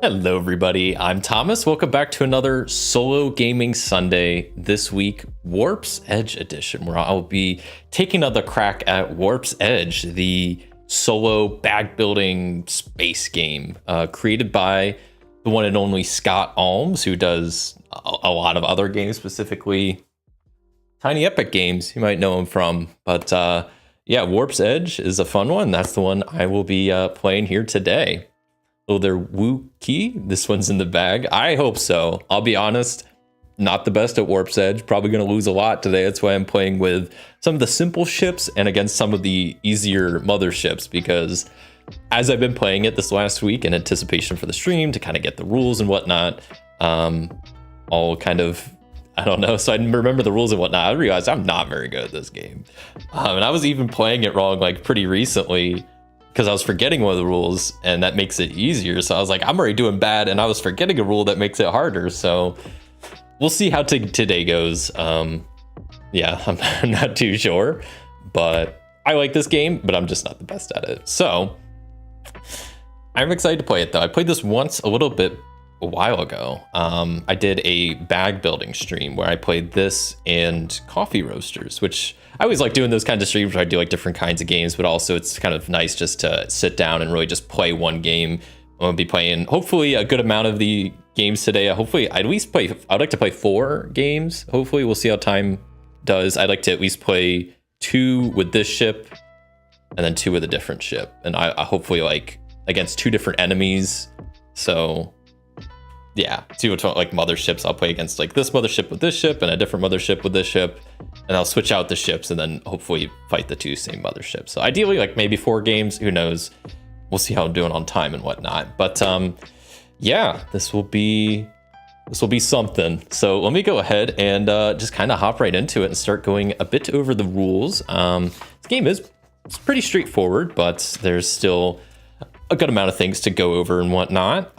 Hello everybody, I'm Thomas. Welcome back to another solo gaming Sunday. This week, Warp's Edge edition, where I'll be taking another crack at Warp's Edge, the solo bag building space game created by the one and only Scott Almes, who does a lot of other games, specifically Tiny Epic Games, you might know him from. But yeah, Warp's Edge is a fun one. That's the one I will be playing here today. Will there Woo Key? This one's in the bag. I hope so. I'll be honest, not the best at Warp's Edge. Probably going to lose a lot today. That's why I'm playing with some of the simple ships and against some of the easier motherships, because as I've been playing it this last week in anticipation for the stream to kind of get the rules and whatnot, all kind of, I don't know, so I remember the rules and whatnot. I realized I'm not very good at this game. And I was even playing it wrong like pretty recently, because I was forgetting one of the rules and that makes it easier. So I was like, I'm already doing bad and I was forgetting a rule that makes it harder. So we'll see how today goes. Yeah, I'm not too sure, but I like this game, but I'm just not the best at it. So I'm excited to play it though. I played this once a while ago. I did a bag building stream where I played this and coffee roasters, which I always like doing those kinds of streams where I do like different kinds of games, but also it's kind of nice just to sit down and really just play one game. I'm gonna be playing hopefully a good amount of the games today. Hopefully I'd like to play 4 games. Hopefully we'll see how time does. I'd like to at least play 2 with this ship and then 2 with a different ship. And I hopefully like against 2 different enemies. So yeah, see which one, like motherships, I'll play against like this mothership with this ship and a different mothership with this ship, and I'll switch out the ships and then hopefully fight the 2 same motherships. So ideally like maybe 4 games, who knows, we'll see how I'm doing on time and whatnot. But yeah, this will be something. So let me go ahead and just kind of hop right into it and start going a bit over the rules. This game it's pretty straightforward, but there's still a good amount of things to go over and whatnot.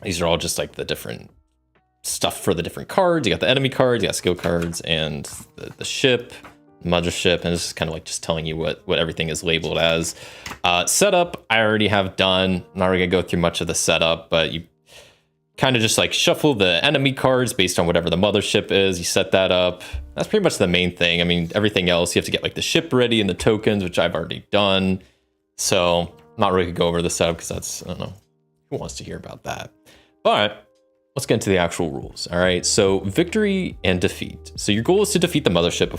These are all just like the different stuff for the different cards. You got the enemy cards, you got skill cards, and the ship, mothership, and it's just kind of like just telling you what everything is labeled as. Setup, I already have done. I'm not really gonna go through much of the setup, but you kind of just like shuffle the enemy cards based on whatever the mothership is. You set that up. That's pretty much the main thing. I mean, everything else, you have to get like the ship ready and the tokens, which I've already done. So I'm not really gonna go over the setup because that's, I don't know, who wants to hear about that? But let's get into the actual rules. All right, so victory and defeat. So your goal is to defeat the mothership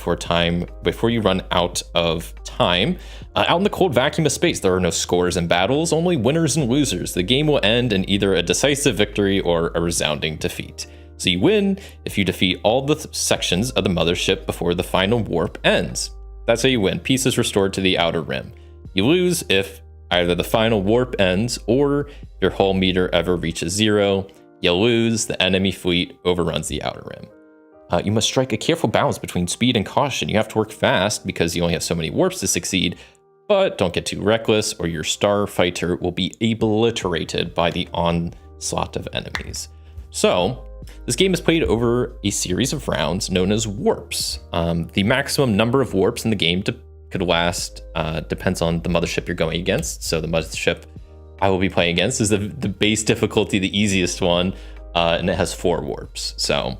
before you run out of time. Out in the cold vacuum of space, there are no scores in battles, only winners and losers. The game will end in either a decisive victory or a resounding defeat. So you win if you defeat all the sections of the mothership before the final warp ends. That's how you win. Pieces restored to the outer rim. You lose if either the final warp ends or your hull meter ever reaches 0. You lose, the enemy fleet overruns the outer rim. You must strike a careful balance between speed and caution. You have to work fast because you only have so many warps to succeed, but don't get too reckless or your star fighter will be obliterated by the onslaught of enemies. So this game is played over a series of rounds known as warps. The maximum number of warps in the game could last, depends on the mothership you're going against. So the mothership I will be playing against is the base difficulty, the easiest one, and it has 4 warps. So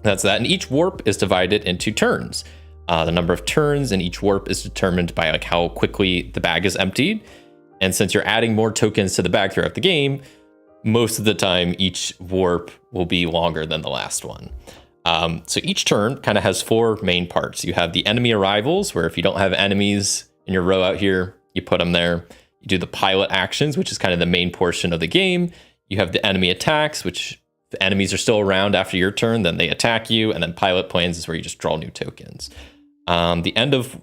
that's that. And each warp is divided into turns. The number of turns in each warp is determined by like how quickly the bag is emptied. And since you're adding more tokens to the bag throughout the game, most of the time each warp will be longer than the last one. So each turn kind of has 4 main parts. You have the enemy arrivals, where if you don't have enemies in your row out here, you put them there. You do the pilot actions, which is kind of the main portion of the game. You have the enemy attacks, which if the enemies are still around after your turn, then they attack you. And then pilot plans is where you just draw new tokens. The end of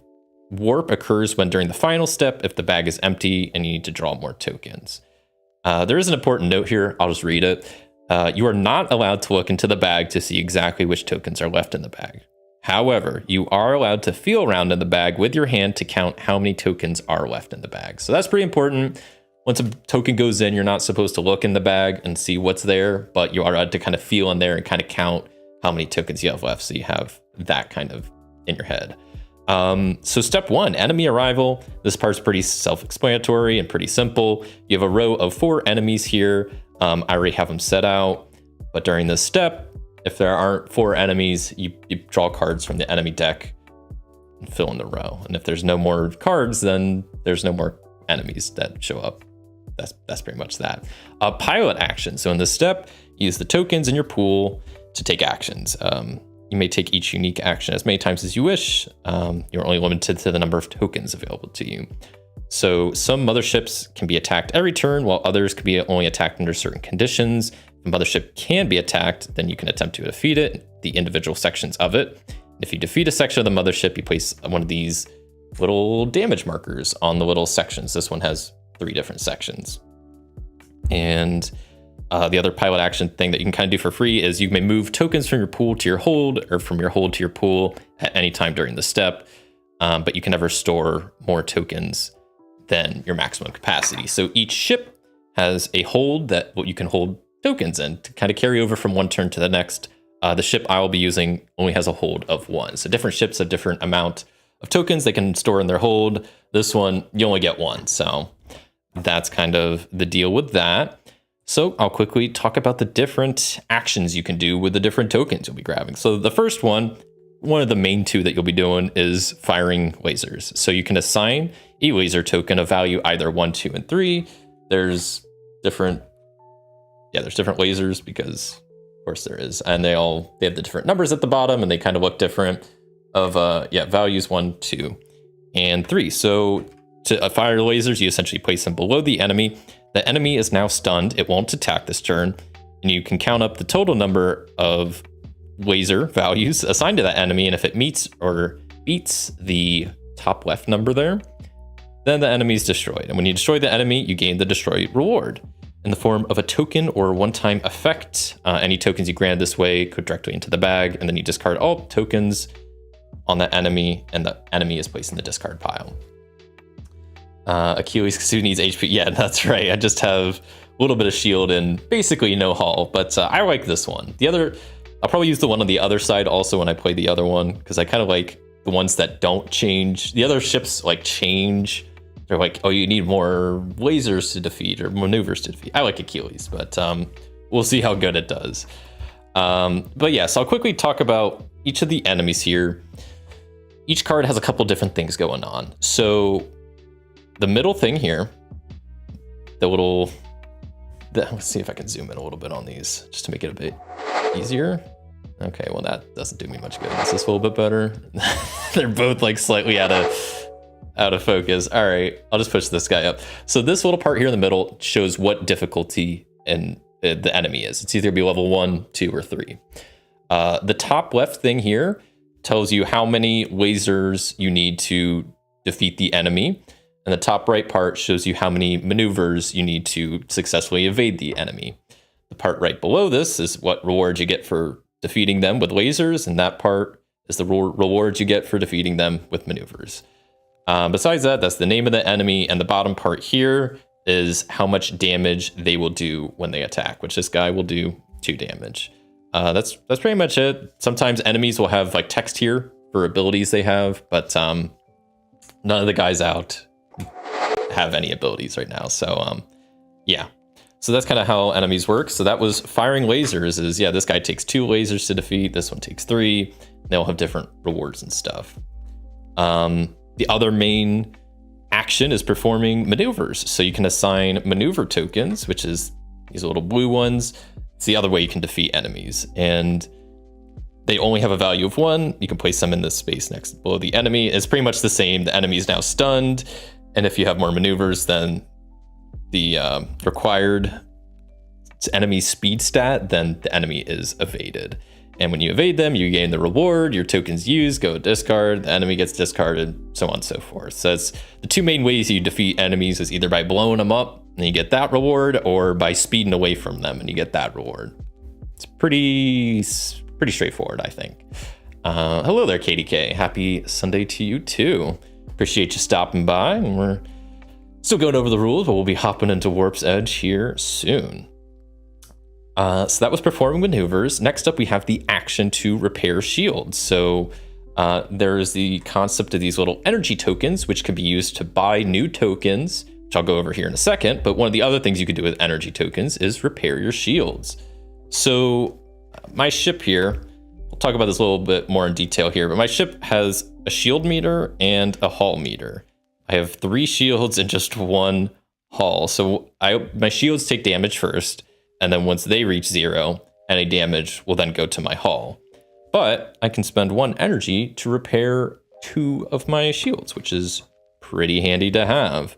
warp occurs when during the final step, if the bag is empty and you need to draw more tokens. There is an important note here. I'll just read it. You are not allowed to look into the bag to see exactly which tokens are left in the bag. However, you are allowed to feel around in the bag with your hand to count how many tokens are left in the bag. So that's pretty important. Once a token goes in, you're not supposed to look in the bag and see what's there, but you are allowed to kind of feel in there and kind of count how many tokens you have left. So you have that kind of in your head. So step 1, enemy arrival. This part's pretty self-explanatory and pretty simple. You have a row of 4 enemies here. I already have them set out, but during this step, if there aren't 4 enemies, you draw cards from the enemy deck and fill in the row. And if there's no more cards, then there's no more enemies that show up. That's pretty much that. Pilot action. So in this step, use the tokens in your pool to take actions. You may take each unique action as many times as you wish. You're only limited to the number of tokens available to you. So some motherships can be attacked every turn, while others can be only attacked under certain conditions. If a mothership can be attacked, then you can attempt to defeat it, the individual sections of it. If you defeat a section of the mothership, you place one of these little damage markers on the little sections. This one has 3 different sections. And the other pilot action thing that you can kind of do for free is you may move tokens from your pool to your hold, or from your hold to your pool at any time during the step, but you can never store more tokens than your maximum capacity. So each ship has a hold that you can hold tokens in to kind of carry over from one turn to the next. The ship I will be using only has a hold of 1. So different ships have different amount of tokens they can store in their hold. This one, you only get 1. So that's kind of the deal with that. So I'll quickly talk about the different actions you can do with the different tokens you'll be grabbing. So the first one of the main 2 that you'll be doing is firing lasers. So you can assign a laser token of value either 1, 2, and 3. There's different lasers because of course there is, and they have the different numbers at the bottom, and they kind of look different of values 1, 2, and 3. So to fire lasers, you essentially place them below the enemy. The enemy is now stunned. It won't attack this turn, and you can count up the total number of laser values assigned to that enemy, and if it meets or beats the top left number there, then the enemy is destroyed. And when you destroy the enemy, you gain the destroy reward in the form of a token or one-time effect. Any tokens you grant this way go directly into the bag, and then you discard all tokens on the enemy, and the enemy is placed in the discard pile. Achilles Kasu needs HP. Yeah, that's right. I just have a little bit of shield and basically no haul, but I like this one. The other, I'll probably use the one on the other side also when I play the other one, because I kind of like the ones that don't change. The other ships like change. They're like, oh, you need more lasers to defeat or maneuvers to defeat. I like Achilles, but we'll see how good it does. But yeah, so I'll quickly talk about each of the enemies here. Each card has a couple different things going on. So the middle thing here, let's see if I can zoom in a little bit on these just to make it a bit easier. Okay, well that doesn't do me much good. This is a little bit better. They're both like slightly out of focus. All right, I'll just push this guy up. So this little part here in the middle shows what difficulty and the enemy is. It's either be level 1, 2, or 3. The top left thing here tells you how many lasers you need to defeat the enemy. And the top right part shows you how many maneuvers you need to successfully evade the enemy. The part right below this is what rewards you get for defeating them with lasers, and that part is the rewards you get for defeating them with maneuvers. Besides that, that's the name of the enemy, and the bottom part here is how much damage they will do when they attack, which this guy will do 2 damage. That's pretty much it. Sometimes enemies will have like text here for abilities they have, but none of the guys out have any abilities right now. So yeah, so that's kind of how enemies work. So that was firing lasers. Is this guy takes 2 lasers to defeat. This one takes 3. They all have different rewards and stuff. The other main action is performing maneuvers. So you can assign maneuver tokens, which is these little blue ones. It's the other way you can defeat enemies, and they only have a value of 1. You can place them in this space next below the enemy. It's pretty much the same. The enemy is now stunned, and if you have more maneuvers than the required enemy speed stat, then the enemy is evaded. And when you evade them, you gain the reward. Your tokens used go discard. The enemy gets discarded, so on and so forth. So it's the 2 main ways you defeat enemies is either by blowing them up and you get that reward, or by speeding away from them and you get that reward. It's pretty straightforward, I think. Hello there, KDK. Happy Sunday to you too. Appreciate you stopping by. And we're still going over the rules, but we'll be hopping into Warp's Edge here soon. So that was performing maneuvers. Next up, we have the action to repair shields. So There's the concept of these little energy tokens, which can be used to buy new tokens, which I'll go over here in a second. But one of the other things you could do with energy tokens is repair your shields. So my ship here, we'll talk about this a little bit more in detail here, but my ship has a shield meter and a hull meter. I have 3 shields and just 1 hull. So my shields take damage first, and then once they reach 0, any damage will then go to my hull. But I can spend 1 energy to repair 2 of my shields, which is pretty handy to have.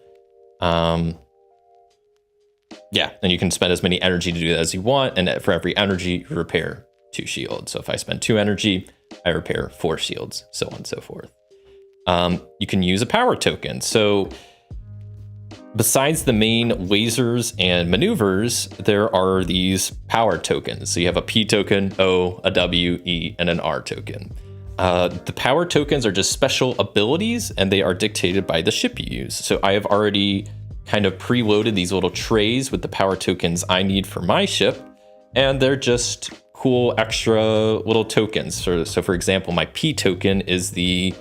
Yeah, and you can spend as many energy to do that as you want, and for every energy, you repair 2 shields. So if I spend 2 energy, I repair 4 shields, so on and so forth. You can use a power token. So besides the main lasers and maneuvers, there are these power tokens. So you have a P token, O, a W, E, and an R token. The power tokens are just special abilities, and they are dictated by the ship you use. So I have already kind of preloaded these little trays with the power tokens I need for my ship, and they're just cool extra little tokens. So for example, my P token is I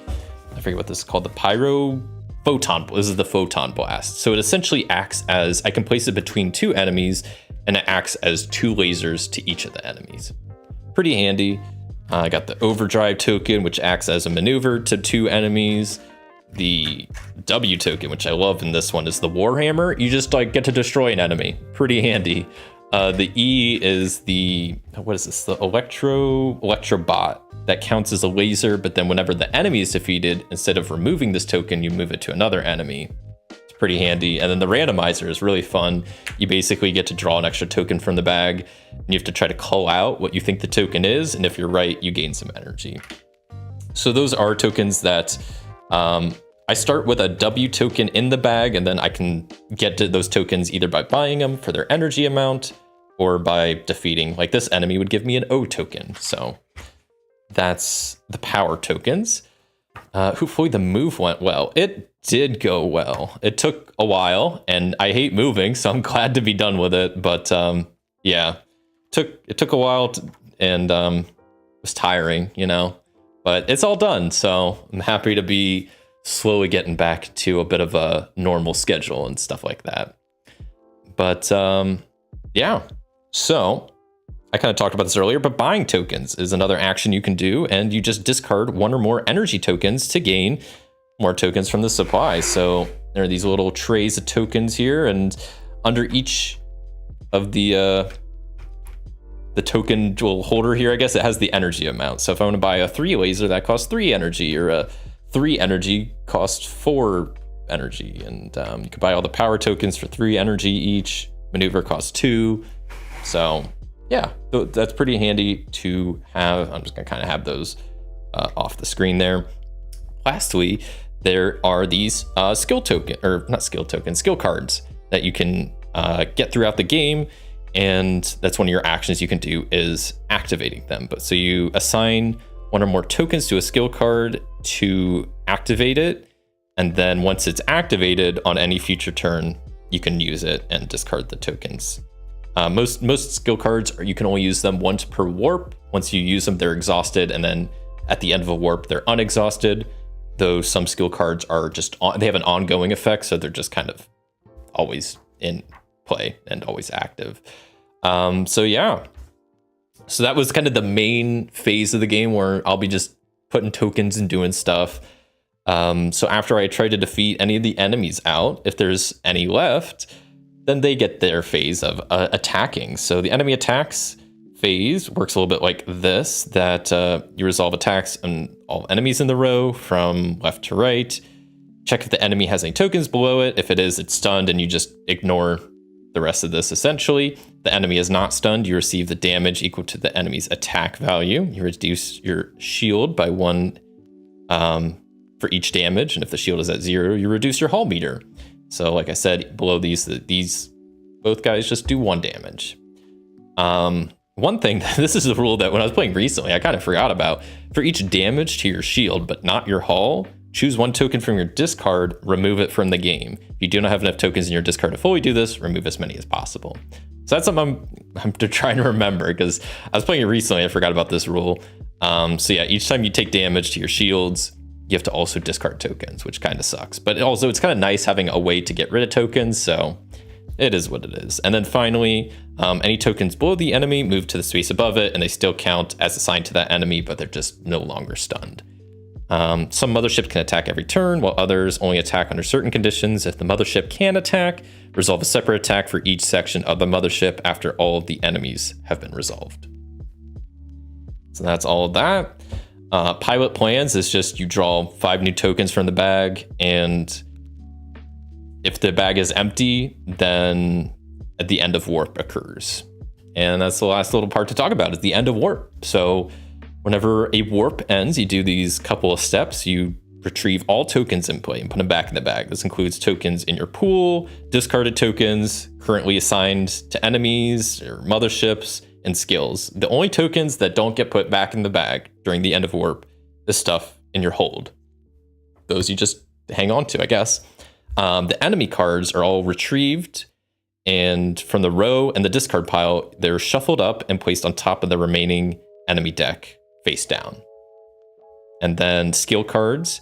forget what this is called, the pyro photon. This is the photon blast. So it essentially acts as, I can place it between 2 enemies, and it acts as 2 lasers to each of the enemies. Pretty handy. I got the overdrive token, which acts as a maneuver to 2 enemies. The W token, which I love in this one, is the Warhammer. You just like get to destroy an enemy. Pretty handy. The E is the, what is this? The Electrobot. That counts as a laser, but then whenever the enemy is defeated, instead of removing this token, you move it to another enemy. It's pretty handy. And then the randomizer is really fun. You basically get to draw an extra token from the bag, and you have to try to call out what you think the token is, and if you're right, you gain some energy. So those are tokens that I start with a W token in the bag, and then I can get to those tokens either by buying them for their energy amount or by defeating, like this enemy would give me an O token. So that's the power tokens. Hopefully the move went well. It did go well. It took a while, and I hate moving, so I'm glad to be done with it. But yeah, it took a while, and it was tiring, but it's all done. So I'm happy to be slowly getting back to a bit of a normal schedule and stuff like that. But yeah, so I kind of talked about this earlier, but buying tokens is another action you can do, and you just discard 1 or more energy tokens to gain more tokens from the supply. So there are these little trays of tokens here, and under each of the token holder here, I guess it has the energy amount. So if I want to buy a 3 laser, that costs 3 energy, or a 3 energy costs 4 energy. And you can buy all the power tokens for 3 energy each. Maneuver costs 2. So yeah, that's pretty handy to have. I'm just gonna kind of have those off the screen there. Lastly, there are these skill cards that you can get throughout the game, and that's one of your actions you can do is activating them. But so you assign 1 or more tokens to a skill card to activate it, and then once it's activated on any future turn, you can use it and discard the tokens. Most skill cards, you can only use them once per warp. Once you use them, they're exhausted, and then at the end of a warp, they're unexhausted. Though some skill cards are just they have an ongoing effect, so they're just kind of always in play and always active. So yeah, so that was kind of the main phase of the game where I'll be just putting tokens and doing stuff. So after I try to defeat any of the enemies out, if there's any left, then they get their phase of attacking. So the enemy attacks phase works a little bit like this, that you resolve attacks on all enemies in the row from left to right. Check if the enemy has any tokens below it. If it is, it's stunned, and you just ignore the rest of this essentially. The enemy is not stunned. You receive the damage equal to the enemy's attack value. You reduce your shield by 1 for each damage, and if the shield is at 0, you reduce your hull meter. So like I said, below these both guys just do 1 damage. One thing, this is a rule that when I was playing recently, I kind of forgot about. For each damage to your shield, but not your hull, choose 1 token from your discard, remove it from the game. If you do not have enough tokens in your discard to fully do this, remove as many as possible. So that's something I'm trying to remember, because I was playing it recently, I forgot about this rule. So yeah, each time you take damage to your shields, you have to also discard tokens, which kind of sucks. But also, it's kind of nice having a way to get rid of tokens, so it is what it is. And then finally, any tokens below the enemy move to the space above it, and they still count as assigned to that enemy, but they're just no longer stunned. Some motherships can attack every turn, while others only attack under certain conditions. If the mothership can attack, resolve a separate attack for each section of the mothership after all of the enemies have been resolved. So that's all of that. Pilot plans is just you draw 5 new tokens from the bag, and if the bag is empty, then at the end of warp occurs. And that's the last little part to talk about, is the end of warp. So whenever a warp ends, you do these couple of steps. You retrieve all tokens in play and put them back in the bag. This includes tokens in your pool, discarded tokens, currently assigned to enemies or motherships, and skills. The only tokens that don't get put back in the bag during the end of warp is stuff in your hold. Those you just hang on to, I guess. The enemy cards are all retrieved, and from the row and the discard pile, they're shuffled up and placed on top of the remaining enemy deck face down. And then skill cards,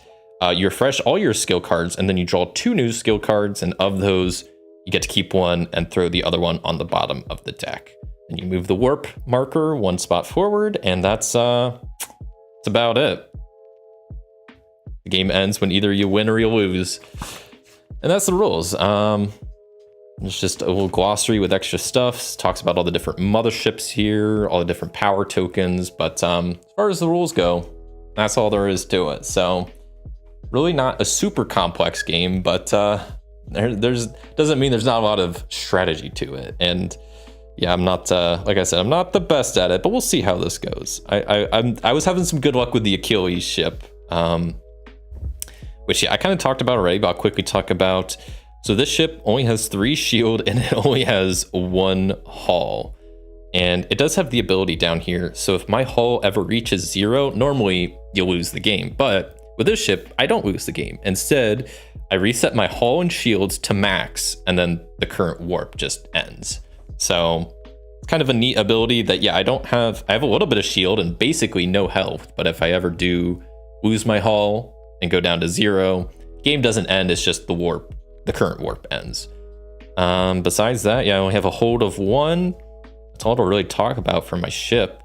you refresh all your skill cards, and then you draw 2 new skill cards, and of those, you get to keep one and throw the other one on the bottom of the deck. And you move the warp marker 1 spot forward, and that's about it. The game ends when either you win or you lose. And that's the rules. It's just a little glossary with extra stuff. Talks about all the different motherships here, all the different power tokens. But as far as the rules go, that's all there is to it. So really not a super complex game, but there's doesn't mean there's not a lot of strategy to it. And yeah, I'm not, like I said, I'm not the best at it, but we'll see how this goes. I was having some good luck with the Achilles ship, which yeah, I kind of talked about already, but I'll quickly talk about. So this ship only has 3 shield and it only has 1 hull. And it does have the ability down here. So if my hull ever reaches 0, normally you'll lose the game. But with this ship, I don't lose the game. Instead, I reset my hull and shields to max, and then the current warp just ends. So it's kind of a neat ability that, yeah, I have a little bit of shield and basically no health. But if I ever do lose my hull and go down to 0, game doesn't end, it's just the current warp ends. Besides that, yeah, I only have a hold of 1. That's all to really talk about for my ship.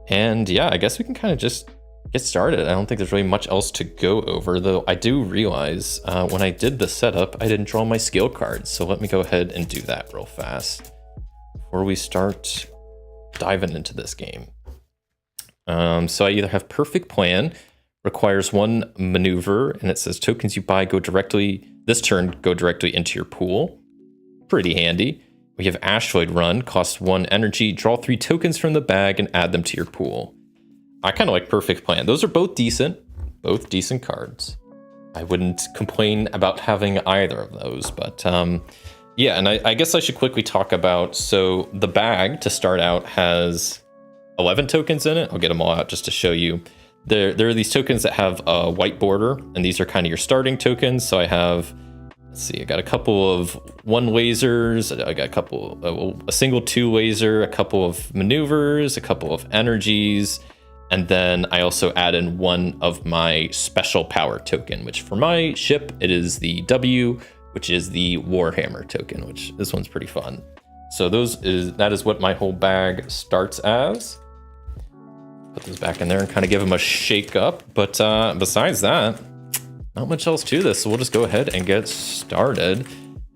And yeah, I guess we can kind of just get started. I don't think there's really much else to go over, though I do realize when I did the setup, I didn't draw my skill cards. So let me go ahead and do that real fast before we start diving into this game. So I either have Perfect Plan, requires 1 maneuver, and it says tokens you buy this turn go directly into your pool. Pretty handy. We have Asteroid Run, costs 1 energy, draw 3 tokens from the bag and add them to your pool. I kind of like Perfect Plan. Those are both decent cards. I wouldn't complain about having either of those, but yeah, and I guess I should quickly talk about, so the bag to start out has 11 tokens in it. I'll get them all out just to show you. There are these tokens that have a white border, and these are kind of your starting tokens. So I have, let's see, I got a couple of 1 lasers, I got a single 2 laser, a couple of maneuvers, a couple of energies, and then I also add in 1 of my special power token, which for my ship, it is the W, which is the Warhammer token, which this one's pretty fun. So that is what my whole bag starts as. Put those back in there and kind of give them a shake up. But besides that, not much else to this. So we'll just go ahead and get started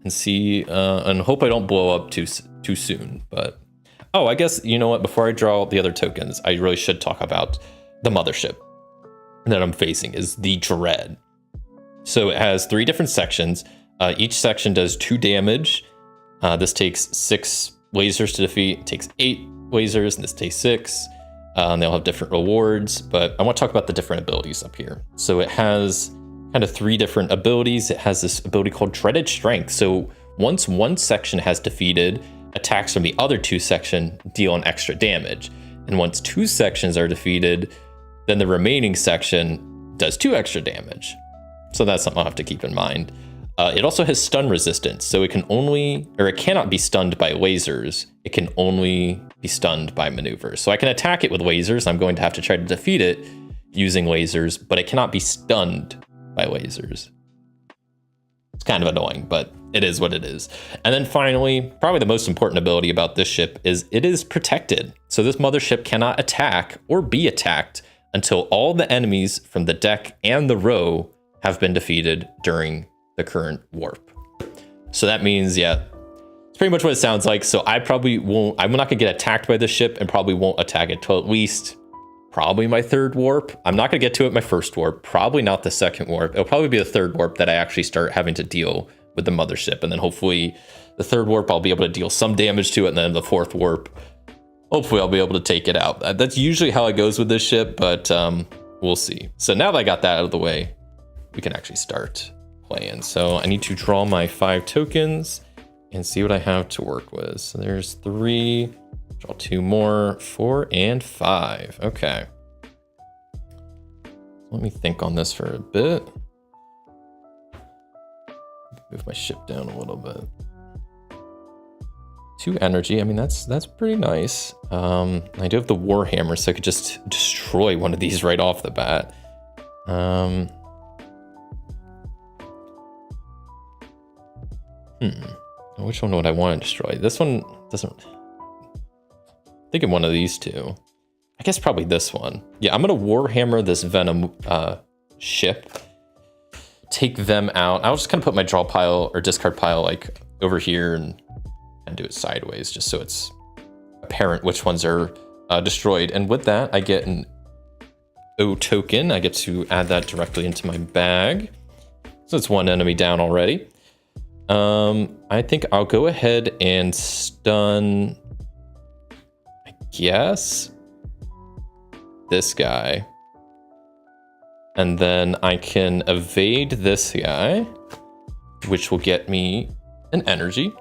and see, and hope I don't blow up too soon. But, oh, I guess, you know what? Before I draw the other tokens, I really should talk about the mothership that I'm facing is the Dread. So it has 3 different sections. Each section does 2 damage. This takes 6 lasers to defeat. It takes 8 lasers, and this takes 6. They all have different rewards, but I want to talk about the different abilities up here. So it has kind of 3 different abilities. It has this ability called Dreaded Strength. So once one section has defeated, attacks from the other 2 sections deal an extra damage. And once 2 sections are defeated, then the remaining section does 2 extra damage. So that's something I'll have to keep in mind. It also has stun resistance, so it can only, or it cannot be stunned by lasers. It can only be stunned by maneuvers. So I can attack it with lasers. I'm going to have to try to defeat it using lasers, but it cannot be stunned by lasers. It's kind of annoying, but it is what it is. And then finally, probably the most important ability about this ship is it is protected. So this mothership cannot attack or be attacked until all the enemies from the deck and the row have been defeated during the current warp. So that means, yeah, it's pretty much what it sounds like. So I probably won't, I'm not gonna get attacked by this ship and probably won't attack it till at least probably my third warp. I'm not gonna get to it my first warp, probably not the second warp. It'll probably be the third warp that I actually start having to deal with the mothership. And then hopefully the third warp, I'll be able to deal some damage to it. And then the fourth warp, hopefully I'll be able to take it out. That's usually how it goes with this ship, but we'll see. So now that I got that out of the way, we can actually start playing. So I need to draw my 5 tokens and see what I have to work with. So there's 3, draw 2 more, 4 and 5. Okay. Let me think on this for a bit. Move my ship down a little bit. 2 energy. I mean, that's pretty nice. I do have the Warhammer, so I could just destroy one of these right off the bat. Which one would I want to destroy? This one doesn't. I'm thinking one of these two. I guess probably this one. Yeah, I'm gonna Warhammer this Venom ship. Take them out. I'll just kind of put my draw pile or discard pile like over here and do it sideways, just so it's apparent which ones are destroyed. And with that, I get an O token. I get to add that directly into my bag. So it's 1 enemy down already. I think I'll go ahead and stun, I guess, this guy. And then I can evade this guy, which will get me an energy.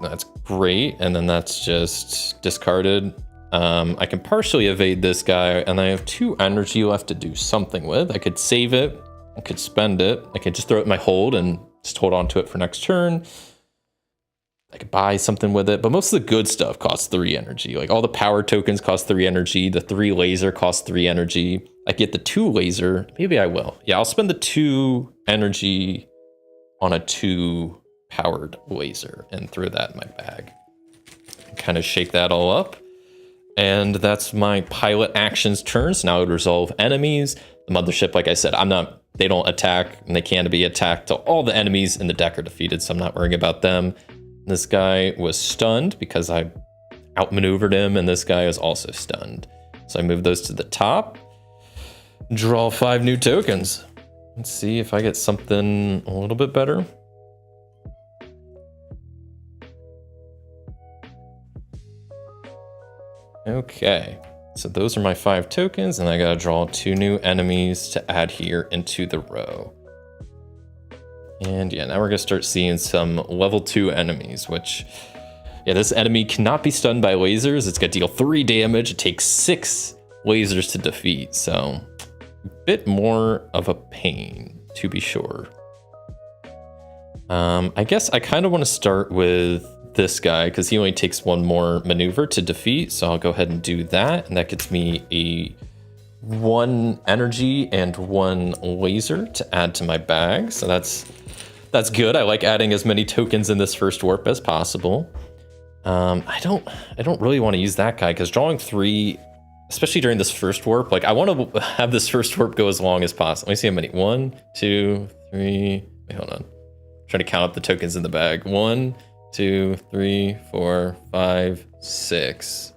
That's great. And then that's just discarded. I can partially evade this guy, and I have 2 energy left to do something with. I could save it. I could spend it. I could just throw it in my hold and just hold on to it for next turn. I could buy something with it, but most of the good stuff costs 3 energy. Like all the power tokens cost 3 energy. The 3 laser costs 3 energy. I get the 2 laser. Maybe I will. Yeah, I'll spend the 2 energy on a 2 powered laser and throw that in my bag. Kind of shake that all up. And that's my pilot actions turn. So now I would resolve enemies. The mothership, like I said, they don't attack, and they can't be attacked till all the enemies in the deck are defeated, so I'm not worrying about them. This guy was stunned because I outmaneuvered him, and this guy is also stunned. So I move those to the top, draw 5 new tokens. Let's see if I get something a little bit better. Okay. So those are my 5 tokens, and I gotta draw 2 new enemies to add here into the row. And yeah, now we're gonna start seeing some level 2 enemies, which, yeah, this enemy cannot be stunned by lasers. It's gonna deal 3 damage. It takes 6 lasers to defeat, so a bit more of a pain, to be sure. I guess I kind of want to start with this guy because he only takes 1 more maneuver to defeat, so I'll go ahead and do that, and that gets me a 1 energy and 1 laser to add to my bag. So that's good. I like adding as many tokens in this first warp as possible. I don't really want to use that guy because drawing 3, especially during this first warp, like I want to have this first warp go as long as possible. Let me see how many. 1, 2, 3. Wait, hold on. I'm trying to count up the tokens in the bag. 1, 2, 3, 4, 5, 6.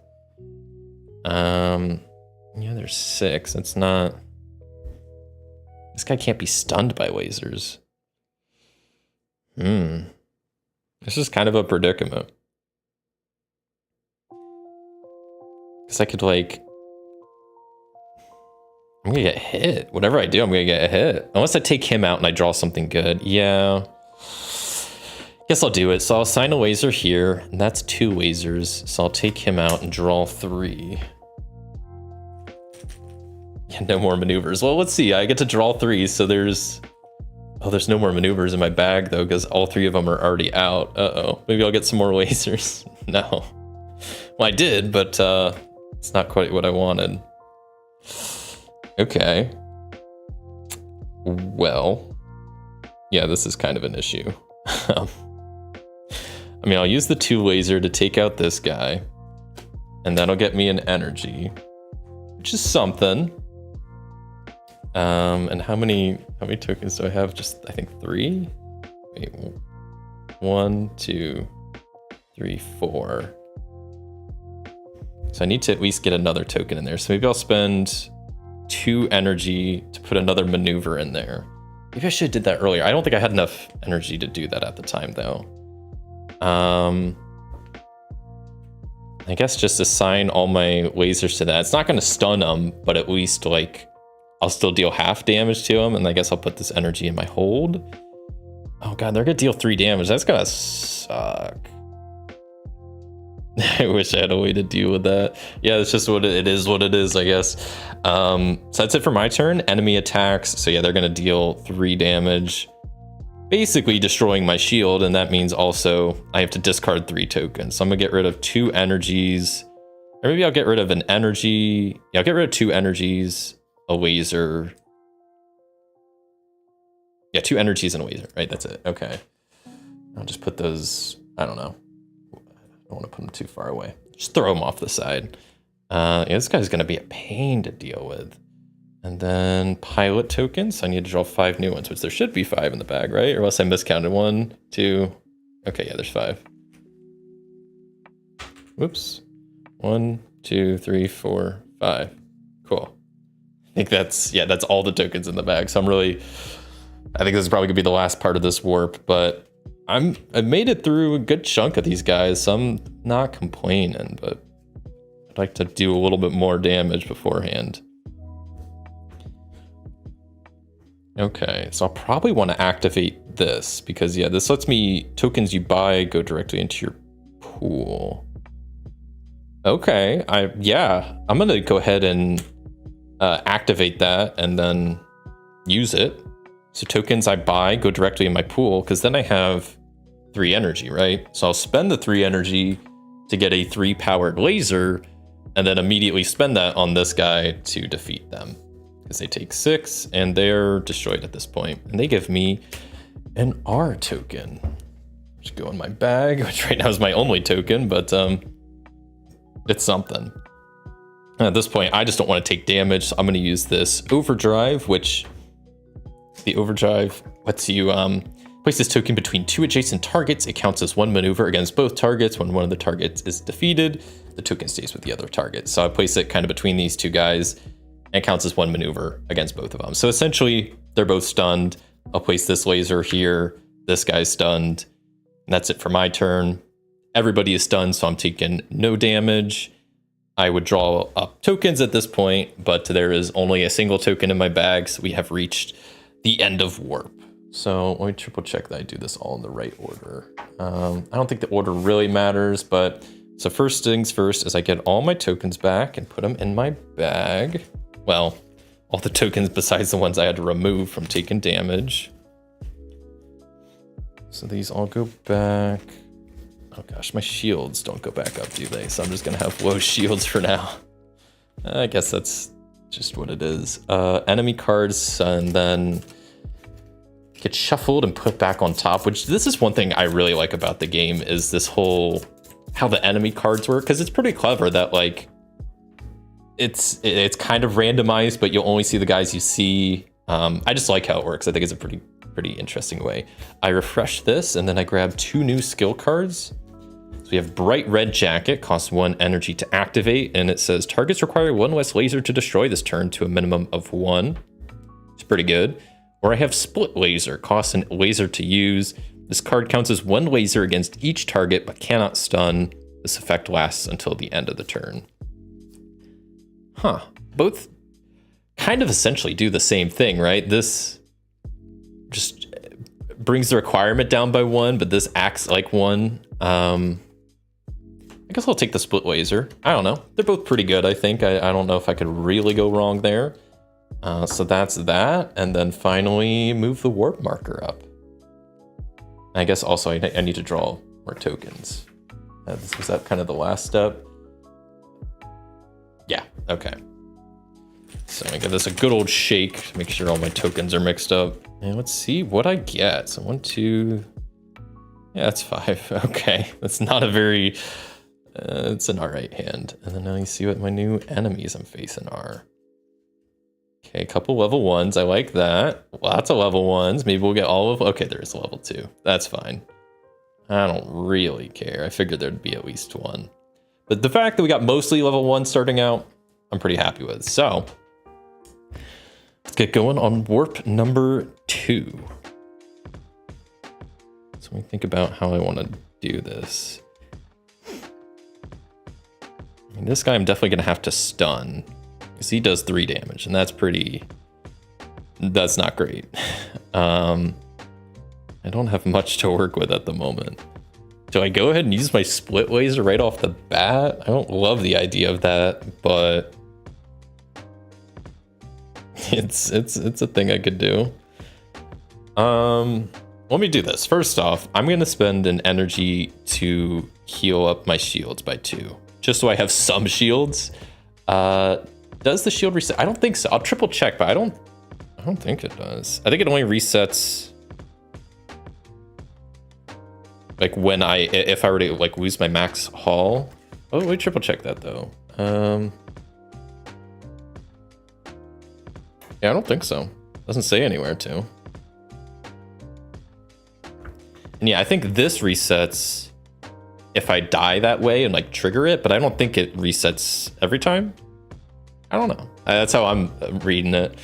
Yeah, there's 6. It's not. This guy can't be stunned by lasers. This is kind of a predicament. Because I could, like, I'm gonna get hit. Whatever I do, I'm gonna get a hit. Unless I take him out and I draw something good. Yeah. Guess I'll do it. So I'll assign a laser here, and that's 2 lasers. So I'll take him out and draw 3. Yeah, no more maneuvers. Well, let's see. I get to draw 3, so there's Oh, there's no more maneuvers in my bag though, because all 3 of them are already out. Uh-oh. Maybe I'll get some more lasers. No. Well, I did, but it's not quite what I wanted. Okay. Well, yeah, this is kind of an issue. I mean, I'll use the 2 laser to take out this guy, and that'll get me an energy, which is something. And how many tokens do I have? Just, I think 3? Wait, 1, 2, 3, 4. So I need to at least get another token in there. So maybe I'll spend 2 energy to put another maneuver in there. Maybe I should have did that earlier. I don't think I had enough energy to do that at the time though. I guess just assign all my lasers to that. It's not going to stun them, but at least like I'll still deal half damage to them, and I guess I'll put this energy in my hold. Oh god, they're gonna deal 3 damage. That's gonna suck. I wish I had a way to deal with that. Yeah, it's just what it is, I guess. So that's it for my turn. Enemy attacks. So yeah, they're gonna deal 3 damage, basically destroying my shield, and that means also I have to discard 3 tokens. So I'm gonna get rid of 2 energies, or maybe I'll get rid of an energy. Yeah, I'll get rid of 2 energies, a laser. Yeah, 2 energies and a laser, right? That's it. Okay. I'll just put those, I don't know. I don't want to put them too far away. Just throw them off the side. Yeah, this guy's going to be a pain to deal with. And then pilot tokens. I need to draw 5 new ones, which there should be 5 in the bag, right? Or unless I miscounted 1, 2. Okay, yeah, there's 5. Whoops. 1, 2, 3, 4, 5. Cool. I think that's all the tokens in the bag. So I think this is probably gonna be the last part of this warp, but I've made it through a good chunk of these guys, so I'm not complaining, but I'd like to do a little bit more damage beforehand. Okay, so I'll probably want to activate this because yeah, this lets me tokens you buy go directly into your pool. Okay, I'm gonna go ahead and activate that and then use it. So tokens I buy go directly in my pool because then I have 3 energy, right? So I'll spend the 3 energy to get a 3 powered laser and then immediately spend that on this guy to defeat them because they take 6 and they're destroyed at this point. And they give me an R token, which go in my bag, which right now is my only token, but it's something. At this point, I just don't want to take damage, so I'm going to use this overdrive, which the overdrive lets you place this token between 2 adjacent targets. It counts as 1 maneuver against both targets. When one of the targets is defeated, the token stays with the other target. So I place it kind of between these 2 guys, and it counts as 1 maneuver against both of them. So essentially, they're both stunned. I'll place this laser here. This guy's stunned. And that's it for my turn. Everybody is stunned, so I'm taking no damage. I would draw up tokens at this point, but there is only a single token in my bag, so we have reached the end of warp. So let me triple check that I do this all in the right order. I don't think the order really matters, but so first things first is I get all my tokens back and put them in my bag. Well, all the tokens besides the ones I had to remove from taking damage. So these all go back. Oh gosh, my shields don't go back up, do they? So I'm just gonna have low shields for now. I guess that's just what it is. Enemy cards and then get shuffled and put back on top, which this is one thing I really like about the game is this whole, how the enemy cards work. Cause it's pretty clever that like, it's kind of randomized, but you'll only see the guys you see. I just like how it works. I think it's a pretty interesting way. I refresh this and then I grab 2 new skill cards. So we have Bright Red Jacket, costs 1 energy to activate, and it says targets require 1 less laser to destroy this turn to a minimum of 1. It's pretty good. Or I have Split Laser, costs a laser to use. This card counts as 1 laser against each target, but cannot stun. This effect lasts until the end of the turn. Huh. Both kind of essentially do the same thing, right? This just brings the requirement down by 1, but this acts like 1. I guess I'll take the Split Laser. I don't know. They're both pretty good, I think. I don't know if I could really go wrong there. So that's that. And then finally move the warp marker up. I guess also I need to draw more tokens. Was that kind of the last step? Yeah, okay. So I give this a good old shake to make sure all my tokens are mixed up. And let's see what I get. So 1, 2, yeah, that's 5. Okay, that's not a very, it's an all right hand. And then now you see what my new enemies I'm facing are. Okay, a couple level 1s, I like that. Lots of level 1s, maybe we'll get all of, okay, there is a level 2, that's fine. I don't really care, I figured there'd be at least one. But the fact that we got mostly level 1 starting out, I'm pretty happy with. So, let's get going on warp number 2. So let me think about how I want to do this. I mean, this guy I'm definitely going to have to stun. Because he does 3 damage, and that's not great. I don't have much to work with at the moment. Do I go ahead and use my split laser right off the bat? I don't love the idea of that, but it's a thing I could do. Let me do this. First off, I'm gonna spend an energy to heal up my shields by 2, just so I have some shields. Does the shield reset? I don't think so. I'll triple check, but I don't think it does. I think it only resets like when if I were to like lose my max haul. Oh, wait, triple check that though. Yeah, I don't think so. Doesn't say anywhere to. And yeah, I think this resets if I die that way and like trigger it, but I don't think it resets every time. I don't know. That's how I'm reading it.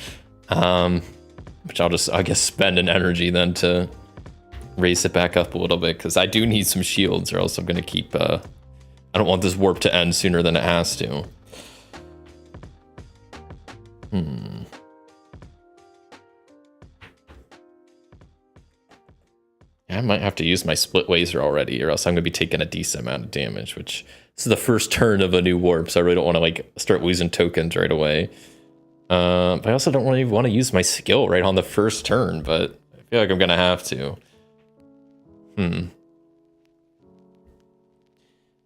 Which I'll just, I guess, spend an energy then to raise it back up a little bit, because I do need some shields, or else I'm going to keep... I don't want this warp to end sooner than it has to. I might have to use my split laser already, or else I'm going to be taking a decent amount of damage, which this is the first turn of a new warp, so I really don't want to like start losing tokens right away. But I also don't really want to use my skill right on the first turn, but I feel like I'm going to have to.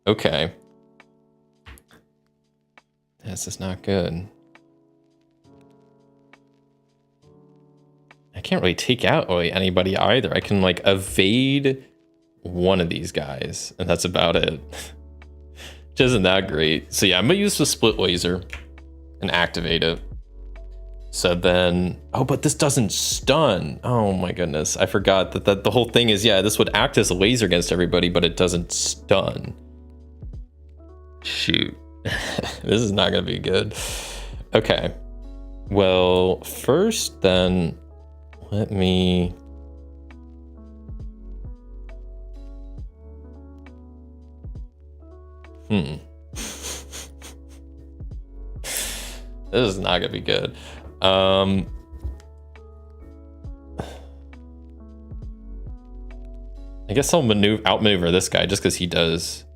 Okay. This is not good. I can't really take out anybody either. I can like evade one of these guys, and that's about it. Which isn't that great. So yeah, I'm gonna use the split laser and activate it. So then, oh, but this doesn't stun. Oh my goodness, I forgot that the whole thing is, yeah, this would act as a laser against everybody, but it doesn't stun. Shoot, this is not gonna be good. Okay, well, first then, let me... This is not gonna be good. I guess I'll outmaneuver this guy just because he does.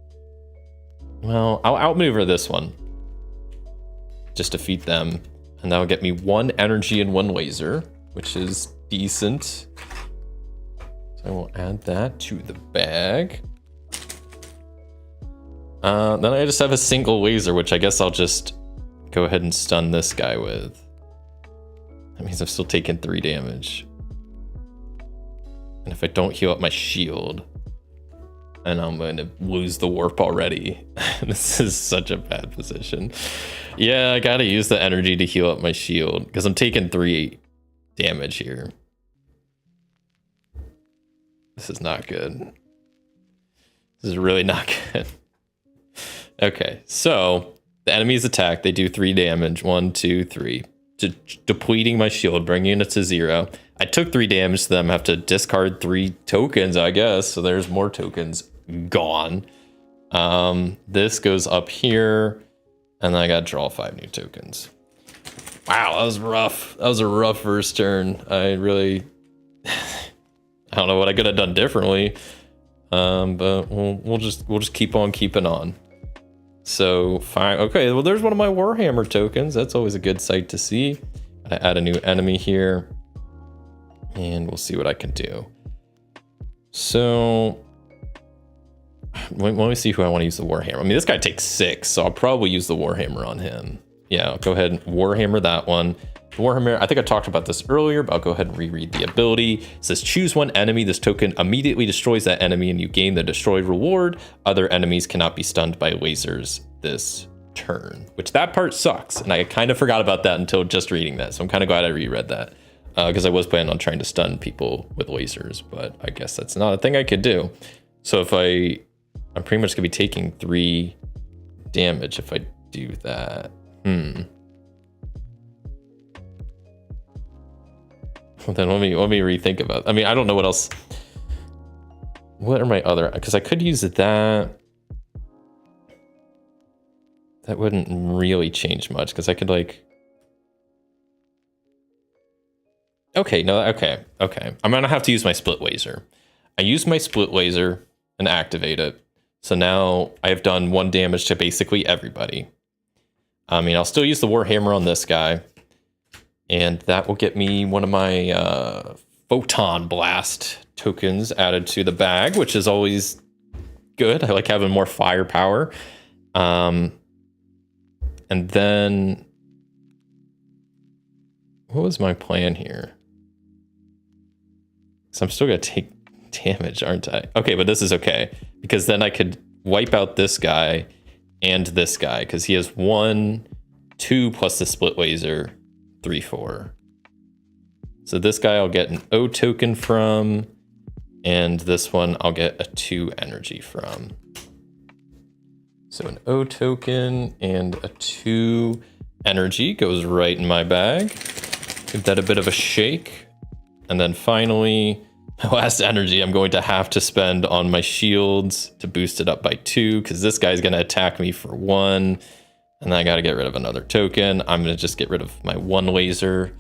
Well, I'll outmaneuver this one. Just defeat them. And that'll get me 1 energy and 1 laser, which is decent. So I will add that to the bag. Then I just have a single laser, which I guess I'll just go ahead and stun this guy with. That means I'm still taking 3 damage. And if I don't heal up my shield, then I'm going to lose the warp already. This is such a bad position. Yeah, I gotta use the energy to heal up my shield, because I'm taking 3 damage here. This is not good. This is really not good. Okay, so the enemies attack, they do 3 damage. 1, 2, 3. Depleting my shield, bringing it to 0. I took 3 damage to them. I have to discard 3 tokens, I guess. So there's more tokens gone. This goes up here, and then I got to draw 5 new tokens. Wow, that was rough. That was a rough first turn. I don't know what I could have done differently. But we'll just keep on keeping on. So fine. Okay, well, there's one of my Warhammer tokens. That's always a good sight to see. I add a new enemy here, and we'll see what I can do. So let me see who I want to use the Warhammer. I mean, this guy takes 6, so I'll probably use the Warhammer on him. Yeah, I'll go ahead and Warhammer that one. Warhammer, I think I talked about this earlier, but I'll go ahead and reread the ability. It says, choose one enemy. This token immediately destroys that enemy and you gain the destroyed reward. Other enemies cannot be stunned by lasers this turn, which that part sucks. And I kind of forgot about that until just reading that. So I'm kind of glad I reread that because I was planning on trying to stun people with lasers, but I guess that's not a thing I could do. So if I'm pretty much gonna be taking 3 damage if I do that. Then let me rethink about it. I mean, I don't know what else. What are my other, because I could use that. That wouldn't really change much because I could like, okay, I'm gonna have to use my split laser. I use my split laser and activate it. So now I've done 1 damage to basically everybody. I mean, I'll still use the Warhammer on this guy. And that will get me one of my Photon Blast tokens added to the bag, which is always good. I like having more firepower. And then, what was my plan here? So I'm still going to take damage, aren't I? Okay, but this is okay. Because then I could wipe out this guy and this guy. Because he has 1, 2 plus the split laser. 3, 4. So this guy I'll get an O token from, and this one I'll get a 2 energy from. So an O token and a 2 energy goes right in my bag. Give that a bit of a shake. And then finally, my last energy I'm going to have to spend on my shields to boost it up by 2, because this guy's going to attack me for 1. And then I got to get rid of another token. I'm going to just get rid of my 1 laser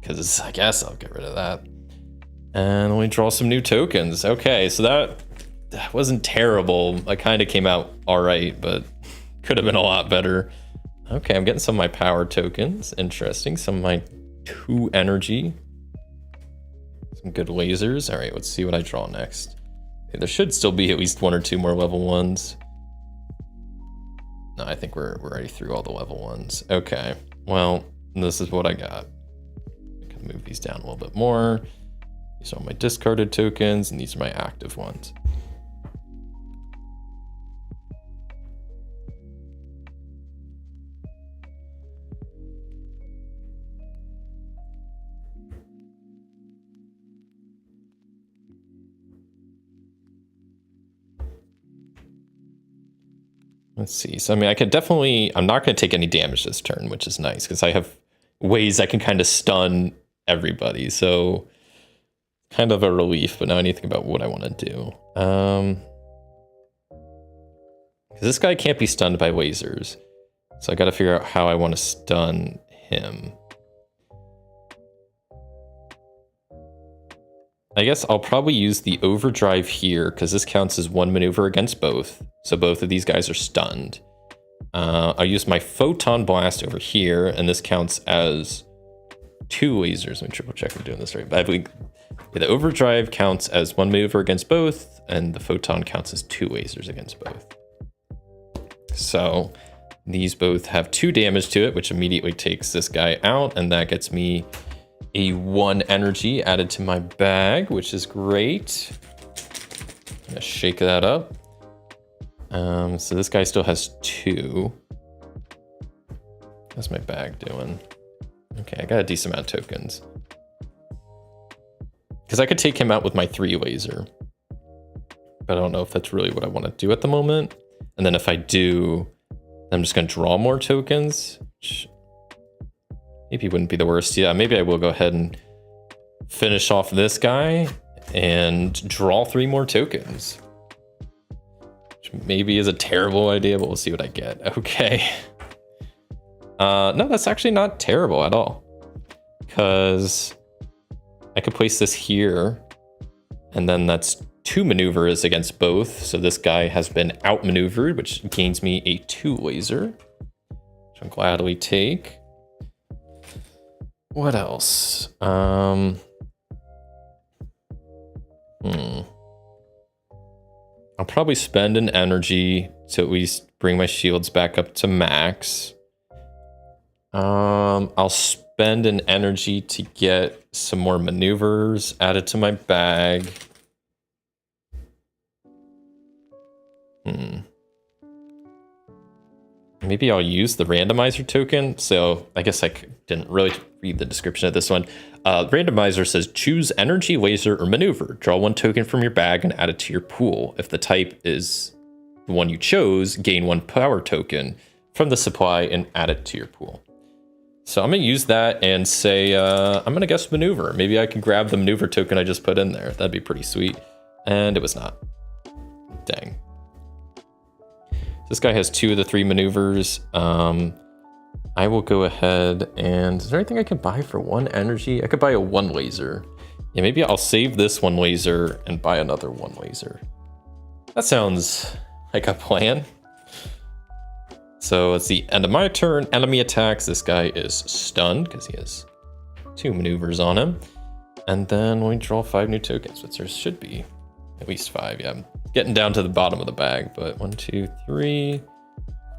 because I guess I'll get rid of that. And let me draw some new tokens. Okay, so that wasn't terrible. I kind of came out all right, but could have been a lot better. Okay, I'm getting some of my power tokens. Interesting. Some of my 2 energy. Some good lasers. All right, let's see what I draw next. There should still be at least 1 or 2 more level 1s. No, I think we're already through all the level 1s. Okay, well, this is what I got. I can move these down a little bit more. These are all my discarded tokens, and these are my active ones. Let's see. So, I mean, I could definitely, I'm not going to take any damage this turn, which is nice because I have ways I can kind of stun everybody. So, kind of a relief, but now I need to think about what I want to do. Because this guy can't be stunned by lasers. So, I got to figure out how I want to stun him. I guess I'll probably use the overdrive here because this counts as 1 maneuver against both. So both of these guys are stunned. I'll use my photon blast over here, and this counts as 2 lasers. Let me triple check I'm doing this right. But I believe the overdrive counts as 1 maneuver against both, and the photon counts as 2 lasers against both. So these both have 2 damage to it, which immediately takes this guy out, and that gets me a 1 energy added to my bag, which is great. I'm gonna shake that up. So this guy still has 2. How's my bag doing? Okay, I got a decent amount of tokens. Because I could take him out with my 3 laser. But I don't know if that's really what I want to do at the moment. And then if I do, I'm just gonna draw more tokens, which maybe wouldn't be the worst. Yeah, maybe I will go ahead and finish off this guy and draw 3 more tokens. Which maybe is a terrible idea, but we'll see what I get. Okay. No, that's actually not terrible at all. Because I could place this here, and then that's 2 maneuvers against both. So this guy has been outmaneuvered, which gains me a 2 laser, which I'll gladly take. What else? I'll probably spend an energy to at least bring my shields back up to max. I'll spend an energy to get some more maneuvers added to my bag. Maybe I'll use the randomizer token. So I guess I didn't really read the description of this one. Randomizer says choose energy, laser, or maneuver. Draw one token from your bag and add it to your pool. If the type is the one you chose, gain one power token from the supply and add it to your pool. So I'm going to use that and say, I'm going to guess maneuver. Maybe I can grab the maneuver token I just put in there. That'd be pretty sweet. And it was not. Dang. This guy has 2 of the 3 maneuvers. I will go ahead and... Is there anything I can buy for 1 energy? I could buy a 1 laser. Yeah, maybe I'll save this 1 laser and buy another 1 laser. That sounds like a plan. So it's the end of my turn. Enemy attacks. This guy is stunned because he has 2 maneuvers on him. And then we draw 5 new tokens, which there should be at least 5. Yeah, I'm getting down to the bottom of the bag, but 1, 2, 3,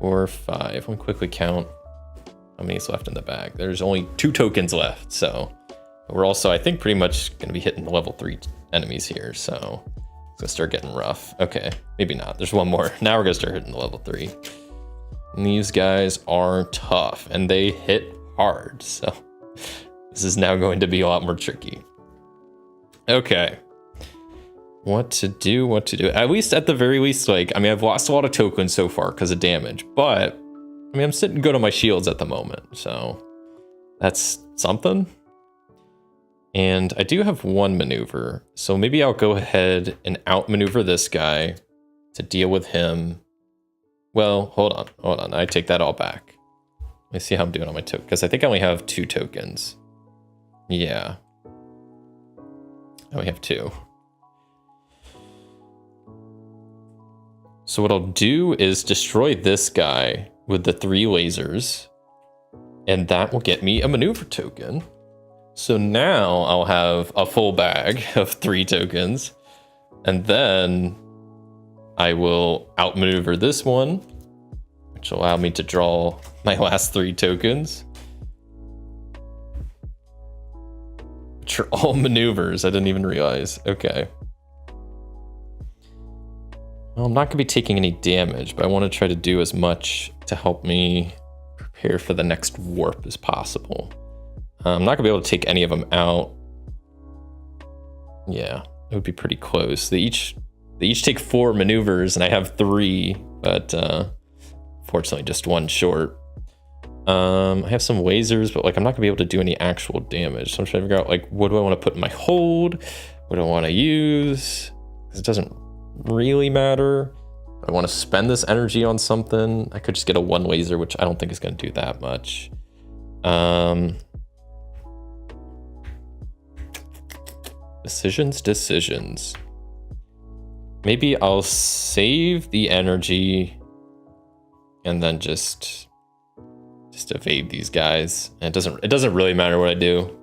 4, 5. Let me quickly count how many is left in the bag. There's only 2 tokens left, so we're also, I think, pretty much going to be hitting level 3 enemies here, so it's going to start getting rough. Okay, maybe not. There's 1 more. Now we're going to start hitting the level 3. And these guys are tough, and they hit hard, so this is now going to be a lot more tricky. Okay. What to do, At least, at the very least, like, I mean, I've lost a lot of tokens so far because of damage, but, I mean, I'm sitting good on my shields at the moment, so that's something. And I do have 1 maneuver, so maybe I'll go ahead and outmaneuver this guy to deal with him. Well, hold on, I take that all back. Let me see how I'm doing on my token, because I think I only have 2 tokens. Yeah. I only have 2. So what I'll do is destroy this guy with the 3 lasers, and that will get me a maneuver token. So now I'll have a full bag of 3 tokens, and then I will outmaneuver this one, which will allow me to draw my last 3 tokens, which are all maneuvers. I didn't even realize. Okay. Well, I'm not going to be taking any damage, but I want to try to do as much to help me prepare for the next warp as possible. I'm not going to be able to take any of them out. Yeah, it would be pretty close. They each take 4 maneuvers, and I have 3, but fortunately just 1 short. I have some lasers, but like I'm not going to be able to do any actual damage. So I'm trying to figure out, like, what do I want to put in my hold? What do I want to use? Because it doesn't really matter. I want to spend this energy on something. I could just get a 1 laser, which I don't think is going to do that much. Decisions. Maybe I'll save the energy and then just evade these guys. And it doesn't really matter what I do,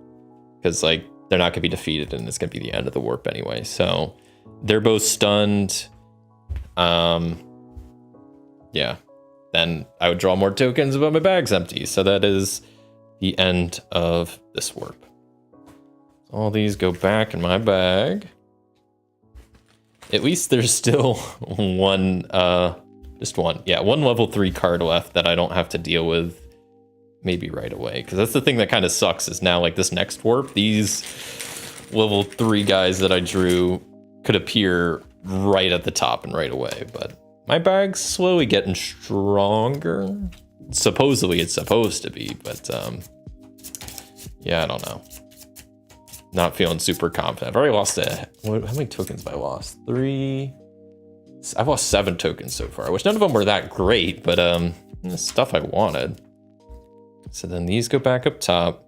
because like they're not going to be defeated, and it's going to be the end of the warp anyway. So they're both stunned. Yeah. Then I would draw more tokens, but my bag's empty. So that is the end of this warp. All these go back in my bag. At least there's still 1, just 1. Yeah, 1 level 3 card left that I don't have to deal with maybe right away. Because that's the thing that kind of sucks, is now like this next warp, these level 3 guys that I drew could appear right at the top and right away. But my bag's slowly getting stronger. Supposedly it's supposed to be, but yeah, I don't know. Not feeling super confident. I've already lost how many tokens have I lost? 3. I've lost 7 tokens so far, which none of them were that great, but the stuff I wanted. So then these go back up top.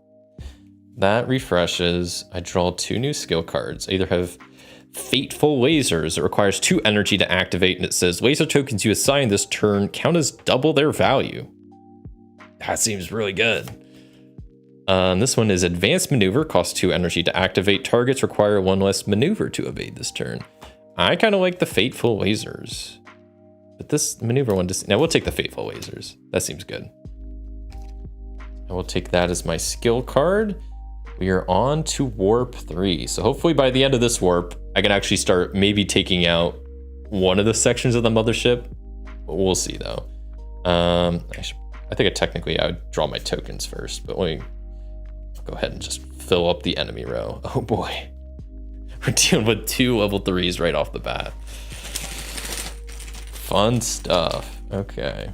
That refreshes. I draw 2 new skill cards. I either have Fateful Lasers. It requires 2 energy to activate, and it says laser tokens you assign this turn count as double their value. That seems really good. This one is advanced maneuver, costs 2 energy to activate. Targets require 1 less maneuver to evade this turn. I kind of like the fateful lasers, but this maneuver one just, now we'll take the fateful lasers. That seems good. I will take that as my skill card. We are on to warp 3. So hopefully by the end of this warp, I can actually start maybe taking out one of the sections of the mothership. We'll see though. I think technically I would draw my tokens first, but let me go ahead and just fill up the enemy row. Oh boy. We're dealing with 2 level 3s right off the bat. Fun stuff. Okay.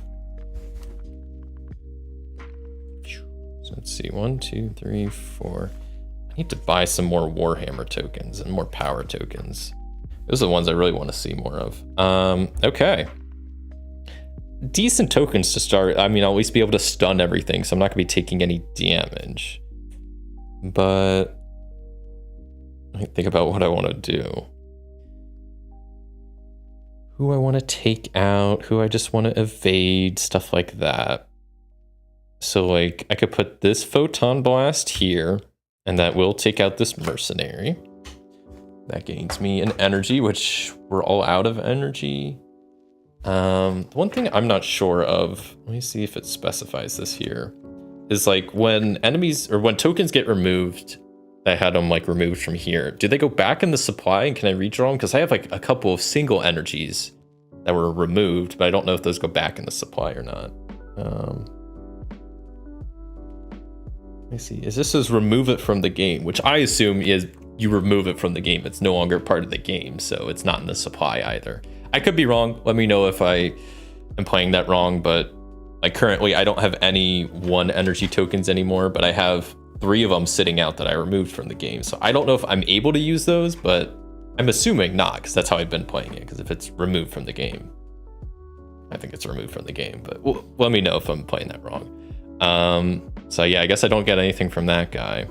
So let's see, 1, 2, 3, 4. I need to buy some more Warhammer tokens and more power tokens. Those are the ones I really want to see more of. Okay. Decent tokens to start. I mean, I'll at least be able to stun everything, so I'm not going to be taking any damage. But let me think about what I want to do. Who I want to take out, who I just want to evade, stuff like that. So like I could put this photon blast here, and that will take out this mercenary. That gains me an energy, which we're all out of energy. One thing I'm not sure of, let me see if it specifies this here, is like when enemies or when tokens get removed, I had them like removed from here. Do they go back in the supply and can I redraw them? Because I have like a couple of single energies that were removed, but I don't know if those go back in the supply or not. Let me see. Is this says remove it from the game, which I assume is you remove it from the game. It's no longer part of the game, so it's not in the supply either. I could be wrong. Let me know if I am playing that wrong, but like currently I don't have any 1 energy tokens anymore, but I have 3 of them sitting out that I removed from the game. So I don't know if I'm able to use those, but I'm assuming not, because that's how I've been playing it, because if it's removed from the game, I think it's removed from the game, but let me know if I'm playing that wrong. So yeah, I guess I don't get anything from that guy.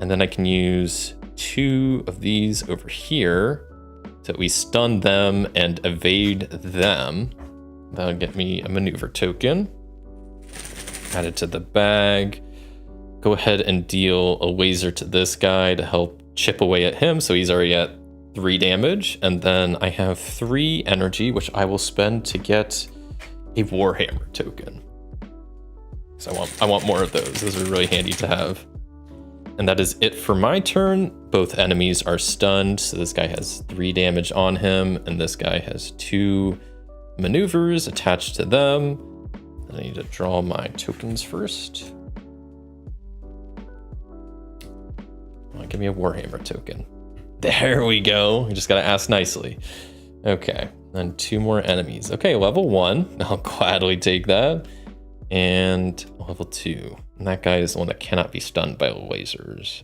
And then I can use 2 of these over here so we stun them and evade them. That'll get me a maneuver token. Add it to the bag. Go ahead and deal a laser to this guy to help chip away at him. So he's already at 3 damage. And then I have 3 energy, which I will spend to get a Warhammer token. So I want more of those. Those are really handy to have. And that is it for my turn. Both enemies are stunned. So this guy has 3 damage on him, and this guy has 2 maneuvers attached to them. I need to draw my tokens first. Oh, give me a Warhammer token. There we go. We just gotta ask nicely. Okay, and 2 more enemies. Okay, level 1. I'll gladly take that. And level 2. And that guy is the one that cannot be stunned by lasers.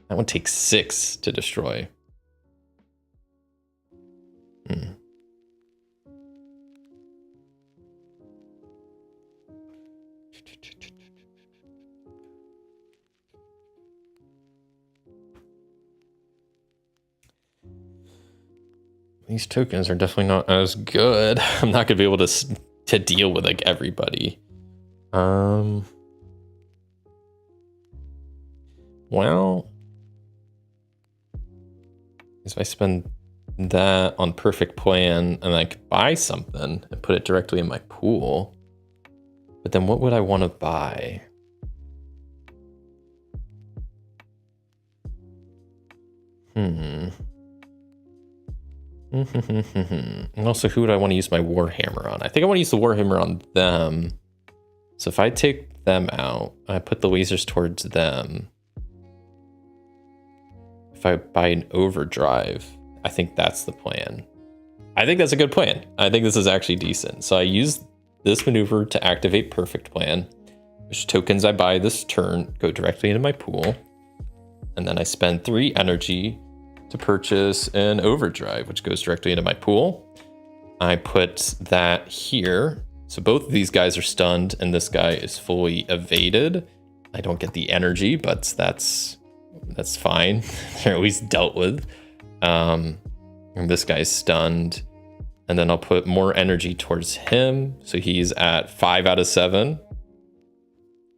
That one takes 6 to destroy. These tokens are definitely not as good. I'm not gonna be able to deal with like everybody. Well, if I spend that on perfect plan and I could buy something and put it directly in my pool, but then what would I want to buy? And also, who would I want to use my Warhammer on? I think I want to use the Warhammer on them. So if I take them out, I put the lasers towards them. If I buy an overdrive, I think that's the plan. I think that's a good plan. I think this is actually decent. So I use this maneuver to activate perfect plan, which tokens I buy this turn go directly into my pool. And then I spend 3 energy to purchase an overdrive, which goes directly into my pool. I put that here. So both of these guys are stunned and this guy is fully evaded. I don't get the energy, but that's fine. They're at least dealt with. And this guy's stunned. And then I'll put more energy towards him. So he's at 5 out of 7.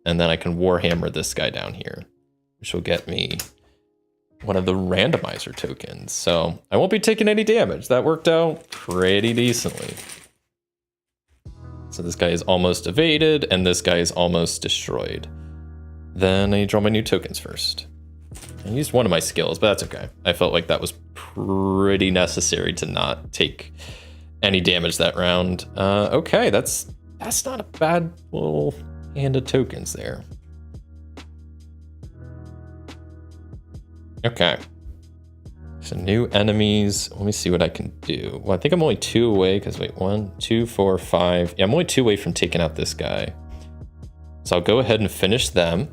And then I can Warhammer this guy down here, which will get me one of the randomizer tokens. So I won't be taking any damage. That worked out pretty decently. So this guy is almost evaded, and this guy is almost destroyed. Then I draw my new tokens first. I used one of my skills, but that's okay. I felt like that was pretty necessary to not take any damage that round. Okay, that's not a bad little hand of tokens there. Okay. So new enemies. Let me see what I can do. Well, I think I'm only 2 away because wait, 1, 2, 4, 5. Yeah, I'm only 2 away from taking out this guy. So I'll go ahead and finish them.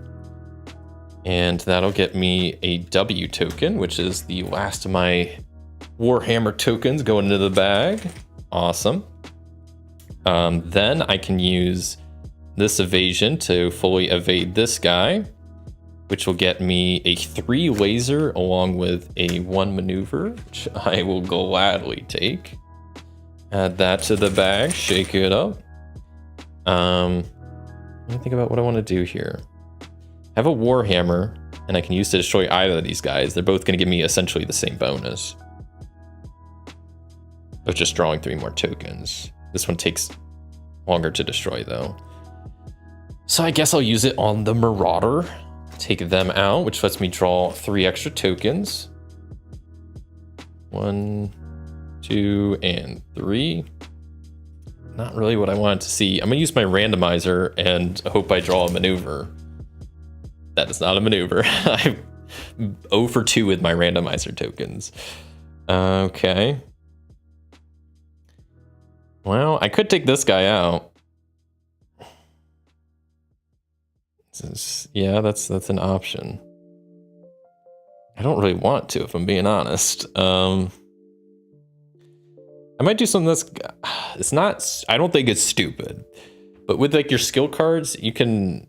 And that'll get me a W token, which is the last of my Warhammer tokens going into the bag. Awesome. Then I can use this evasion to fully evade this guy, which will get me a 3 laser along with a 1 maneuver, which I will gladly take. Add that to the bag, shake it up. Let me think about what I want to do here. I have a Warhammer, and I can use to destroy either of these guys. They're both going to give me essentially the same bonus of just drawing 3 more tokens. This one takes longer to destroy, though. So I guess I'll use it on the Marauder. Take them out, which lets me draw 3 extra tokens. 1, 2, and 3. Not really what I wanted to see. I'm gonna use my randomizer and hope I draw a maneuver. That is not a maneuver. I'm 0 for 2 with my randomizer tokens. Okay. Well, I could take this guy out. Yeah, that's an option. I don't really want to, if I'm being honest. I might do something that's, it's not, I don't think it's stupid, but with like your skill cards, you can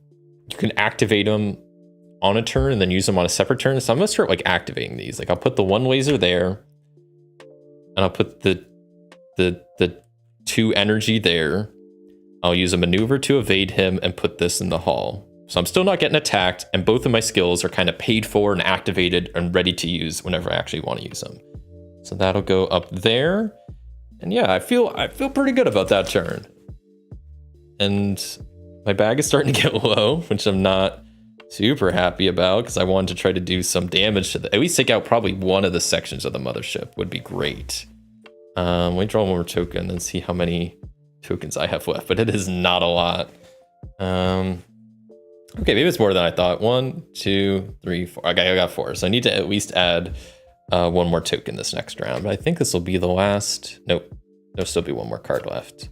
activate them on a turn and then use them on a separate turn. So I'm gonna start like activating these. Like I'll put the 1 laser there, and I'll put the 2 energy there. I'll use a maneuver to evade him and put this in the hall. So I'm still not getting attacked, and both of my skills are kind of paid for and activated and ready to use whenever I actually want to use them. So that'll go up there. And yeah, I feel pretty good about that turn. And my bag is starting to get low, which I'm not super happy about because I wanted to try to do some damage to at least take out probably one of the sections of the mothership would be great. Let me draw 1 more token and see how many tokens I have left, but it is not a lot. Okay, maybe it's more than I thought. 1, 2, 3, 4. Okay, I got 4. So I need to at least add 1 more token this next round. But I think this will be the last. Nope. There'll still be 1 more card left.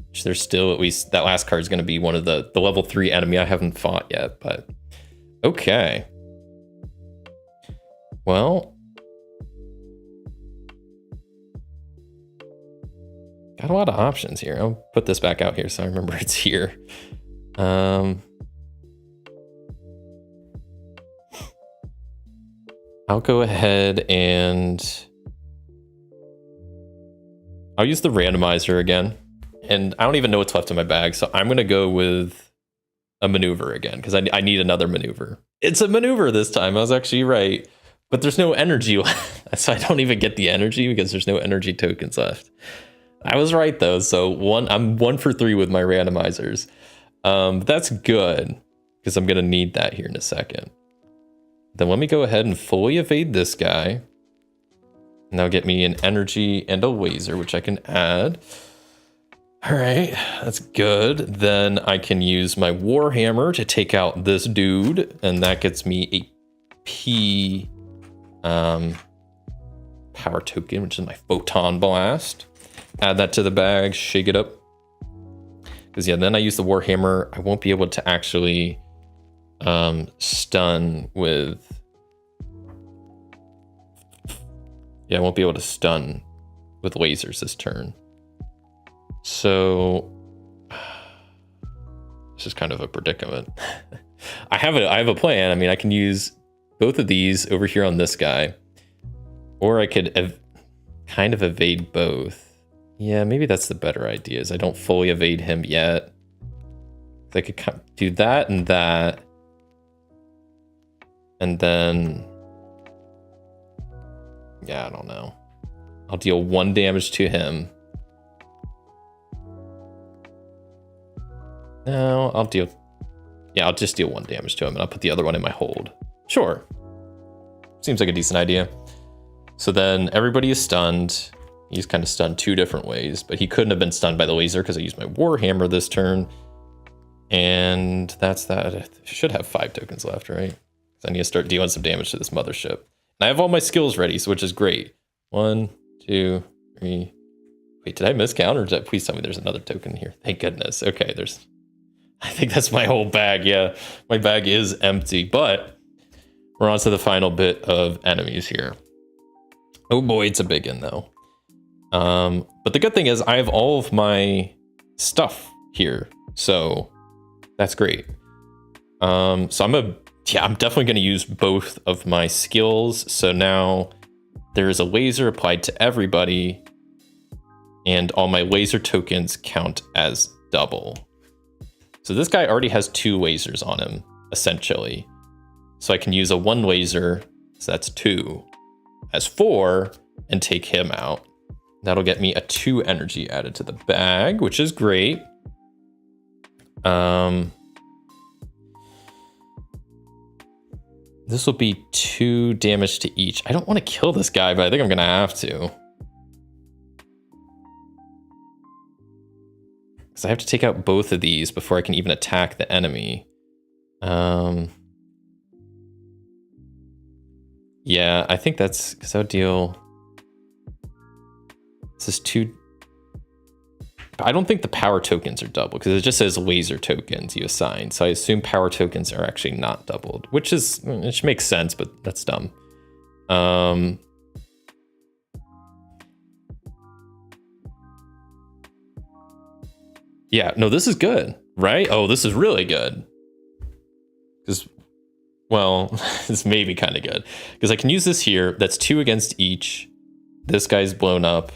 Which there's still at least that last card is going to be one of the level 3 enemy I haven't fought yet. But okay. Well, got a lot of options here. I'll put this back out here so I remember it's here. I'll go ahead and I'll use the randomizer again. And I don't even know what's left in my bag, so I'm going to go with a maneuver again because I need another maneuver. It's a maneuver this time. I was actually right. But there's no energy left, so I don't even get the energy because there's no energy tokens left. I was right, though, so I'm 1 for 3 with my randomizers. But that's good because I'm going to need that here in a second. Then let me go ahead and fully evade this guy. And that'll get me an energy and a laser, which I can add. All right, that's good. Then I can use my Warhammer to take out this dude, and that gets me a P power token, which is my Photon Blast. Add that to the bag, shake it up. Because yeah, then I use the Warhammer. I won't be able to actually stun with... Yeah, I won't be able to stun with lasers this turn. So this is kind of a predicament. I have a plan. I mean, I can use both of these over here on this guy, or I could kind of evade both. Yeah, maybe that's the better idea, is I don't fully evade him yet. I could do that and that. And then, yeah, I don't know. I'll deal 1 damage to him. No, I'll just deal 1 damage to him, and I'll put the other one in my hold. Sure. Seems like a decent idea. So then everybody is stunned. He's kind of stunned 2 different ways, but he couldn't have been stunned by the laser because I used my Warhammer this turn. And that's that. I should have 5 tokens left, right? So I need to start dealing some damage to this mothership. And I have all my skills ready, so which is great. 1, 2, 3. Wait, did I miscount, or please tell me there's another token here? Thank goodness. Okay, I think that's my whole bag. Yeah, my bag is empty, but we're on to the final bit of enemies here. Oh boy, it's a big one though. But the good thing is I have all of my stuff here, so that's great. So I'm definitely going to use both of my skills. So now there is a laser applied to everybody, and all my laser tokens count as double. So this guy already has 2 lasers on him, essentially. So I can use a 1 laser, so that's 2, as 4, and take him out. That'll get me a 2 energy added to the bag, which is great. This will be 2 damage to each. I don't want to kill this guy, but I think I'm gonna have to. Because I have to take out both of these before I can even attack the enemy. Yeah, I think that's because I'll deal. This is 2. I don't think the power tokens are doubled because it just says laser tokens you assign. So I assume power tokens are actually not doubled, which makes sense, but that's dumb. Yeah, no, this is good, right? Oh, this is really good. Because, well, this may be kind of good. Because I can use this here. That's 2 against each. This guy's blown up.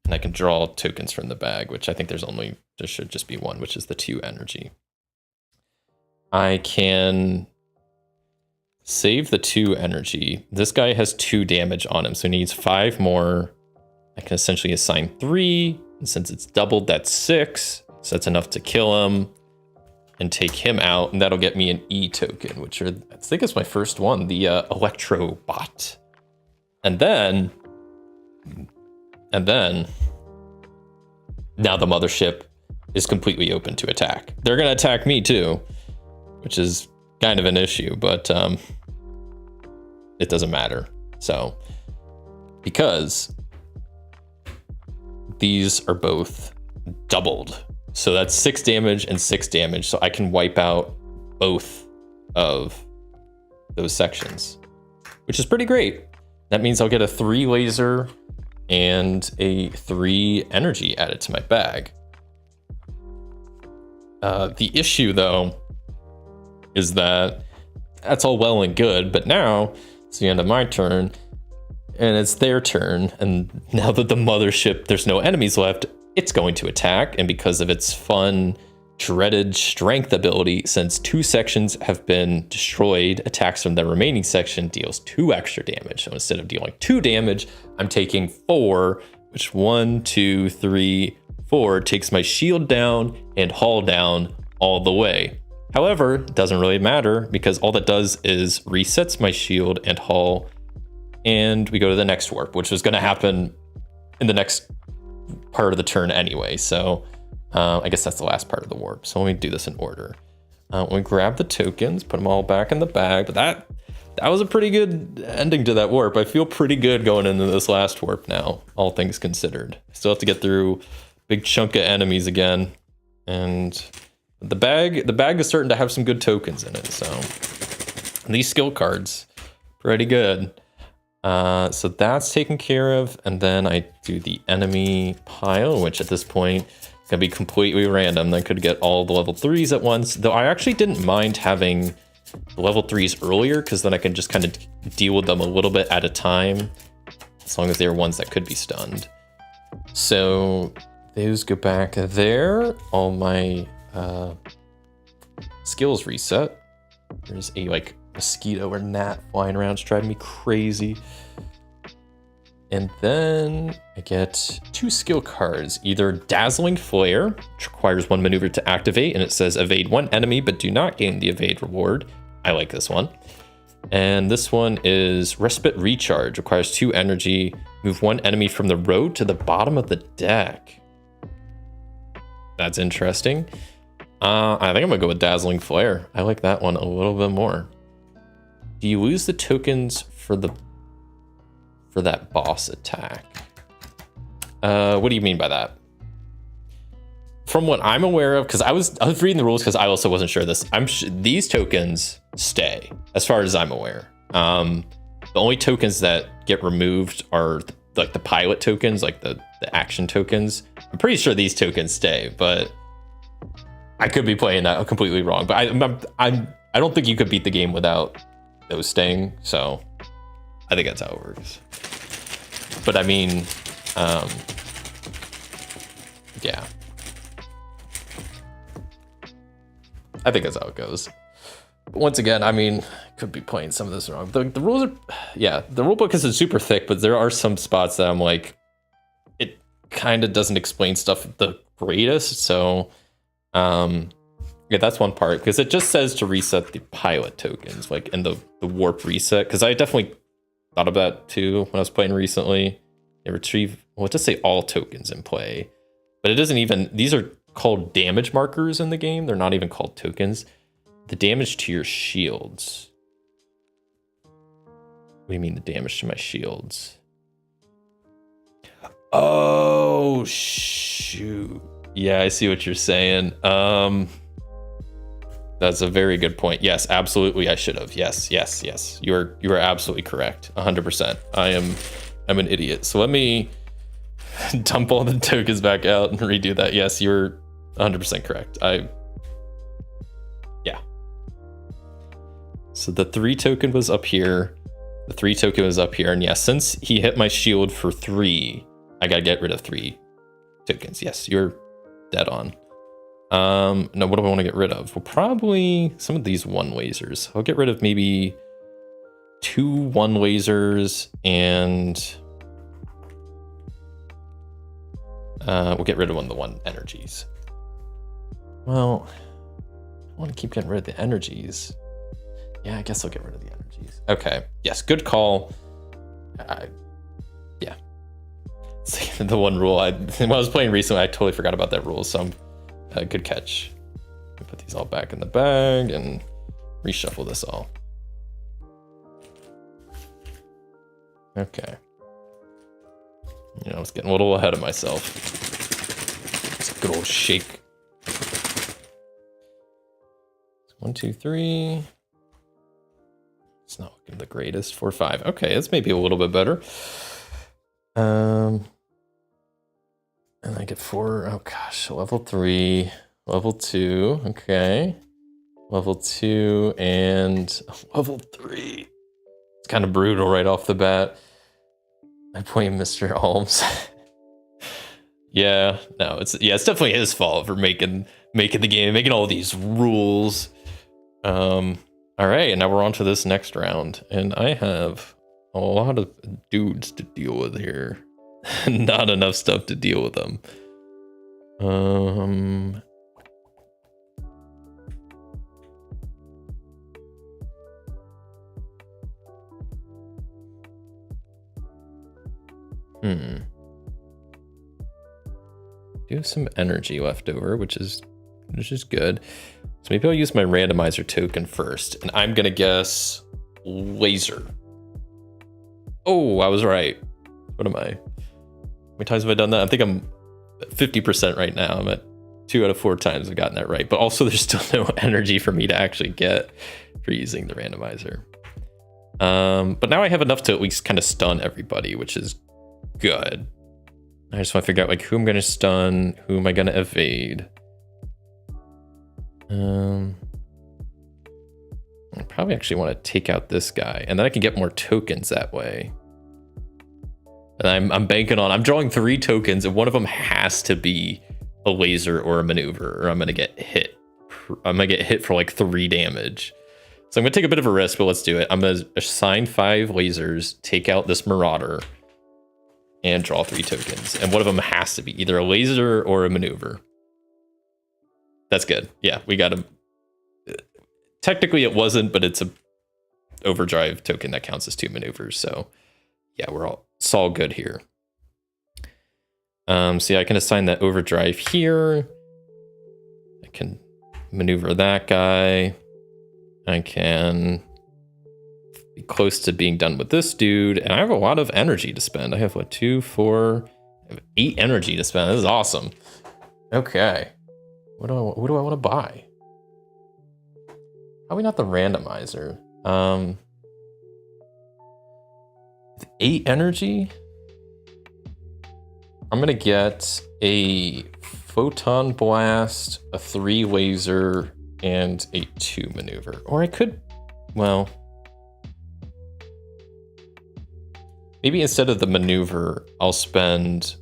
And I can draw tokens from the bag, which I think there should just be 1, which is the 2 energy. I can save the 2 energy. This guy has 2 damage on him, so he needs 5 more. I can essentially assign 3. And since it's doubled, that's 6. So that's enough to kill him and take him out. And that'll get me an E token, which I think is my first one, the Electro Bot. And then now the mothership is completely open to attack. They're going to attack me too, which is kind of an issue, but it doesn't matter. So, because these are both doubled, so that's 6 damage and 6 damage. So I can wipe out both of those sections, which is pretty great. That means I'll get a 3 laser and a 3 energy added to my bag. The issue, though, is that that's all well and good, but now it's the end of my turn, and it's their turn, and now that the mothership, there's no enemies left, it's going to attack, and because of its fun, dreaded strength ability, since 2 sections have been destroyed, attacks from the remaining section deals 2 extra damage. So instead of dealing 2 damage, I'm taking 4, which 1, 2, 3, 4 takes my shield down and hull down all the way. However, it doesn't really matter because all that does is resets my shield and hull, and we go to the next warp, which is going to happen in the next part of the turn anyway. So I guess that's the last part of the warp. So let me do this in order. We grab the tokens, put them all back in the bag. But that was a pretty good ending to that warp. I feel pretty good going into this last warp now, all things considered. I still have to get through a big chunk of enemies again. And the bag is starting to have some good tokens in it. So these skill cards, pretty good. So that's taken care of. And then I do the enemy pile, which at this point gonna be completely random. I could get all the level 3s at once, though I actually didn't mind having the level 3s earlier, because then I can just kind of deal with them a little bit at a time, as long as they are ones that could be stunned. So those go back there. All my skills reset. There's a like mosquito or gnat flying around. It's driving me crazy. And then I get 2 skill cards, either Dazzling Flare, which requires 1 maneuver to activate, and it says evade 1 enemy, but do not gain the evade reward. I like this one. And this one is Respite Recharge, requires 2 energy, move 1 enemy from the road to the bottom of the deck. That's interesting. I think I'm gonna go with Dazzling Flare. I like that one a little bit more. Do you lose the tokens for that boss attack? What do you mean by that? From what I'm aware of, because I was reading the rules because I also wasn't sure of this. These tokens stay, as far as I'm aware. The only tokens that get removed are like the pilot tokens, like the action tokens. I'm pretty sure these tokens stay, but I could be playing that completely wrong. But I don't think you could beat the game without those staying. So I think that's how it works. But I mean, yeah. I think that's how it goes. But once again, I mean, I could be playing some of this wrong. The rules are, yeah, the rule book isn't super thick, but there are some spots that I'm like, it kind of doesn't explain stuff the greatest. So, yeah, that's one part, because it just says to reset the pilot tokens, like in the warp reset. Because I definitely thought of that too when I was playing recently. They retrieve, well, it does say all tokens in play, but it doesn't even, these are called damage markers in the game. They're not even called tokens. The damage to your shields. What do you mean the damage to my shields? Oh, shoot. Yeah, I see what you're saying. That's a very good point. Yes, absolutely, I should have. Yes. You are absolutely correct. 100%. I'm an idiot. So let me dump all the tokens back out and redo that. Yes, you're 100% correct. Yeah. So the 3 token was up here. The 3 token was up here. And yeah, since he hit my shield for 3, I gotta get rid of 3 tokens. Yes, you're dead on. No, what do I want to get rid of? Well, probably some of these 1 lasers. I'll get rid of maybe 2 1 lasers, and we'll get rid of 1 of the 1 energies. Well, I want to keep getting rid of the energies. Yeah, I guess I'll get rid of the energies. Okay. Yes, good call. Yeah. See, the 1 rule when I was playing recently, I totally forgot about that rule. So good catch. Put these all back in the bag and reshuffle this all. Okay. You know, I was getting a little ahead of myself. It's a good old shake. 1, 2, 3. It's not looking the greatest. 4, 5. Okay, that's maybe a little bit better. And I get 4. Oh gosh, level 3, level 2. Okay, level 2 and level 3. It's kind of brutal right off the bat. I blame Mr. Holmes. Yeah, no, it's definitely his fault for making the game, making all these rules. All right, and now we're on to this next round, and I have a lot of dudes to deal with here. Not enough stuff to deal with them. Do have some energy left over, which is good. So maybe I'll use my randomizer token first, and I'm gonna guess laser. Oh, I was right. What am I? How many times have I done that? I think I'm 50% right now. I'm at 2 out of 4 times I've gotten that right. But also there's still no energy for me to actually get for using the randomizer. But now I have enough to at least kind of stun everybody, which is good. I just want to figure out like who I'm going to stun, who am I going to evade. I probably actually want to take out this guy, and then I can get more tokens that way. And I'm banking on, I'm drawing 3 tokens, and one of them has to be a laser or a maneuver, or I'm going to get hit I'm gonna get hit for like 3 damage. So I'm gonna take a bit of a risk, but let's do it. I'm gonna assign 5 lasers, take out this Marauder, and draw 3 tokens. And one of them has to be either a laser or a maneuver. That's good. Yeah, we got him. Technically it wasn't, but it's a overdrive token that counts as 2 maneuvers. So yeah, it's all good here. So yeah, I can assign that overdrive here. I can maneuver that guy. I can be close to being done with this dude. And I have a lot of energy to spend. I have what, 2, 4, I have 8 energy to spend. This is awesome. Okay. What do I want to buy? Probably not the randomizer. 8 energy. I'm gonna get a photon blast, a 3 laser, and a 2 maneuver. Or I could, well, maybe instead of the maneuver, I'll spend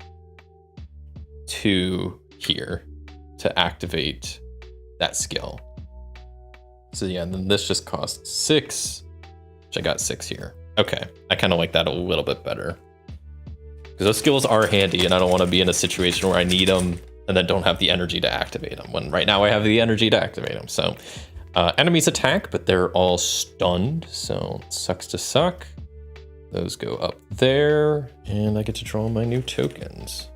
2 here to activate that skill. So yeah, and then this just costs 6, which I got 6 here. Okay, I kind of like that a little bit better. Because those skills are handy, and I don't want to be in a situation where I need them and then don't have the energy to activate them, when right now I have the energy to activate them. So enemies attack, but they're all stunned, so it sucks to suck. Those go up there, and I get to draw my new tokens.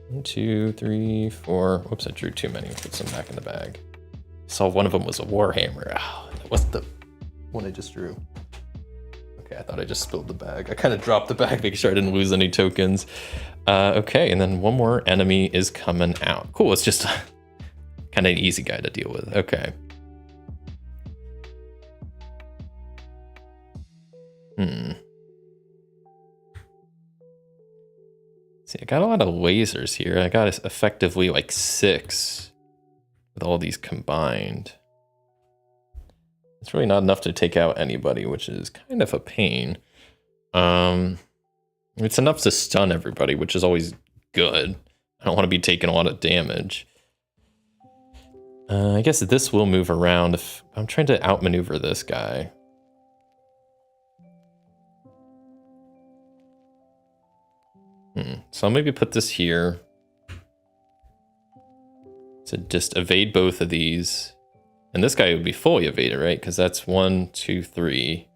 1, 2, 3, 4. Whoops, I drew too many. Put some back in the bag. Saw one of them was a Warhammer. Oh, that was the one I just drew. Okay, I thought I just spilled the bag. I kind of dropped the bag, making sure I didn't lose any tokens. Okay, and then one more enemy is coming out. Cool, it's just kind of an easy guy to deal with. Okay. See, I got a lot of lasers here. I got effectively like 6 with all these combined. It's really not enough to take out anybody, which is kind of a pain. It's enough to stun everybody, which is always good. I don't want to be taking a lot of damage. I guess this will move around if I'm trying to outmaneuver this guy. So I'll maybe put this here to just evade both of these. And this guy would be fully evaded, right? Because that's 1, 2, 3.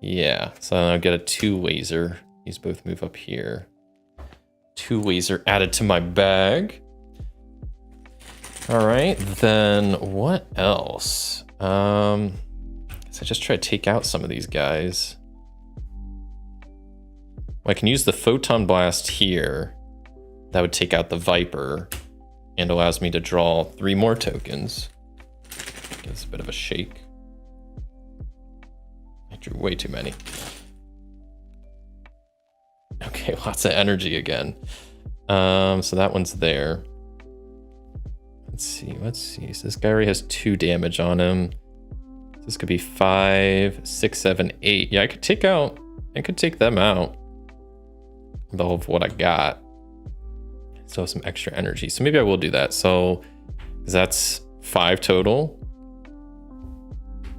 Yeah, so I'll get a 2 laser. These both move up here. 2 laser added to my bag. All right, then what else? So I just try to take out some of these guys. Well, I can use the photon blast here. That would take out the Viper and allows me to draw 3 more tokens. Gives a bit of a shake. I drew way too many. Okay, lots of energy again. So that one's there. Let's see. So this guy already has 2 damage on him. This could be 5, 6, 7, 8. Yeah, I could take them out with all of what I got. Still have some extra energy. So maybe I will do that. So that's 5 total.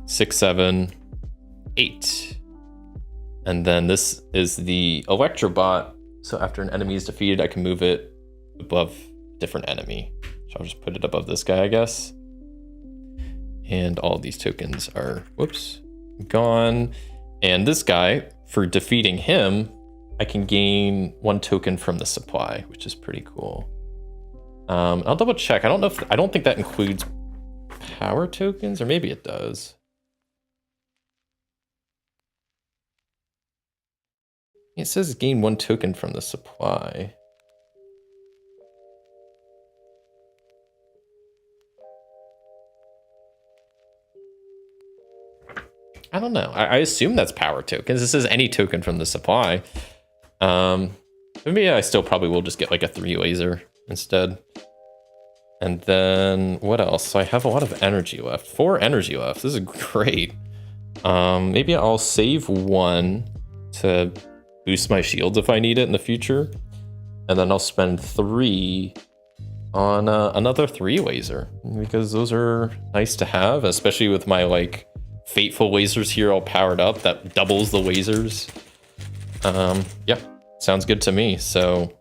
6, 7, 8. And then this is the Electrobot. So after an enemy is defeated, I can move it above a different enemy. So I'll just put it above this guy, I guess. And all of these tokens are, whoops, gone. And this guy, for defeating him, I can gain 1 token from the supply, which is pretty cool. I'll double check. I don't think that includes power tokens, or maybe it does. It says gain 1 token from the supply. I don't know. I assume that's power tokens. This is any token from the supply. Maybe I still probably will just get like a 3 laser instead. And then what else? So I have a lot of energy left. 4 energy left. This is great. Maybe I'll save 1 to boost my shields if I need it in the future. And then I'll spend 3 on another 3 laser, because those are nice to have, especially with my like fateful lasers here all powered up. That doubles the lasers. Yeah, sounds good to me. So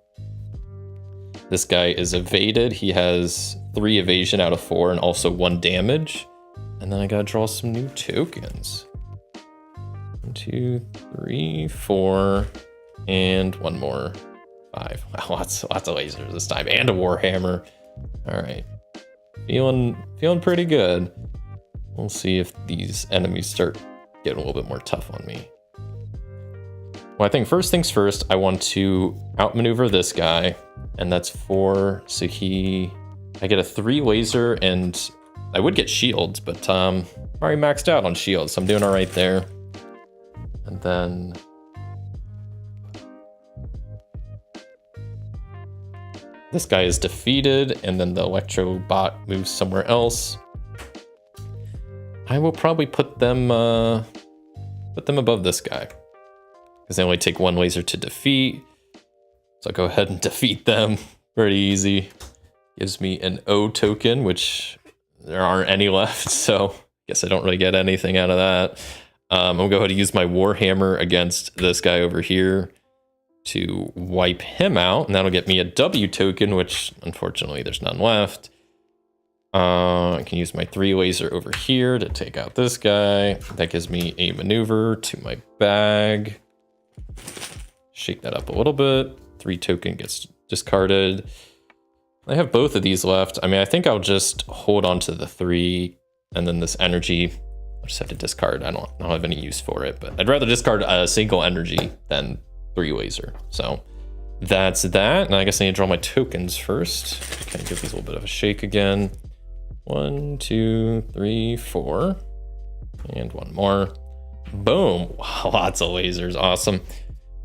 this guy is evaded. He has 3 evasion out of 4 and also 1 damage. And then I gotta draw some new tokens. 1, 2, 3, 4, and 1 more. 5. Wow, lots of lasers this time, and a warhammer. All right, feeling pretty good. We'll see if these enemies start getting a little bit more tough on me. Well, I think first things first, I want to outmaneuver this guy, and that's 4. So I get a 3 laser, and I would get shields, but I'm already maxed out on shields, so I'm doing all right there. And then this guy is defeated, and then the electro bot moves somewhere else. I will probably put them above this guy, because they only take 1 laser to defeat. So I'll go ahead and defeat them. Pretty easy. Gives me an O token, which there aren't any left, so I guess I don't really get anything out of that. I'll go ahead and use my warhammer against this guy over here to wipe him out, and that'll get me a W token, which unfortunately there's none left. I can use my 3 laser over here to take out this guy. That gives me a maneuver to my bag. Shake that up a little bit. 3 token gets discarded. I have both of these left. I mean, I think I'll just hold on to the 3, and then this energy, I'll just have to discard. I don't have any use for it, but I'd rather discard a single energy than 3 laser. So that's that. And I guess I need to draw my tokens first. Kind of give these a little bit of a shake again. 1, 2, 3, 4, and 1 more. Boom. Wow, lots of lasers. Awesome.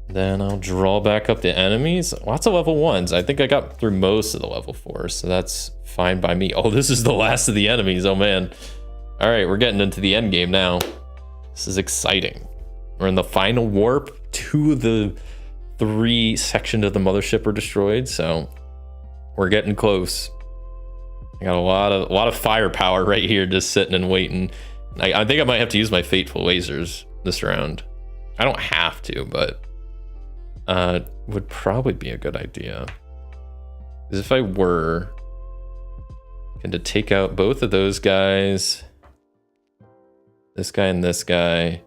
Then I'll draw back up the enemies. Lots of level 1s. I think I got through most of the level 4s, so that's fine by me. Oh, this is the last of the enemies. Oh man. All right, we're getting into the end game now. This is exciting. We're in the final warp. 2 of the 3 sections of the mothership are destroyed, so we're getting close. I got a lot of firepower right here, just sitting and waiting. I think I might have to use my fateful lasers this round. I don't have to, but would probably be a good idea. Because if I were going to take out both of those guys, this guy and this guy,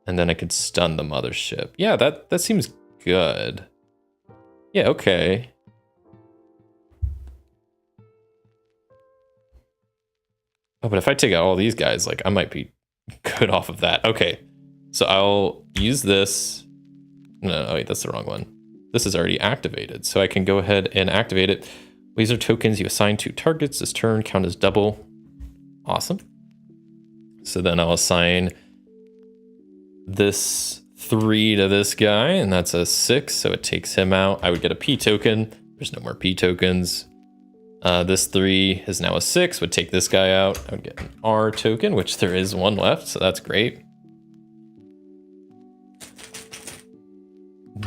and then I could stun the mothership. Yeah, that seems good. Yeah, okay. Oh, but if I take out all these guys, like I might be good off of that. Okay, so I'll use this. No, wait, that's the wrong one. This is already activated, so I can go ahead and activate it. Laser tokens you assign to targets this turn count as double. Awesome. So then I'll assign this 3 to this guy, and that's a 6, so it takes him out. I would get a P token. There's no more P tokens. This 3 is now a 6, would take this guy out. I would get an R token, which there is 1 left, so that's great.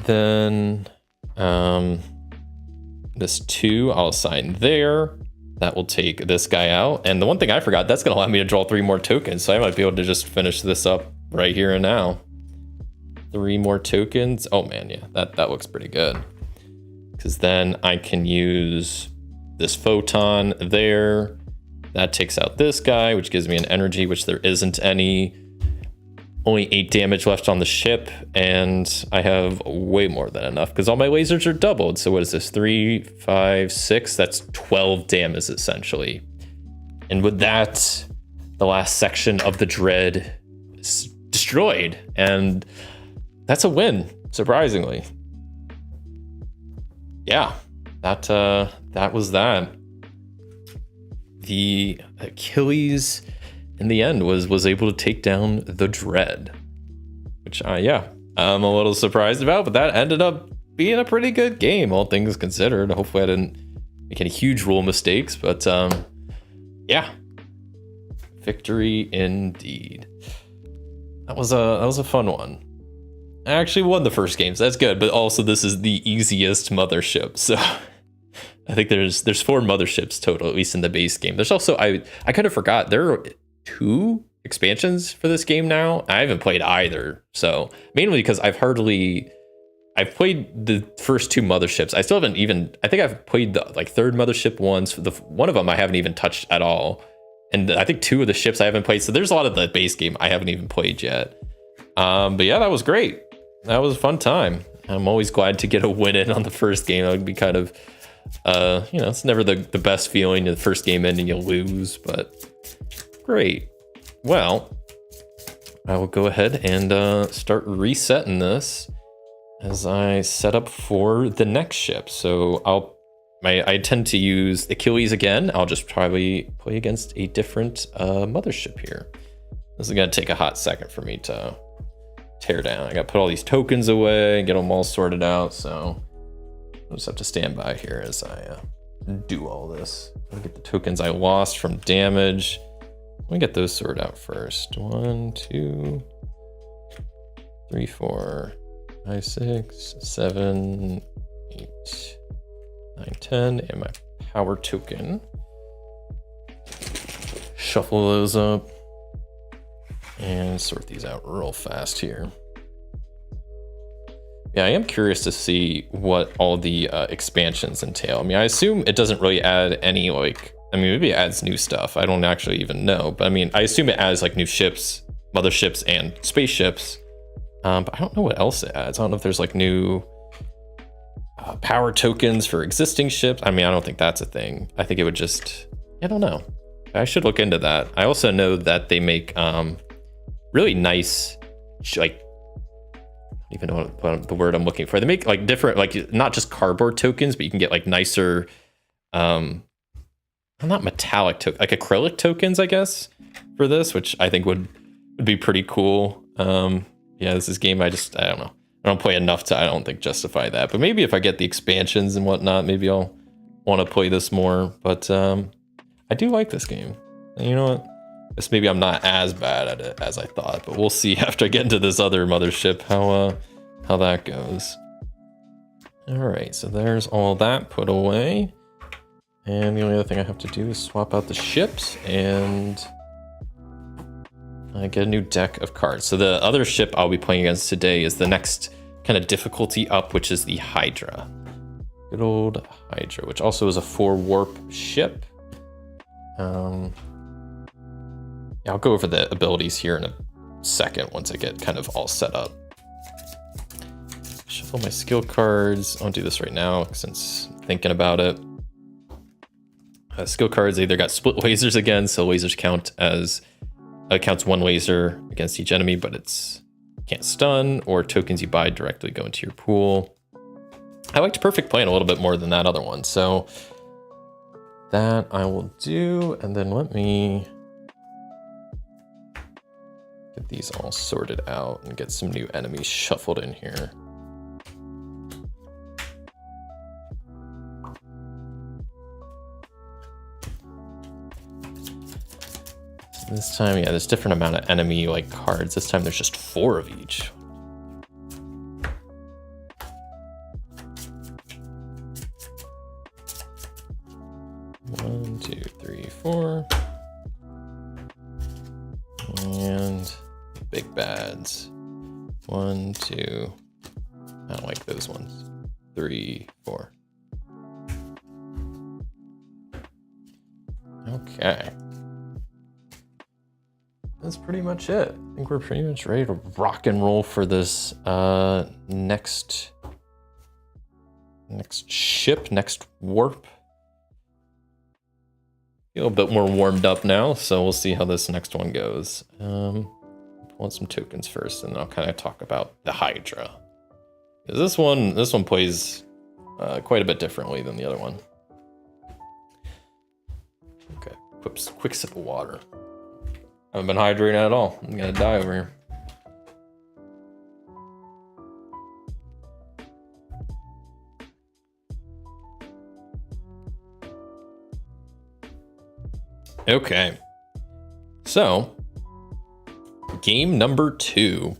Then this 2 I'll assign there. That will take this guy out. And the one thing I forgot, that's gonna allow me to draw 3 more tokens, so I might be able to just finish this up right here and now. 3 more tokens. Oh man, yeah, that looks pretty good. Because then I can use this photon there. That takes out this guy, which gives me an energy, which there isn't any. Only 8 damage left on the ship, and I have way more than enough because all my lasers are doubled. So what is this? 3, 5, 6? That's 12 damage essentially. And with that, the last section of the Dread is destroyed, and that's a win, surprisingly. Yeah, that was that. The Achilles in the end was able to take down the Dread, which yeah, I'm a little surprised about, but that ended up being a pretty good game, all things considered. Hopefully I didn't make any huge rule mistakes, but yeah, victory indeed. That was a fun one. I actually won the first game, so that's good, but also this is the easiest mothership, so I think there's 4 motherships total, at least in the base game. There's also I kind of forgot there are 2 expansions for this game now. I haven't played either, so mainly because I've played the first 2 motherships. I still haven't even. I think I've played the like 3rd mothership once. One of them I haven't even touched at all, and I think 2 of the ships I haven't played. So there's a lot of the base game I haven't even played yet. But yeah, that was great. That was a fun time. I'm always glad to get a win in on the first game. That would be kind of, it's never the best feeling the first game in and you lose, but great. Well, I will go ahead and start resetting this as I set up for the next ship. So I tend to use Achilles again. I'll just probably play against a different mothership here. This is gonna take a hot second for me to tear down. I gotta put all these tokens away, get them all sorted out, so I'll just have to stand by here as I do all this. I'll get the tokens I lost from damage. Let me get those sorted out first. 1, 2, 3, 4, 5, 6, 7, 8, 9, 10, and my power token. Shuffle those up and sort these out real fast here. Yeah, I am curious to see what all the expansions entail. I mean, I assume it doesn't really add any, maybe it adds new stuff. I don't actually even know. But I mean, I assume it adds like new ships, motherships, and spaceships. But I don't know what else it adds. I don't know if there's like new power tokens for existing ships. I mean, I don't think that's a thing. I think it would just, I don't know. I should look into that. I also know that they make really nice, like, I don't even know what the word I'm looking for. They make like different, like not just cardboard tokens, but you can get like nicer, not metallic like acrylic tokens, I guess, for this, which I think would be pretty cool. Yeah, this is game I don't know. I don't play enough to, I don't think, justify that. But maybe if I get the expansions and whatnot, maybe I'll want to play this more. But I do like this game. And you know what? I guess maybe I'm not as bad at it as I thought, but we'll see after I get into this other mothership how that goes. All right, so there's all that put away. And the only other thing I have to do is swap out the ships and I get a new deck of cards. So the other ship I'll be playing against today is the next kind of difficulty up, which is the Hydra. Good old Hydra, which also is a 4 warp ship. Yeah, I'll go over the abilities here in a second once I get kind of all set up. Shuffle my skill cards. I'll do this right now since I'm thinking about it. Skill cards either got split lasers again, so lasers count as counts 1 laser against each enemy, but it's can't stun, or tokens you buy directly go into your pool. I liked Perfect Plan a little bit more than that other one, so that I will do, and then let me get these all sorted out and get some new enemies shuffled in here. This time, yeah, there's different amount of enemy like cards. This time there's just 4 of each. One, 2, 3, 4. And big bads. 1, 2. I don't like those ones. 3, 4. Okay. That's pretty much it. I think we're pretty much ready to rock and roll for this next ship, next warp. Feel a bit more warmed up now, so we'll see how this next one goes. Pull some tokens first, and then I'll kind of talk about the Hydra. This one plays quite a bit differently than the other one. Okay, quick sip of water. I haven't been hydrating at all. I'm gonna die over here. Okay, so game number 2. I'm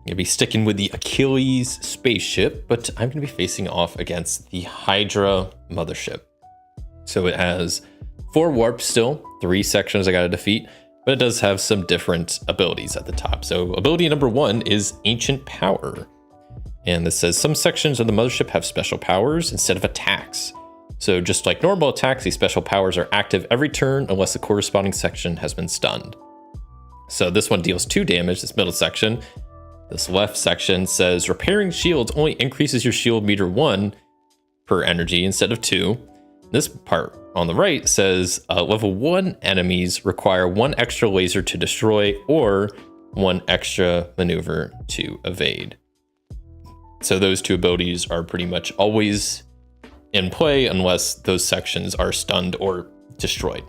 gonna be sticking with the Achilles spaceship, but I'm gonna be facing off against the Hydra mothership. So it has 4 warps still, 3 sections I gotta defeat, but it does have some different abilities at the top. So ability number 1 is Ancient Power. And this says some sections of the mothership have special powers instead of attacks. So just like normal attacks, these special powers are active every turn unless the corresponding section has been stunned. So this one deals 2 damage, this middle section. This left section says repairing shields only increases your shield meter 1 per energy instead of 2. This part on the right says level 1 enemies require 1 extra laser to destroy or 1 extra maneuver to evade. So those 2 abilities are pretty much always in play unless those sections are stunned or destroyed.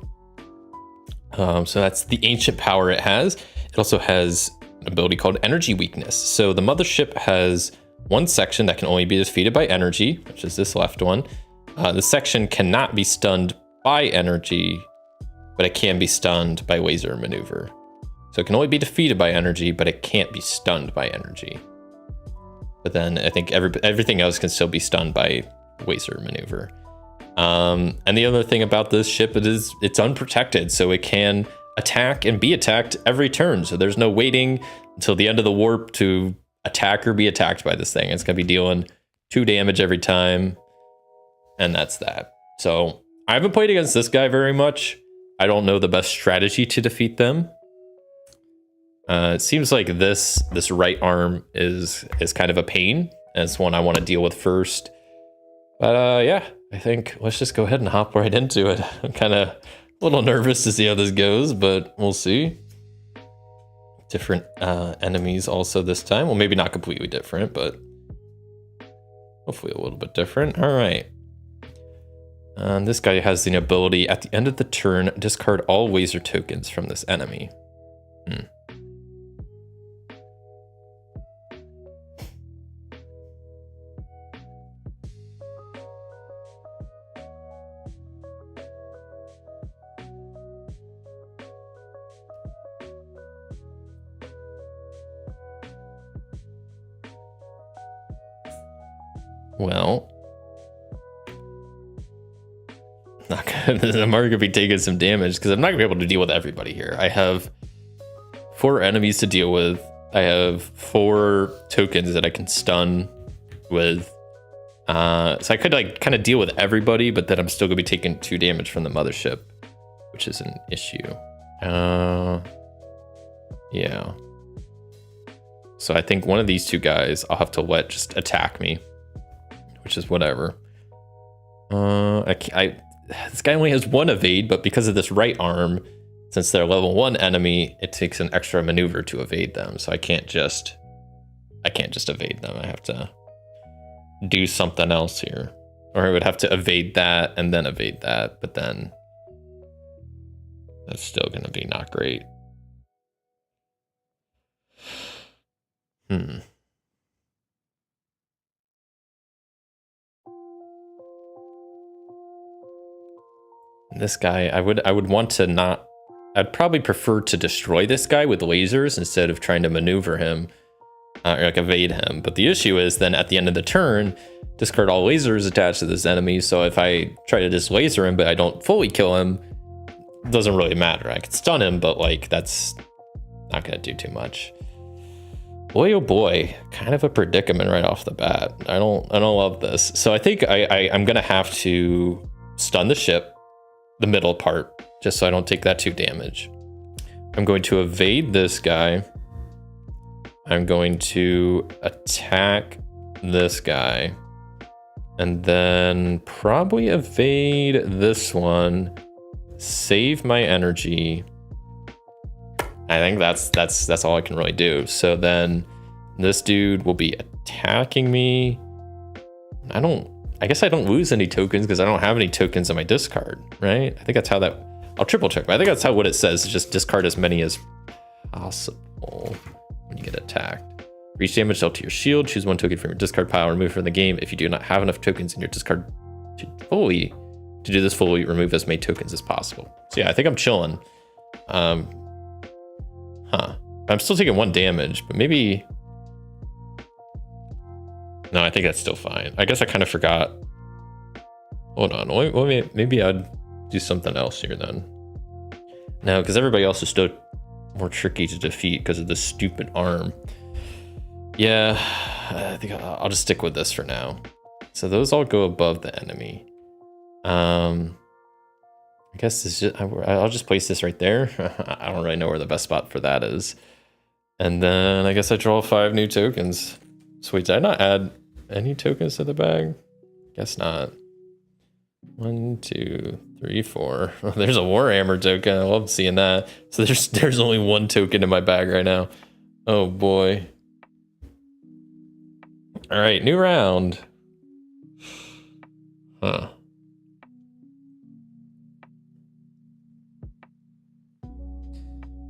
So that's the ancient power it has. It also has an ability called Energy Weakness. So the mothership has 1 section that can only be defeated by energy, which is this left one. The section cannot be stunned by energy, but it can be stunned by laser maneuver. So it can only be defeated by energy, but it can't be stunned by energy. But then I think everything else can still be stunned by laser maneuver. And the other thing about this ship it's unprotected, so it can attack and be attacked every turn. So there's no waiting until the end of the warp to attack or be attacked by this thing. It's gonna be dealing 2 damage every time, and that's that. So I haven't played against this guy very much. I don't know the best strategy to defeat them. It seems like this right arm is kind of a pain. And it's one I want to deal with first. But yeah, I think let's just go ahead and hop right into it. I'm kind of a little nervous to see how this goes, but we'll see. Different enemies also this time. Well, maybe not completely different, but hopefully a little bit different. All right. This guy has the ability at the end of the turn, discard all laser tokens from this enemy. Well, not gonna, I'm already gonna be taking some damage because I'm not gonna be able to deal with everybody here. I have 4 enemies to deal with. I have 4 tokens that I can stun with. So I could like kind of deal with everybody, but then I'm still gonna be taking 2 damage from the mothership, which is an issue. Yeah. So I think one of these 2 guys I'll have to let just attack me, which is whatever. This guy only has 1 evade, but because of this right arm, since they're level 1 enemy, it takes an extra maneuver to evade them. So I can't just evade them. I have to do something else here, or I would have to evade that and then evade that. But then that's still going to be not great. This guy, I would want to not. I'd probably prefer to destroy this guy with lasers instead of trying to maneuver him, or like evade him. But the issue is then at the end of the turn, discard all lasers attached to this enemy. So if I try to just laser him, but I don't fully kill him, it doesn't really matter. I can stun him, but like that's not gonna do too much. Boy, oh boy, kind of a predicament right off the bat. I don't love this. So I think I'm gonna have to stun the ship, the middle part, just so I don't take that 2 damage. I'm going to evade this guy. I'm going to attack this guy, and then probably evade this one, save my energy. I think that's all I can really do. So then this dude will be attacking me. I guess I don't lose any tokens because I don't have any tokens in my discard, right? I think that's how that, I'll triple check, but I think that's how what it says, is just discard as many as possible when you get attacked. For each damage dealt to your shield, choose 1 token from your discard pile, remove from the game. If you do not have enough tokens in your discard to do this fully, remove as many tokens as possible. So yeah, I think I'm chilling. I'm still taking 1 damage, but maybe... No, I think that's still fine. I guess I kind of forgot Hold on. Maybe I'd do something else here then. No, because everybody else is still more tricky to defeat because of this stupid arm. Yeah, I think I'll just stick with this for now. So those all go above the enemy. I guess this just, I'll just place this right there. I don't really know where the best spot for that is. And then I guess I draw 5 new tokens. Sweet, did I not add any tokens to the bag? Guess not. 1, 2, 3, 4. Oh, there's a Warhammer token. I love seeing that. So there's only 1 token in my bag right now. Oh boy. All right, new round. Huh.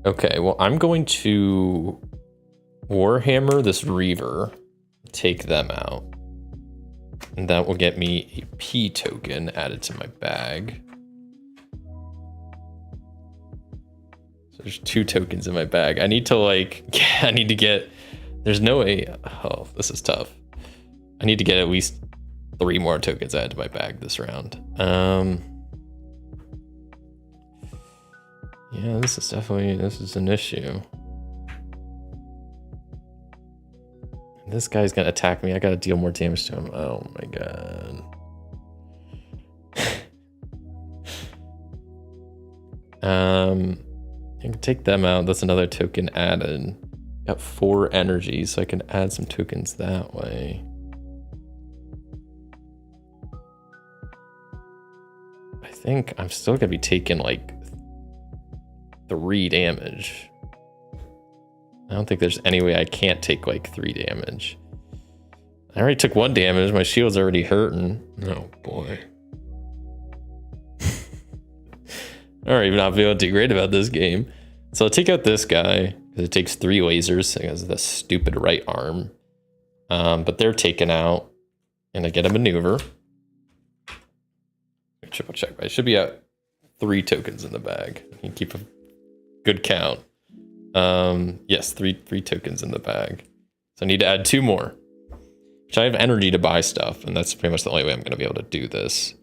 Okay, well, I'm going to Warhammer this Reaver, take them out. And that will get me a P token added to my bag. So there's 2 tokens in my bag. I need to I need to get, there's no way, oh, this is tough. I need to get at least 3 more tokens added to my bag this round. Yeah, this is an issue. This guy's gonna attack me. I gotta deal more damage to him. Oh my god. I can take them out. That's another token added. Got 4 energy, so I can add some tokens that way. I think I'm still gonna be taking like 3 damage. I don't think there's any way I can't take like 3 damage. I already took 1 damage. My shield's already hurting. Oh boy. I don't even not feeling too great about this game. So I'll take out this guy because it takes 3 lasers because of the stupid right arm. But they're taken out, and I get a maneuver. Triple check. I should be at 3 tokens in the bag. You can keep a good count. Yes, three tokens in the bag. So I need to add 2 more. Which I have energy to buy stuff, and that's pretty much the only way I'm gonna be able to do this.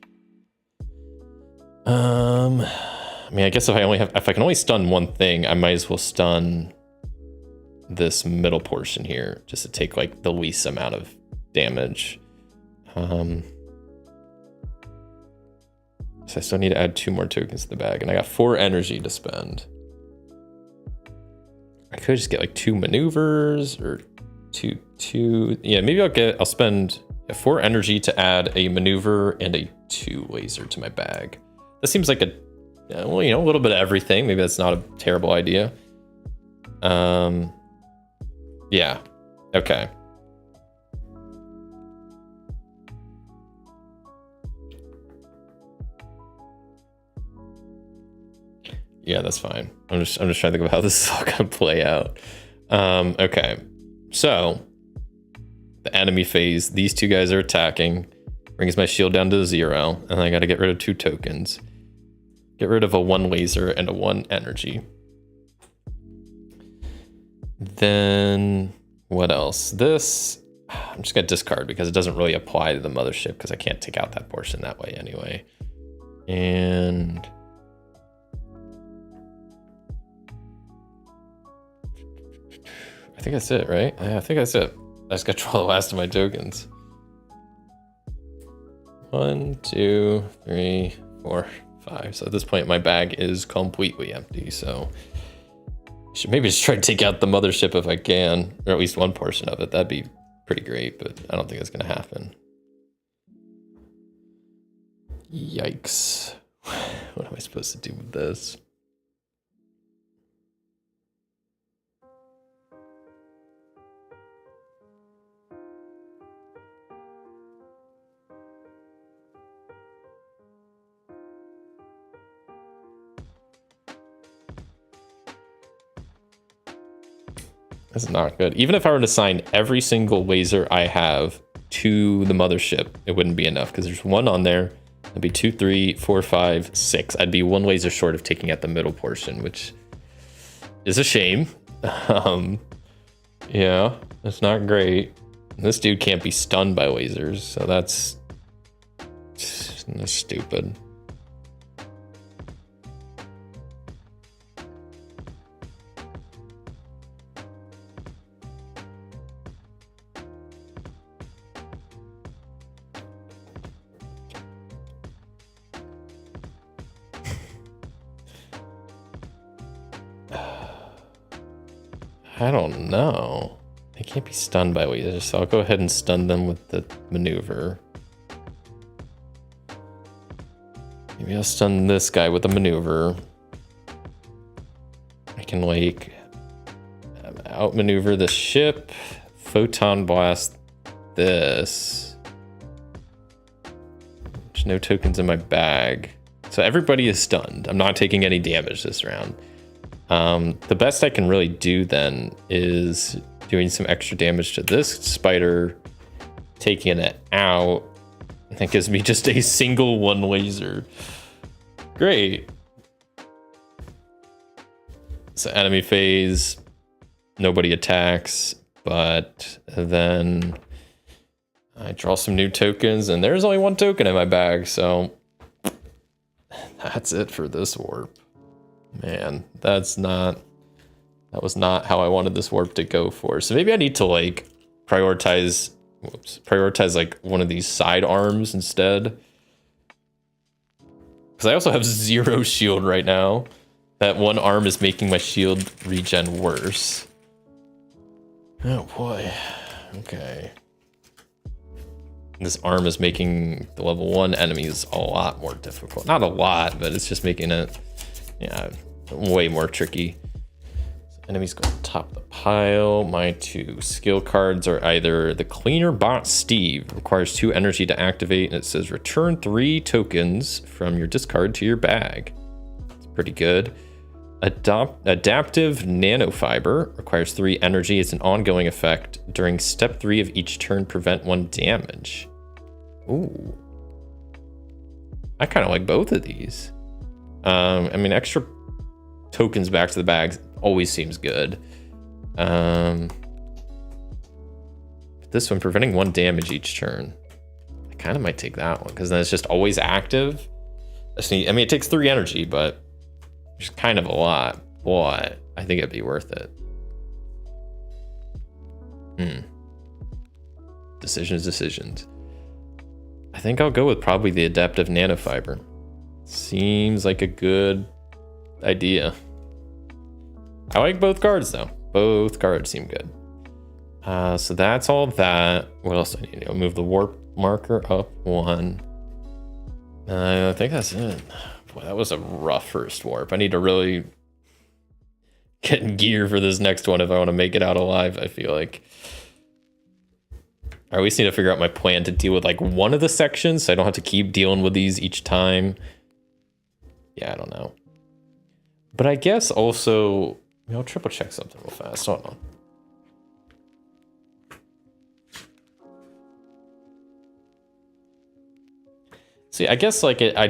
I mean, I guess if I can only stun 1 thing, I might as well stun this middle portion here, just to take like the least amount of damage. So I still need to add 2 more tokens to the bag, and I got 4 energy to spend. I could just get like 2 maneuvers or two. Yeah, maybe I'll spend 4 energy to add a maneuver and a 2 laser to my bag. That seems like a little bit of everything. Maybe that's not a terrible idea. Yeah. Okay. Yeah, that's fine. I'm just trying to think of how this is all gonna play out. Okay. So the enemy phase, these 2 guys are attacking, brings my shield down to 0, and I gotta get rid of 2 tokens. Get rid of a 1 laser and a 1 energy. Then what else? This, I'm just gonna discard because it doesn't really apply to the mothership because I can't take out that portion that way anyway. And I think that's it, right? Yeah, I think that's it. I just gotta draw the last of my tokens. 1, 2, 3, 4, 5. So at this point, my bag is completely empty. So I should maybe just try to take out the mothership if I can, or at least 1 portion of it. That'd be pretty great, but I don't think it's gonna happen. Yikes. What am I supposed to do with this? That's not good. Even if I were to assign every single laser I have to the mothership, it wouldn't be enough because there's 1 on there. That'd be 2, 3, 4, 5, 6. I'd be 1 laser short of taking out the middle portion, which is a shame. Yeah, that's not great. This dude can't be stunned by lasers, so that's That's stupid. I don't know. They can't be stunned by lasers, so I'll go ahead and stun them with the maneuver. Maybe I'll stun this guy with a maneuver. I can like outmaneuver the ship, photon blast this. There's no tokens in my bag. So everybody is stunned. I'm not taking any damage this round. The best I can really do then is doing some extra damage to this spider, taking it out. That gives me just a single one laser. Great. So enemy phase, nobody attacks, but then I draw some new tokens, and there's only one token in my bag, so that's it for this warp. Man, that was not how I wanted this warp to go for. So maybe I need to like prioritize like one of these side arms instead. Because I also have 0 shield right now. That one arm is making my shield regen worse. Oh boy. Okay. This arm is making the level 1 enemies a lot more difficult. Not a lot, but it's just making it, yeah, way more tricky. So enemies go top the pile. My 2 skill cards are either the Cleaner Bot Steve, requires 2 energy to activate, and it says return 3 tokens from your discard to your bag. It's pretty good. Adaptive Nanofiber requires 3 energy. It's an ongoing effect. During step 3 of each turn, prevent 1 damage. Ooh. I kind of like both of these. I mean, extra tokens back to the bag always seems good. This one, preventing 1 damage each turn. I kind of might take that one, because then it's just always active. I mean, it takes 3 energy, but it's kind of a lot. Boy, I think it'd be worth it. Decisions. I think I'll go with probably the Adaptive Nanofiber. Seems like a good idea. I like both cards though. Both cards seem good. So that's all that. What else do I need? I'll move the warp marker up 1. I think that's it. Boy, that was a rough first warp. I need to really get in gear for this next one if I want to make it out alive, I feel like. I always need to figure out my plan to deal with like one of the sections so I don't have to keep dealing with these each time. Yeah, I don't know. But I guess also, I'll triple check something real fast. Hold on. See, I guess like I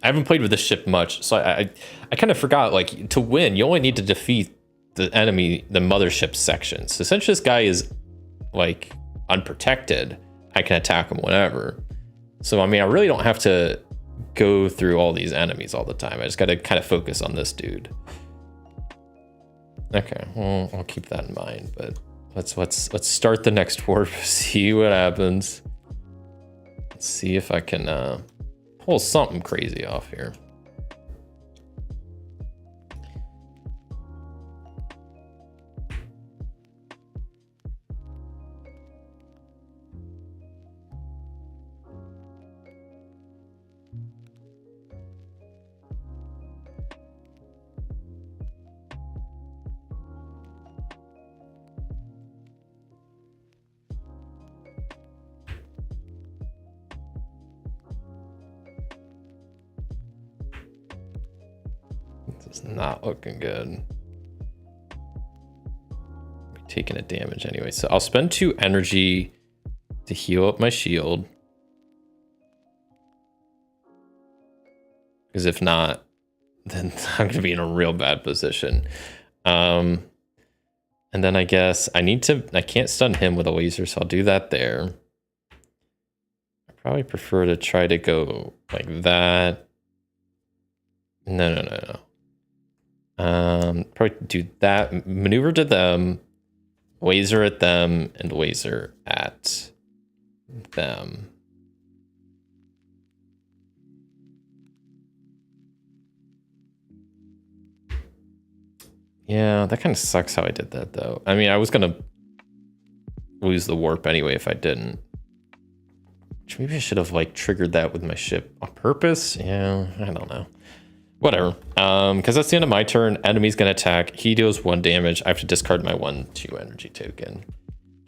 haven't played with this ship much, so I kind of forgot, like, to win, you only need to defeat the enemy, the mothership section. So since this guy is like unprotected, I can attack him whenever. So I mean, I really don't have to go through all these enemies all the time. I just got to kind of focus on this dude. Okay, well, I'll keep that in mind. But let's start the next warp. See what happens. Let's see if I can pull something crazy off here. It's not looking good. I'm taking a damage anyway. So I'll spend 2 energy to heal up my shield. Because if not, then I'm going to be in a real bad position. And then I guess I can't stun him with a laser, so I'll do that there. I Probably prefer to try to go like that. No. Probably do that. Maneuver to them, laser at them, and laser at them. Yeah, that kind of sucks how I did that, though. I mean, I was gonna lose the warp anyway if I didn't. Which maybe I should have like triggered that with my ship on purpose. Yeah, I don't know. Whatever. Because that's the end of my turn. Enemy's gonna attack. He deals 1 damage. I have to discard my 1/2 energy token.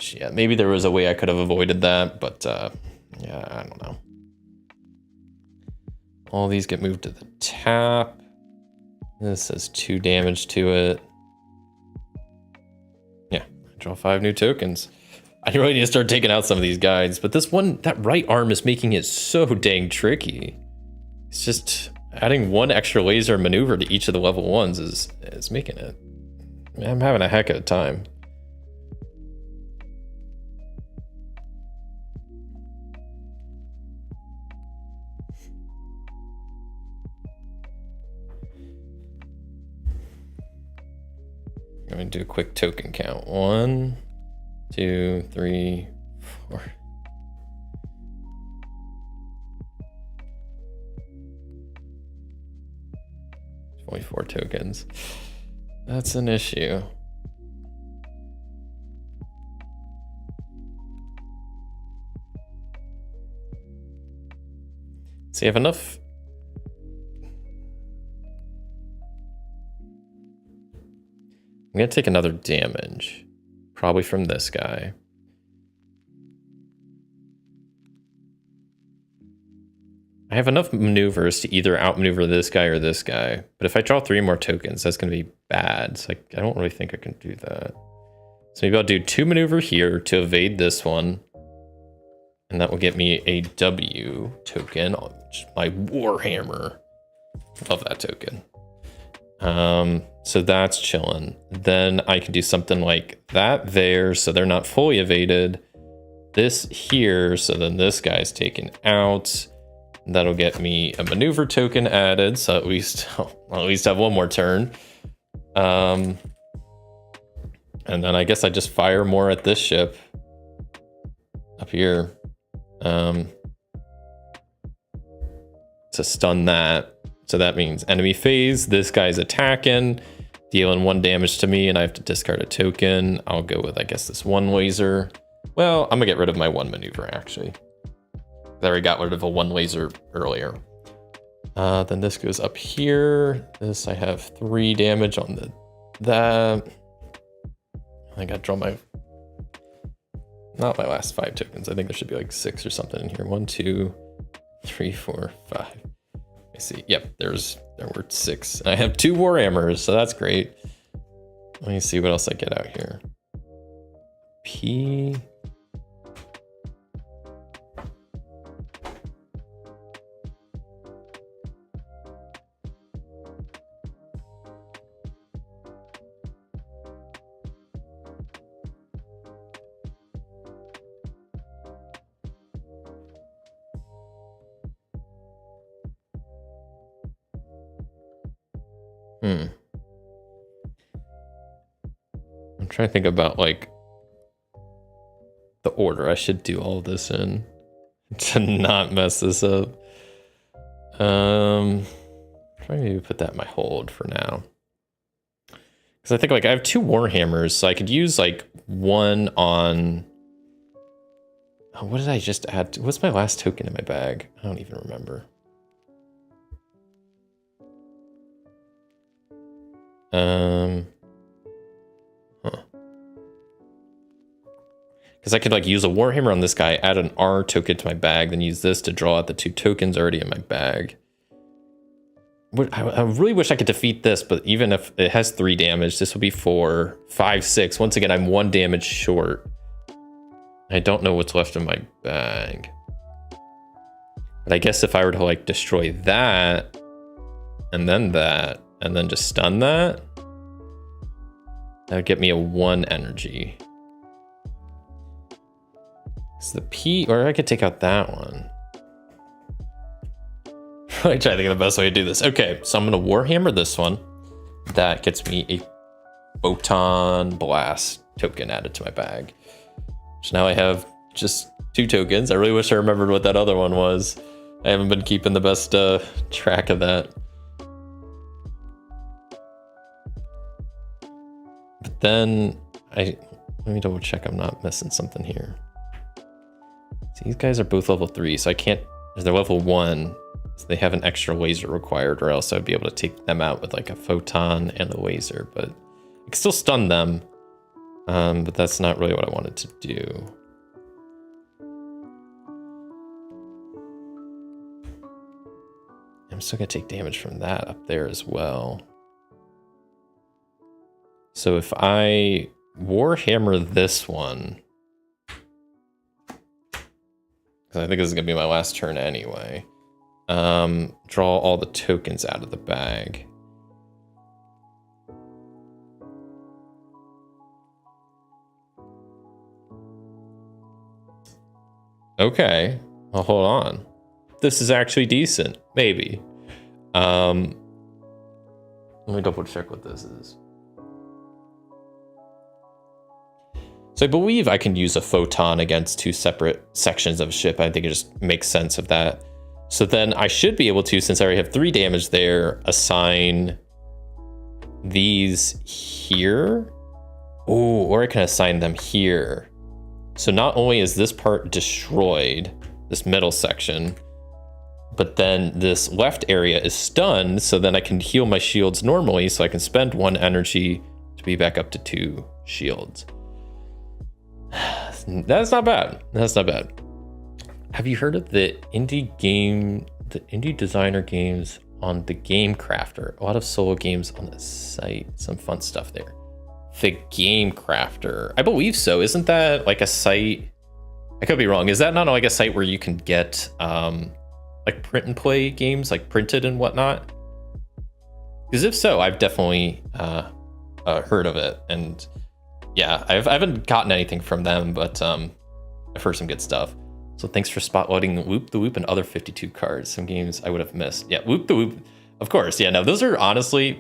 Yeah, maybe there was a way I could have avoided that, but yeah, I don't know. All these get moved to the tap. This has 2 damage to it. Yeah, I draw 5 new tokens. I really need to start taking out some of these guides, but this one, that right arm is making it so dang tricky. It's just adding 1 extra laser maneuver to each of the level 1s is making it. I'm having a heck of a time. I'm going to do a quick token count. 1, 2, 3, 4. 24 tokens. That's an issue. So you have enough. I'm gonna take another damage, probably from this guy. I have enough maneuvers to either outmaneuver this guy or this guy, but if I draw 3 more tokens, that's gonna be bad. So I don't really think I can do that. So maybe I'll do 2 maneuver here to evade this one, and that will get me a W token, my Warhammer. Love that token. So that's chilling. Then I can do something like that there, so they're not fully evaded. This here, so then this guy's taken out. That'll get me a maneuver token added, so at least I'll at least have 1 more turn. And then I guess I just fire more at this ship up here to stun that. So that means enemy phase, this guy's attacking, dealing 1 damage to me, and I have to discard a token. I'll go with, I guess, this 1 laser. Well, I'm gonna get rid of my 1 maneuver, actually. I already got rid of a 1 laser earlier. Then this goes up here. This, I have 3 damage on that. I gotta draw not my last 5 tokens. I think there should be like 6 or something in here. 1, 2, 3, 4, 5. I see. Yep, there were 6. I have 2 Warhammers, so that's great. Let me see what else I get out here. P. I'm trying to think about like the order I should do all this in to not mess this up. Try maybe put that in my hold for now. Because I think like I have 2 Warhammers, so I could use like 1 on. Oh, what did I just add? What's my last token in my bag? I don't even remember. Because I could like use a Warhammer on this guy, add an R token to my bag, then use this to draw out the 2 tokens already in my bag. I really wish I could defeat this, but even if it has 3 damage, this will be 4, 5, 6. Once again, I'm 1 damage short. I don't know what's left in my bag. But I guess if I were to like destroy that, and then just stun that, that would get me a 1 energy. So the P, or I could take out that one. try to think of the best way to do this. Okay, so I'm gonna Warhammer this one. That gets me a Photon Blast token added to my bag. So now I have just 2 tokens. I really wish I remembered what that other one was. I haven't been keeping the best track of that. But then let me double check I'm not missing something here. See, these guys are both level 3, so I can't, they're level 1, so they have an extra laser required, or else I'd be able to take them out with like a photon and a laser, but I can still stun them. But that's not really what I wanted to do. I'm still gonna take damage from that up there as well. So if I Warhammer this one, because I think this is gonna be my last turn anyway, draw all the tokens out of the bag. Okay, well, hold on. This is actually decent, maybe. Let me double check what this is. So I believe I can use a photon against 2 separate sections of a ship. I think it just makes sense of that. So then I should be able to, since I already have 3 damage there, assign these here. Oh, or I can assign them here. So not only is this part destroyed, this middle section, but then this left area is stunned, so then I can heal my shields normally, so I can spend 1 energy to be back up to 2 shields. That's not bad. That's not bad. Have you heard of the indie designer games on the Game Crafter? A lot of solo games on the site. Some fun stuff there. The Game Crafter. I believe so. Isn't that like a site? I could be wrong. Is that not like a site where you can get like print and play games, like printed and whatnot? Because if so, I've definitely heard of it. And yeah, I haven't gotten anything from them, but I've heard some good stuff. So thanks for spotlighting Whoop the Whoop and other 52 cards. Some games I would have missed. Yeah, Whoop the Whoop. Of course. Yeah, no, those are honestly,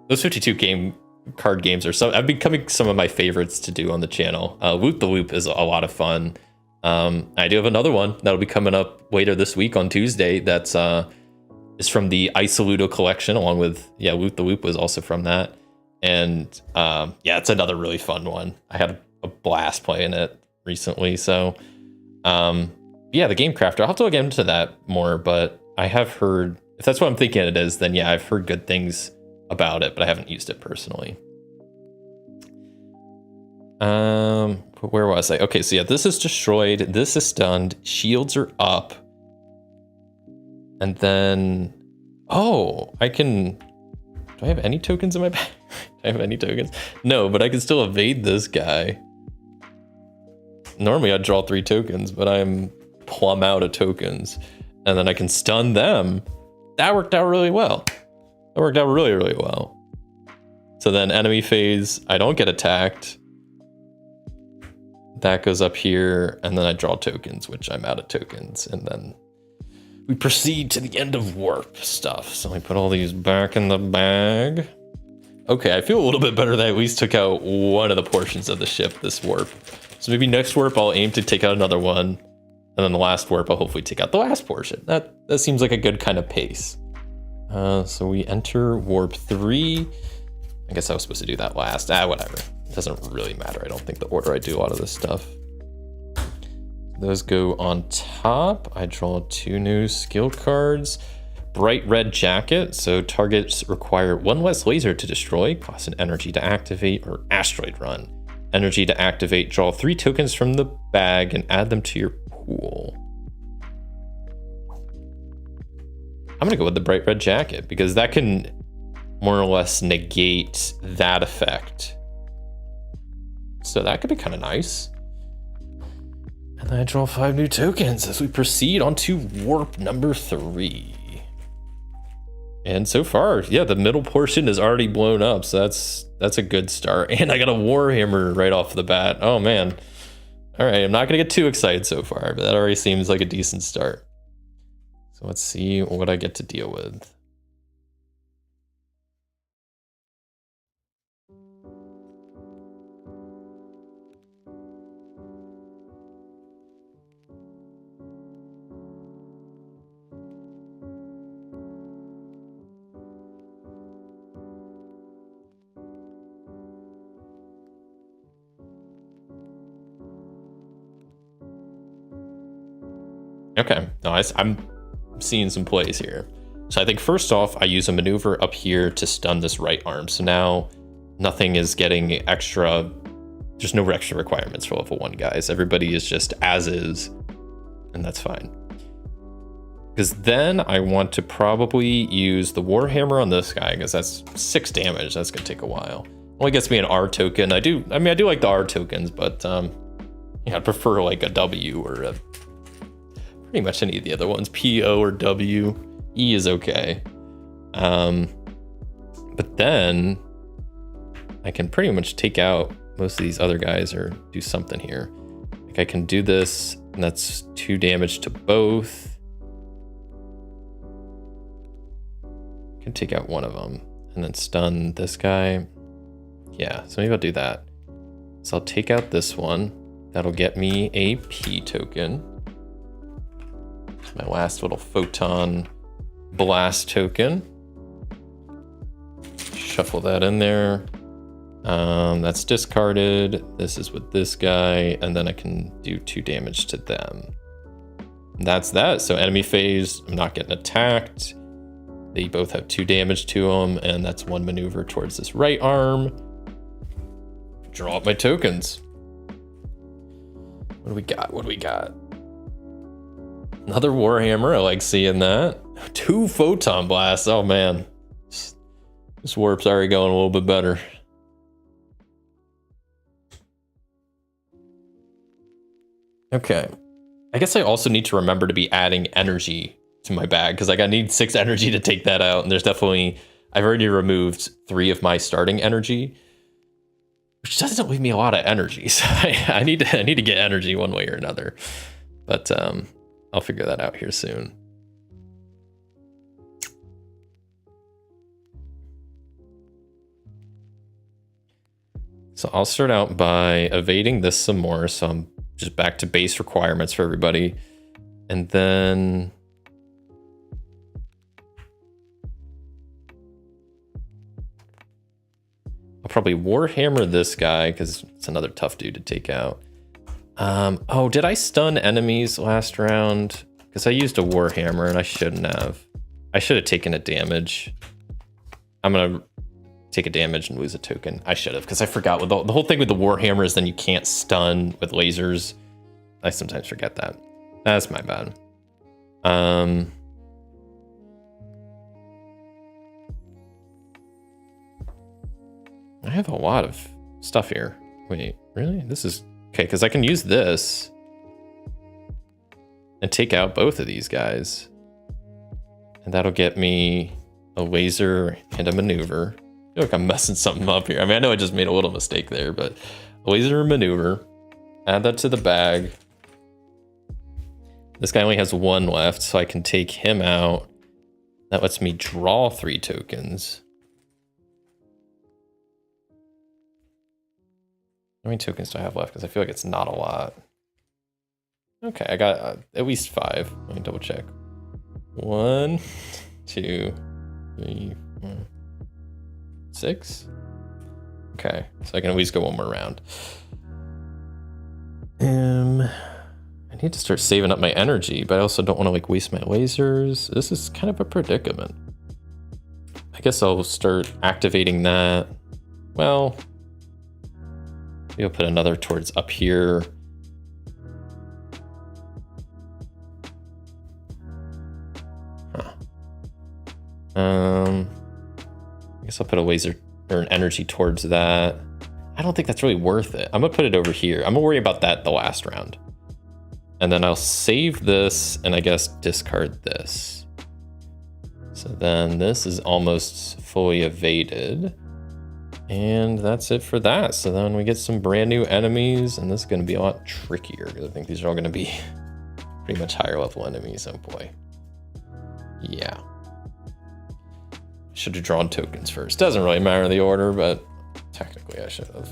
those 52 card games are I've becoming some of my favorites to do on the channel. Whoop the Whoop is a lot of fun. I do have another one that'll be coming up later this week on Tuesday. That's is from the Isoludo collection, along with, yeah, Whoop the Whoop was also from that. And yeah, it's another really fun one. I had a blast playing it recently. So yeah, the Game Crafter, I'll have to look into that more, but I have heard, if that's what I'm thinking it is, then yeah, I've heard good things about it, but I haven't used it personally. Where was I? Okay, so yeah, this is destroyed, this is stunned, shields are up. And then, oh, I can, do I have any tokens in my bag? Do I have any tokens? No, but I can still evade this guy. Normally I'd draw 3 tokens, but I'm plumb out of tokens. And then I can stun them. That worked out really well. That worked out really, really well. So then enemy phase, I don't get attacked. That goes up here, and then I draw tokens, which I'm out of tokens. And then we proceed to the end of warp stuff. So I put all these back in the bag. Okay, I feel a little bit better that I at least took out one of the portions of the ship this warp. So maybe next warp I'll aim to take out another one. And then the last warp I'll hopefully take out the last portion. That seems like a good kind of pace. So we enter warp 3. I guess I was supposed to do that last. Whatever. It doesn't really matter. I don't think the order I do a lot of this stuff. Those go on top. I draw 2 new skill cards. Bright red jacket. So targets require 1 less laser to destroy, cost an energy to activate, or asteroid run. Energy to activate, draw 3 tokens from the bag and add them to your pool. I'm gonna go with the bright red jacket because that can more or less negate that effect. So that could be kind of nice. And then I draw 5 new tokens as we proceed on to warp number 3. And so far, yeah, the middle portion is already blown up, so that's a good start. And I got a Warhammer right off the bat. Oh man. All right, I'm not gonna get too excited so far, but that already seems like a decent start. So let's see what I get to deal with. Okay, nice. I'm seeing some plays here. So I think first off, I use a maneuver up here to stun this right arm. So now nothing is getting extra. There's no extra requirements for level 1 guys. Everybody is just as is, and that's fine. Because then I want to probably use the Warhammer on this guy, because that's 6 damage. That's gonna take a while. Only gets me an R token. I do like the R tokens, but yeah, I'd prefer like a W or a pretty much any of the other ones. P, O, or W. E is okay. But then I can pretty much take out most of these other guys or do something here. Like I can do this, and that's 2 damage to both. I can take out one of them and then stun this guy. Yeah, so maybe I'll do that. So I'll take out this one. That'll get me a P token. My last little photon blast token. Shuffle that in there. That's discarded. This is with this guy, and then I can do 2 damage to them. And that's that. So enemy phase, I'm not getting attacked. They both have 2 damage to them, and that's 1 maneuver towards this right arm. Draw up my tokens. What do we got? What do we got? Another Warhammer. I like seeing that. 2 photon blasts. Oh man, this warp's already going a little bit better. Okay, I guess I also need to remember to be adding energy to my bag, because like I need 6 energy to take that out, and there's definitely, I've already removed 3 of my starting energy, which doesn't leave me a lot of energy. So I need to get energy one way or another, but I'll figure that out here soon. So I'll start out by evading this some more. So I'm just back to base requirements for everybody. And then I'll probably Warhammer this guy, because it's another tough dude to take out. Oh, did I stun enemies last round? Because I used a Warhammer and I shouldn't have. I should have taken a damage. I'm going to take a damage and lose a token. I should have, because I forgot. With the whole thing with the Warhammer is then you can't stun with lasers. I sometimes forget that. That's my bad. I have a lot of stuff here. Wait, really? This is okay, because I can use this and take out both of these guys. And that'll get me a laser and a maneuver. I feel like I'm messing something up here. I mean, I know I just made a little mistake there, but a laser and maneuver. Add that to the bag. This guy only has 1 left, so I can take him out. That lets me draw 3 tokens. How many tokens do I have left? Because I feel like it's not a lot. Okay, I got at least 5. Let me double check. 1, 2, 3, 4, 6. Okay, so I can at least go one more round. I need to start saving up my energy, but I also don't want to like waste my lasers. This is kind of a predicament. I guess I'll start activating that. Well, maybe I'll put another towards up here. I guess I'll put a laser or an energy towards that. I don't think that's really worth it. I'm gonna put it over here. I'm gonna worry about that the last round. And then I'll save this and I guess discard this. So then this is almost fully evaded. And that's it for that. So then we get some brand new enemies, and this is gonna be a lot trickier because I think these are all gonna be pretty much higher level enemies. Oh boy. Yeah. Should have drawn tokens first. Doesn't really matter the order, but technically I should have.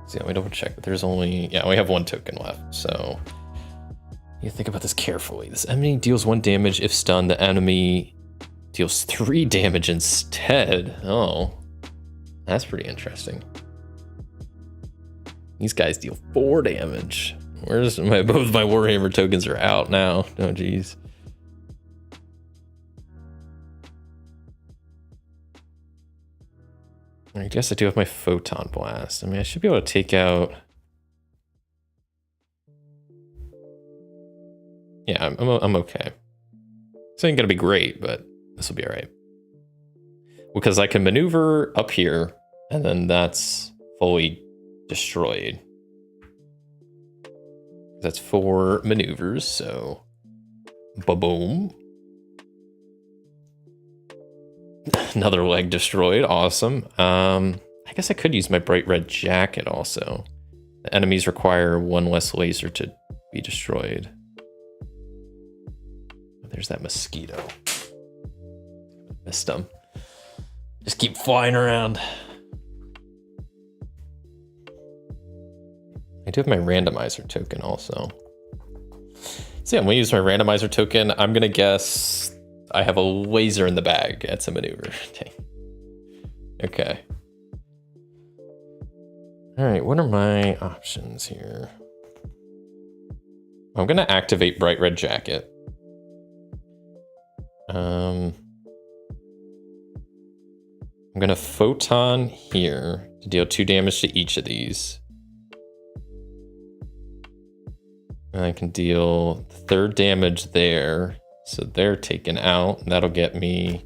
So yeah, let me double check, but there's only, yeah, we have one token left, so you think about this carefully. This enemy deals 1 damage. If stunned, the enemy deals 3 damage instead. Oh, that's pretty interesting. These guys deal 4 damage. Where's my, both my Warhammer tokens are out now. Oh, geez. I guess I do have my Photon Blast. I mean, I should be able to take out... Yeah, I'm okay. This ain't gonna be great, but this will be all right. Because I can maneuver up here, and then that's fully destroyed. That's 4 maneuvers, so ba-boom. Another leg destroyed, awesome. I guess I could use my bright red jacket also. The enemies require 1 less laser to be destroyed. There's that mosquito. Missed him. Just keep flying around. I do have my randomizer token also. So yeah, I'm gonna use my randomizer token. I'm gonna guess I have a laser in the bag. That's a maneuver. Okay. All right, what are my options here? I'm gonna activate Bright Red Jacket. I'm gonna Photon here to deal 2 damage to each of these. And I can deal 3rd damage there. So they're taken out. And that'll get me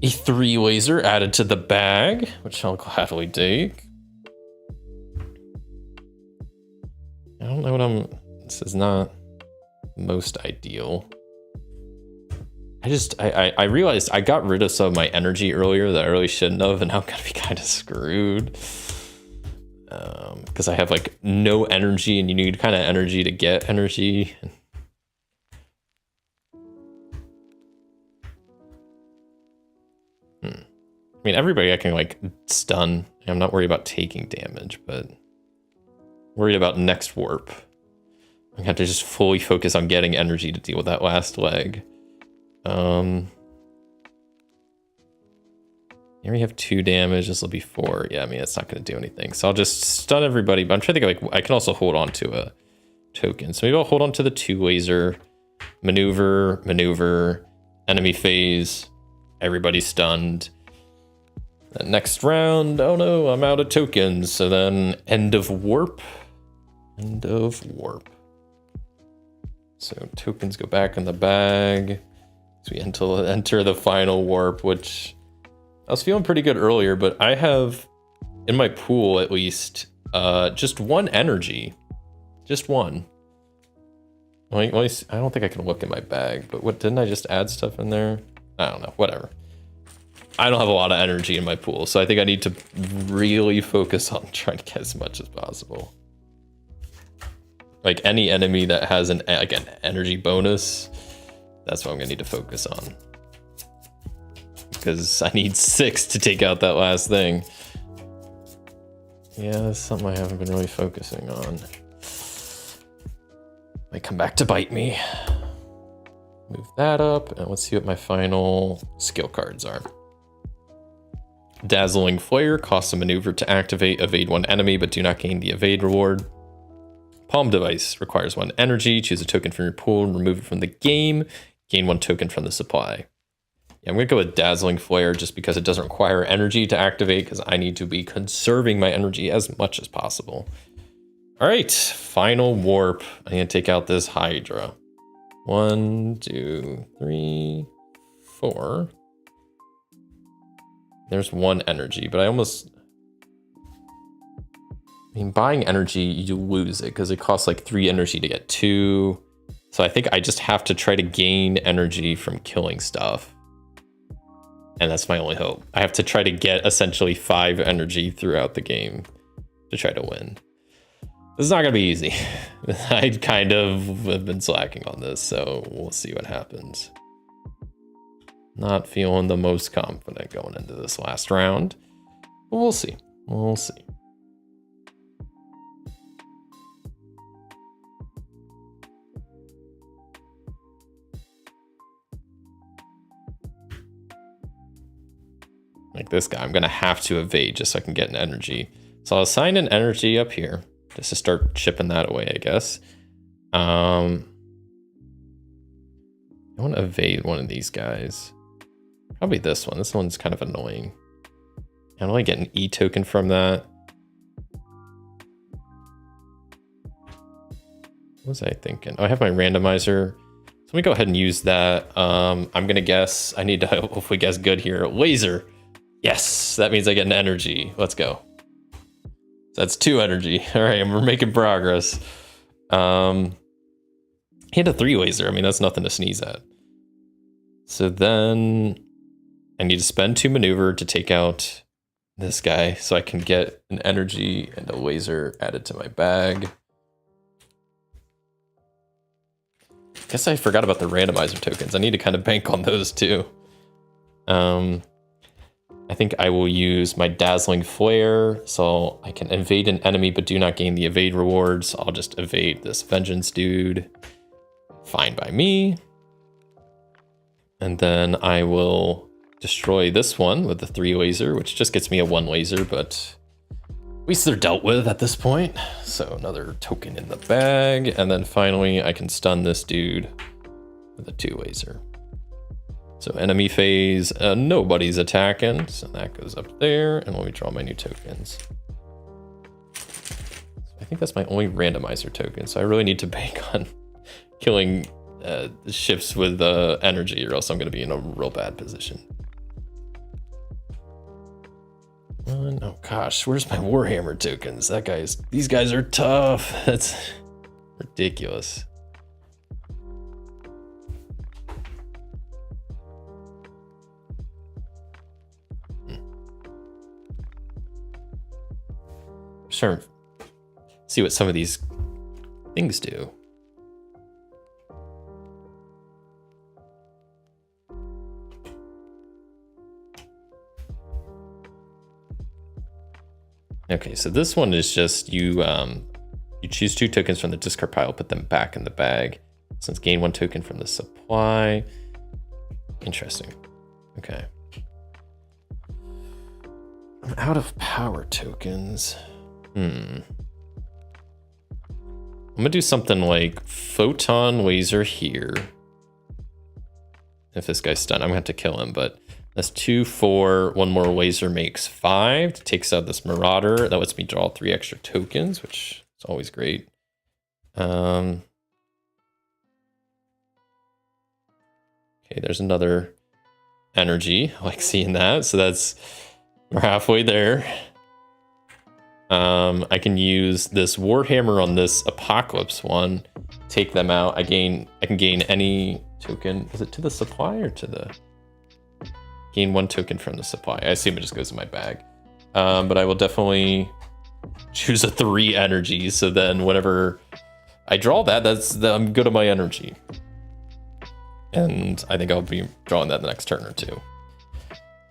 a 3 laser added to the bag, which I'll gladly take. I don't know what this is not most ideal. I realized I got rid of some of my energy earlier that I really shouldn't have, and now I'm gonna be kind of screwed. Because I have like no energy, and you need kind of energy to get energy. I mean, everybody I can like stun. I'm not worried about taking damage, but worried about next warp. I have to just fully focus on getting energy to deal with that last leg. Here we have 2 damage. This will be 4. Yeah, I mean, it's not going to do anything. So I'll just stun everybody. But I'm trying to think, like, I can also hold on to a token. So maybe I'll hold on to the 2 laser, maneuver, enemy phase. Everybody's stunned. Then next round, oh no, I'm out of tokens. So then end of warp. End of warp. So tokens go back in the bag. So we enter the final warp, which I was feeling pretty good earlier, but I have in my pool at least just 1 energy. Just 1. Well, I don't think I can look in my bag, but what, didn't I just add stuff in there? I don't know, whatever. I don't have a lot of energy in my pool, so I think I need to really focus on trying to get as much as possible. Like any enemy that has an energy bonus, that's what I'm gonna need to focus on. Because I need 6 to take out that last thing. Yeah, that's something I haven't been really focusing on. Might come back to bite me. Move that up, and let's see what my final skill cards are. Dazzling Flare costs a maneuver to activate, evade 1 enemy, but do not gain the evade reward. Palm Device requires 1 energy, choose a token from your pool and remove it from the game, gain 1 token from the supply. Yeah, I'm gonna go with Dazzling Flare just because it doesn't require energy to activate, because I need to be conserving my energy as much as possible. All right, final warp. I'm gonna take out this Hydra. 1, 2, 3, 4. There's 1 energy, but I mean, buying energy, you lose it because it costs like 3 energy to get 2. So I think I just have to try to gain energy from killing stuff. And that's my only hope. I have to try to get essentially 5 energy throughout the game to try to win. This is not gonna be easy. I kind of have been slacking on this, so we'll see what happens. Not feeling the most confident going into this last round, but we'll see. We'll see. Like this guy, I'm gonna have to evade just so I can get an energy. So I'll assign an energy up here just to start chipping that away, I guess. I want to evade one of these guys. Probably this one. This one's kind of annoying. How do I get an E token from that? What was I thinking? Oh, I have my randomizer. So let me go ahead and use that. I'm gonna guess. I need to hopefully guess good here. Laser. Yes, that means I get an energy. Let's go. So that's 2 energy. All right, we're making progress. He had a 3 laser. I mean, that's nothing to sneeze at. So then I need to spend 2 maneuver to take out this guy so I can get an energy and a laser added to my bag. Guess I forgot about the randomizer tokens. I need to kind of bank on those too. I think I will use my dazzling flare so I can evade an enemy but do not gain the evade rewards. I'll just evade this vengeance dude. Fine by me. And then I will destroy this one with the 3 laser, which just gets me a 1 laser, but at least they're dealt with at this point. So another token in the bag. And then finally I can stun this dude with a 2 laser. So enemy phase, nobody's attacking. So that goes up there. And let me draw my new tokens. I think that's my only randomizer token. So I really need to bank on killing ships with energy, or else I'm going to be in a real bad position. Oh gosh, where's my Warhammer tokens? These guys are tough. That's ridiculous. Sure. See what some of these things do. Okay, so this one is just you choose 2 tokens from the discard pile, put them back in the bag. Since gain 1 token from the supply. Interesting. Okay. I'm out of power tokens. I'm gonna do something like photon laser here. If this guy's stunned, I'm gonna have to kill him, but that's 2, 4, 1 more laser makes 5. It takes out this marauder. That lets me draw 3 extra tokens, which is always great. Okay, there's another energy. I like seeing that. So we're halfway there. I can use this Warhammer on this Apocalypse one, take them out. I can gain any token. Is it to the supply or to the... Gain 1 token from the supply. I assume it just goes in my bag. But I will definitely choose a 3 energy. So then whenever I draw that, I'm good on my energy. And I think I'll be drawing that the next turn or 2.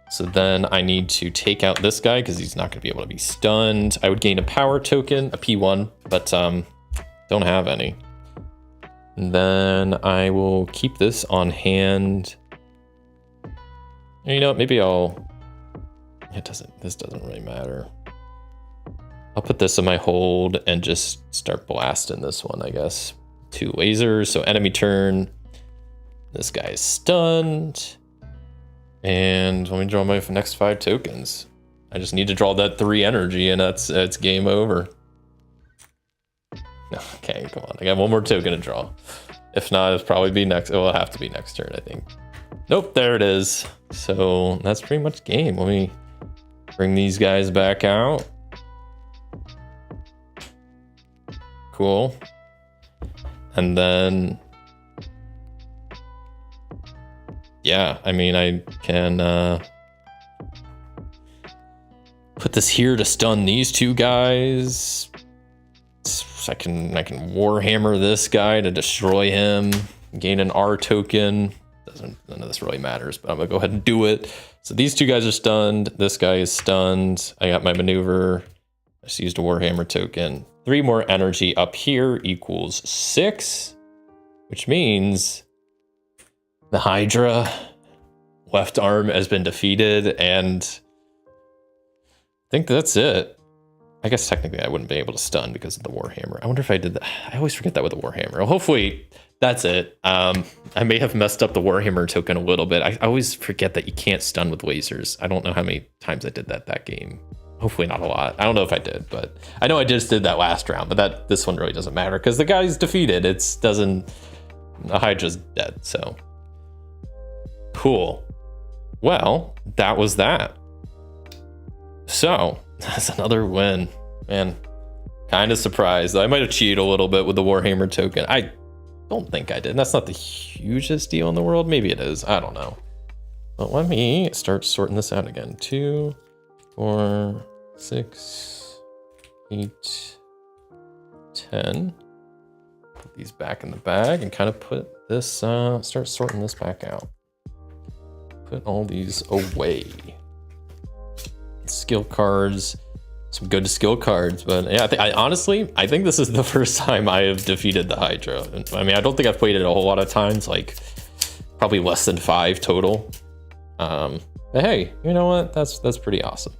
So then I need to take out this guy because he's not going to be able to be stunned. I would gain a power token, a P1, but don't have any. And then I will keep this on hand. You know what, maybe this doesn't really matter. I'll put this in my hold and just start blasting this one, I guess. 2 lasers, so enemy turn. This guy is stunned. And let me draw my next 5 tokens. I just need to draw that 3 energy and it's game over. Okay, come on. I got 1 more token to draw. If not, it'll probably be next. It will have to be next turn, I think. Nope, there it is. So that's pretty much game. Let me bring these guys back out. Cool. And then... yeah, I mean, I can put this here to stun these 2 guys. So I can Warhammer this guy to destroy him, gain an R token. None of this really matters, but I'm gonna go ahead and do it. So these two guys are stunned. This guy is stunned. I got my maneuver. I just used a Warhammer token. 3 more energy up here equals 6, which means the Hydra left arm has been defeated, and I think that's it. I guess technically I wouldn't be able to stun because of the Warhammer. I wonder if I did that. I always forget that with the Warhammer. Well, hopefully that's it. I may have messed up the Warhammer token a little bit. I always forget that you can't stun with lasers. I don't know how many times I did that game. Hopefully not a lot. I don't know if I did, but I know I just did that last round, but this one really doesn't matter because the guy's defeated. The Hydra's dead, so. Cool. Well, that was that. So, that's another win. Man, kind of surprised. I might have cheated a little bit with the Warhammer token. I don't think I did. That's not the hugest deal in the world. Maybe it is. I don't know. But let me start sorting this out again. 2, 4, 6, 8, 10. Put these back in the bag and kind of put this, start sorting this back out. Put all these away. Skill cards, some good skill cards, but yeah, I think this is the first time I have defeated the Hydra. I mean, I don't think I've played it a whole lot of times, like probably less than 5 total. But hey, you know what? That's pretty awesome.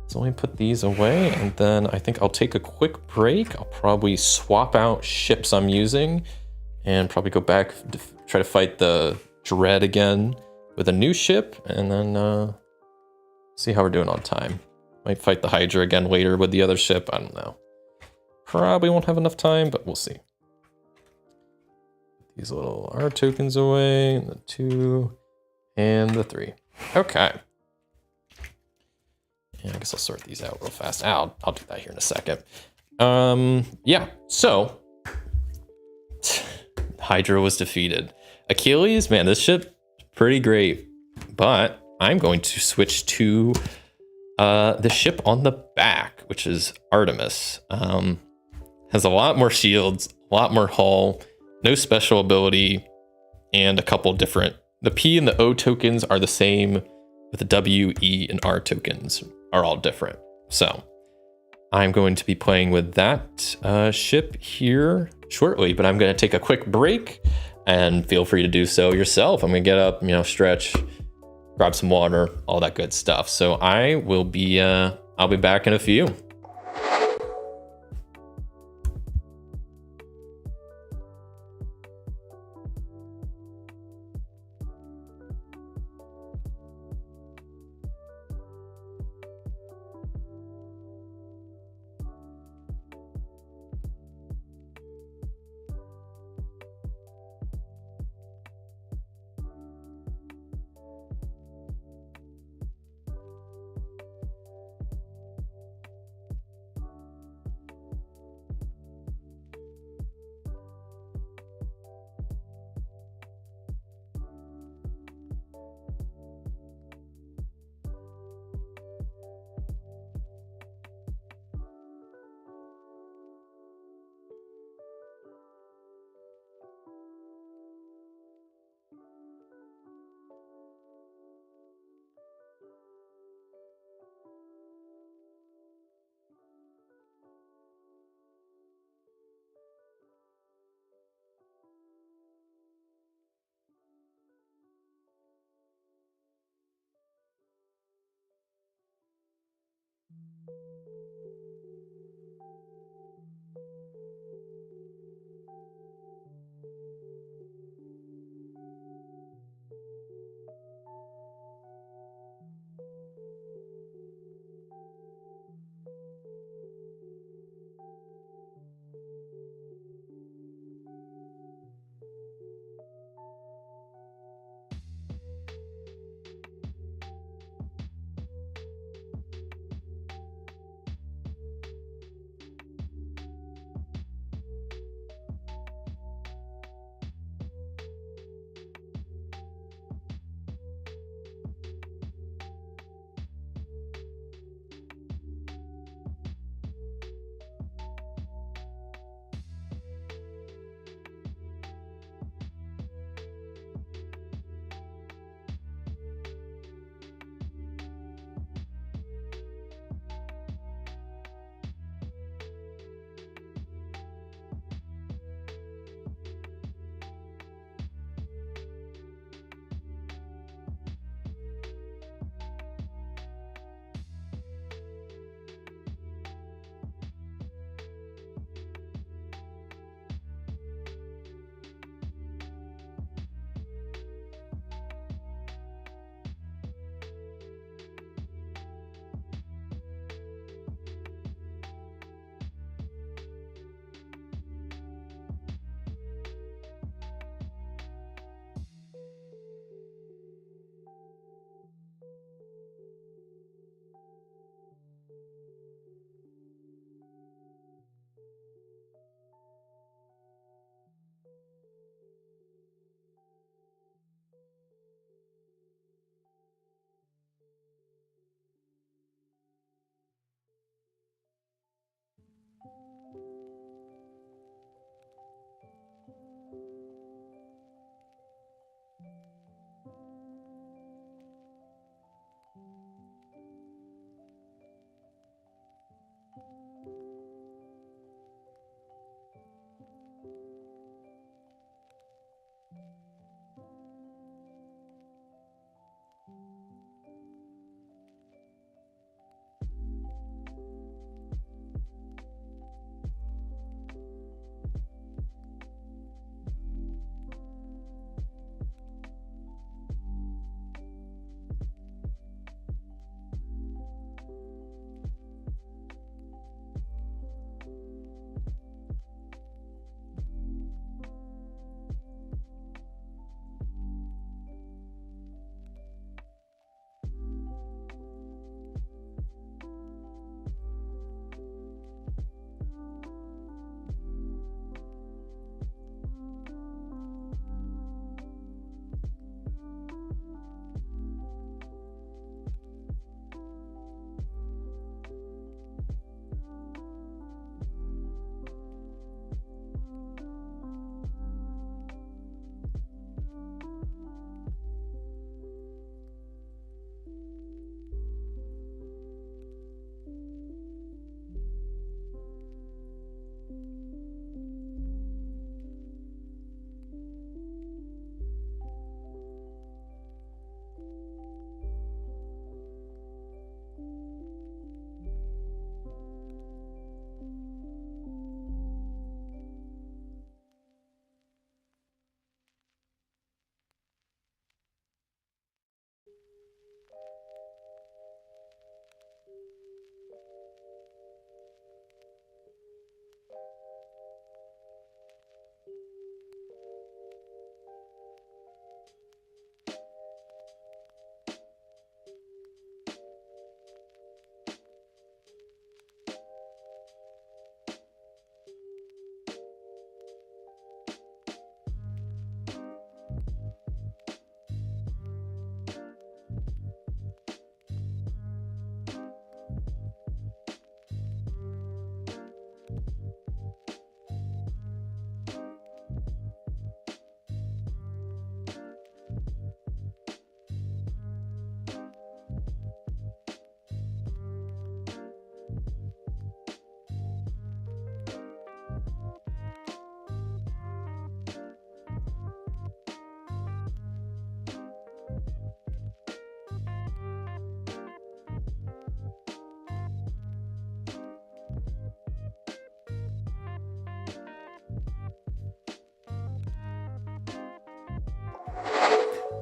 So let me put these away, and then I think I'll take a quick break. I'll probably swap out ships I'm using, and probably go back to try to fight the Dread again with a new ship, and then see how we're doing on time. Might fight the Hydra again later with the other ship. I don't know. Probably won't have enough time, but we'll see. These little R tokens away, and the 2 and the 3. Okay. Yeah, I guess I'll sort these out real fast. I'll do that here in a second. Yeah, so Hydra was defeated. Achilles, man, this ship pretty great, but I'm going to switch to the ship on the back, which is Artemis. Has a lot more shields, a lot more hull, no special ability, and a couple different. The P and the O tokens are the same, but the W, E, and R tokens are all different. So I'm going to be playing with that ship here shortly, but I'm going to take a quick break, and feel free to do so yourself. I'm going to get up, stretch, grab some water, all that good stuff. So I will be, I'll be back in a few.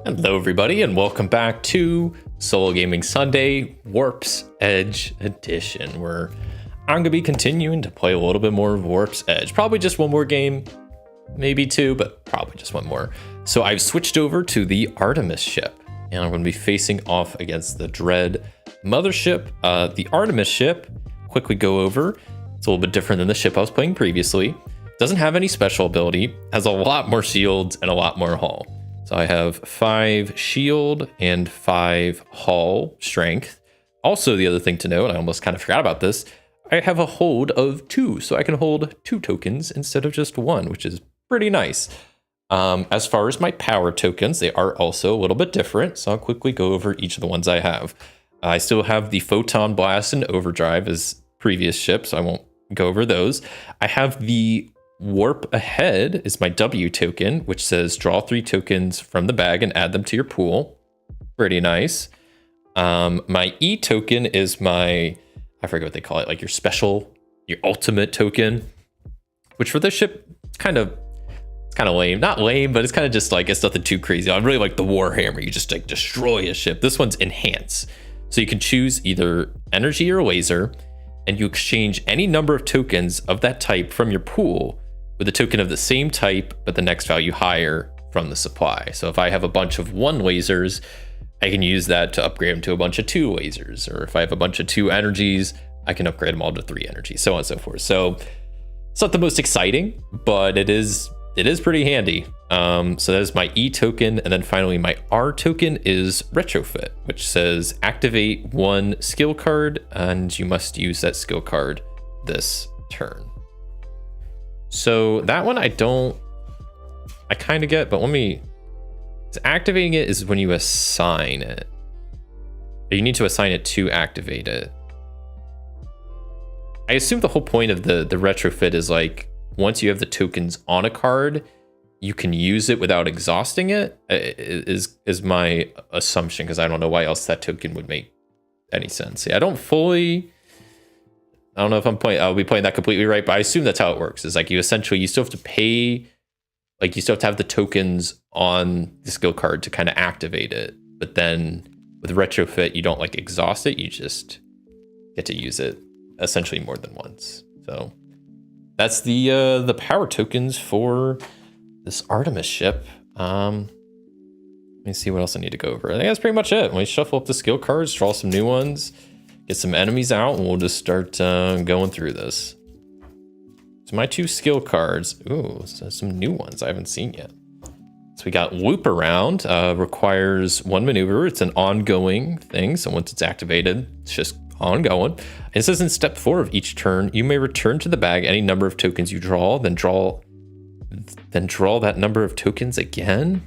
Hello, everybody, and welcome back to Solo Gaming Sunday Warp's Edge Edition, where I'm going to be continuing to play a little bit more of Warp's Edge. Probably just one more game, maybe two, but probably just one more. So I've switched over to the Artemis ship, and I'm going to be facing off against the Dread mothership. The Artemis ship, quickly go over, it's a little bit different than the ship I was playing previously. Doesn't have any special ability, has a lot more shields and a lot more hull. So I have 5 shield and 5 hull strength. Also, the other thing to note, I almost kind of forgot about this, I have a hold of 2, so I can hold 2 tokens instead of just 1, which is pretty nice. As far as my power tokens, they are also a little bit different, so I'll quickly go over each of the ones I have. I still have the Photon Blast and Overdrive as previous ships, so I won't go over those. I have the Warp Ahead is my W token, which says draw 3 tokens from the bag and add them to your pool. Pretty nice. My E token is my, I forget what they call it, like your special, your ultimate token, which for this ship, it's kind of lame. Not lame, but it's kind of just like, it's nothing too crazy. I really like the Warhammer. You just like destroy a ship. This one's Enhance. So you can choose either energy or laser, and you exchange any number of tokens of that type from your pool with a token of the same type, but the next value higher from the supply. So if I have a bunch of 1 lasers, I can use that to upgrade them to a bunch of 2 lasers. Or if I have a bunch of 2 energies, I can upgrade them all to 3 energies, so on and so forth. So it's not the most exciting, but it is pretty handy. So that is my E token. And then finally my R token is Retrofit, which says activate 1 skill card, and you must use that skill card this turn. So that one I kind of get, but activating it is when you assign it. You need to assign it to activate it. I assume the whole point of the retrofit is like, once you have the tokens on a card, you can use it without exhausting it, is my assumption, because I don't know why else that token would make any sense. Yeah, I don't know if I'll be playing that completely right, but I assume that's how it works. Is like you still have to pay, like you still have to have the tokens on the skill card to kind of activate it. But then with retrofit, you don't like exhaust it. You just get to use it essentially more than once. So that's the power tokens for this Artemis ship. Let me see what else I need to go over. I think that's pretty much it. Let me shuffle up the skill cards, draw some new ones, get some enemies out, and we'll just start going through this. So my 2 skill cards, ooh, so some new ones I haven't seen yet. So we got Loop Around, requires 1 maneuver. It's an ongoing thing, so once it's activated, it's just ongoing. It says in step 4 of each turn, you may return to the bag any number of tokens you draw, then draw that number of tokens again.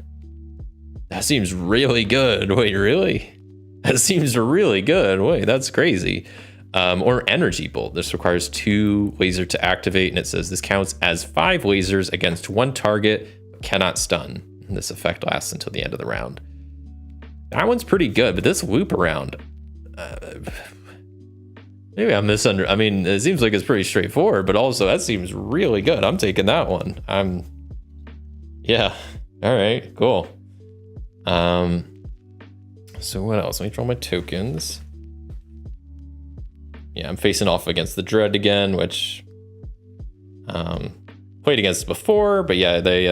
That seems really good. Wait, really? That seems really good. Wait, that's crazy. Or Energy Bolt. This requires 2 laser to activate, and it says this counts as 5 lasers against 1 target, but cannot stun. And this effect lasts until the end of the round. That one's pretty good, but this Loop Around, maybe I'm I mean, it seems like it's pretty straightforward, but also that seems really good. I'm taking that one. Yeah. All right, cool. So what else? Let me draw my tokens. Yeah, I'm facing off against the Dread again, which played against before, but yeah, they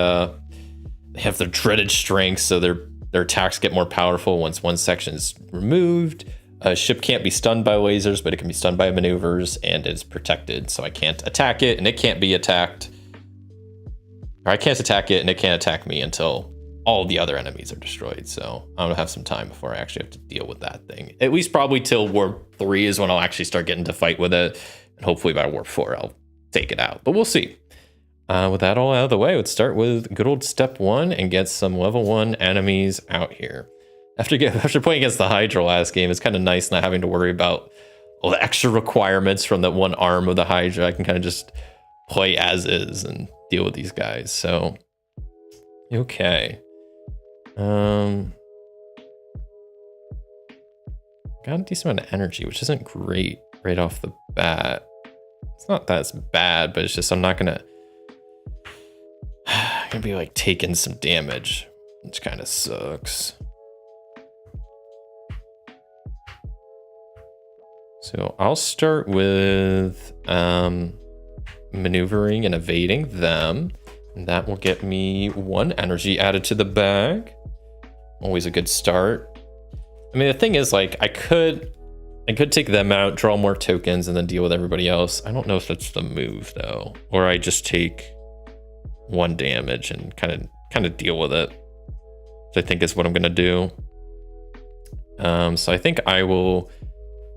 have their dreaded strength, so their attacks get more powerful once one section is removed. A ship can't be stunned by lasers, but it can be stunned by maneuvers, and it's protected, so I can't attack it, and it can't be attacked. Or I can't attack it, and it can't attack me until all the other enemies are destroyed. So I'm gonna have some time before I actually have to deal with that thing. At least probably till Warp 3 is when I'll actually start getting to fight with it. And hopefully by Warp 4, I'll take it out, but we'll see. With that all out of the way, let's start with good old step 1 and get some level 1 enemies out here. After playing against the Hydra last game, it's kind of nice not having to worry about all the extra requirements from that one arm of the Hydra. I can kind of just play as is and deal with these guys. So, okay. Got a decent amount of energy, which isn't great right off the bat. It's not that it's bad, but it's just I'm not gonna be like taking some damage which kind of sucks. So I'll start with maneuvering and evading them. And that will get me 1 energy added to the bag. Always a good start. I mean, the thing is, like, I could take them out, draw more tokens, and then deal with everybody else. I don't know if that's the move though, or I just take 1 damage and kind of deal with it. Which I think is what I'm gonna do. So I think I will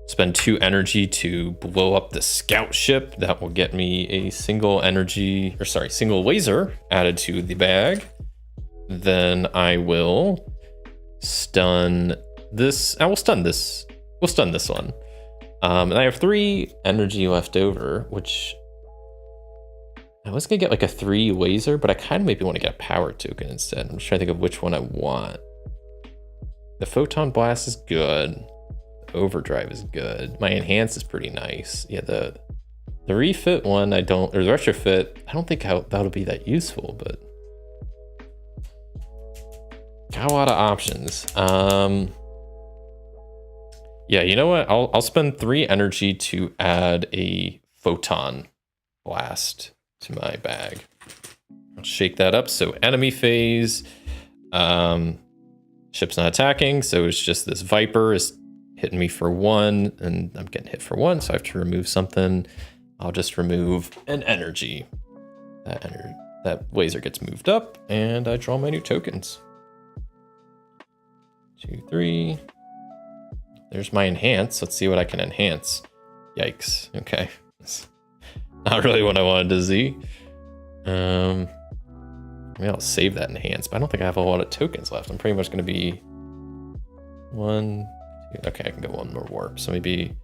spend 2 energy to blow up the scout ship. That will get me a single laser added to the bag. Then I will stun this. I will stun this. We'll stun this one. And I have 3 energy left over, which I was gonna get like a 3 laser, but I kind of maybe want to get a power token instead. I'm just trying to think of which one I want. The photon blast is good. Overdrive is good. My enhance is pretty nice. Yeah, the refit one or the retrofit, I don't think that'll be that useful, but got a lot of options. Yeah, you know what? I'll spend 3 energy to add a photon blast to my bag. I'll shake that up. So enemy phase, ship's not attacking, so it's just this Viper is hitting me for 1, and I'm getting hit for 1, so I have to remove something. I'll just remove an energy. That laser gets moved up, and I draw my new tokens. 2, 3. There's my enhance. Let's see what I can enhance. Yikes. Okay. Not really what I wanted to see. Maybe I'll save that enhance, but I don't think I have a lot of tokens left. I'm pretty much going to be 1, 2. Okay, I can go 1 more warp. So maybe,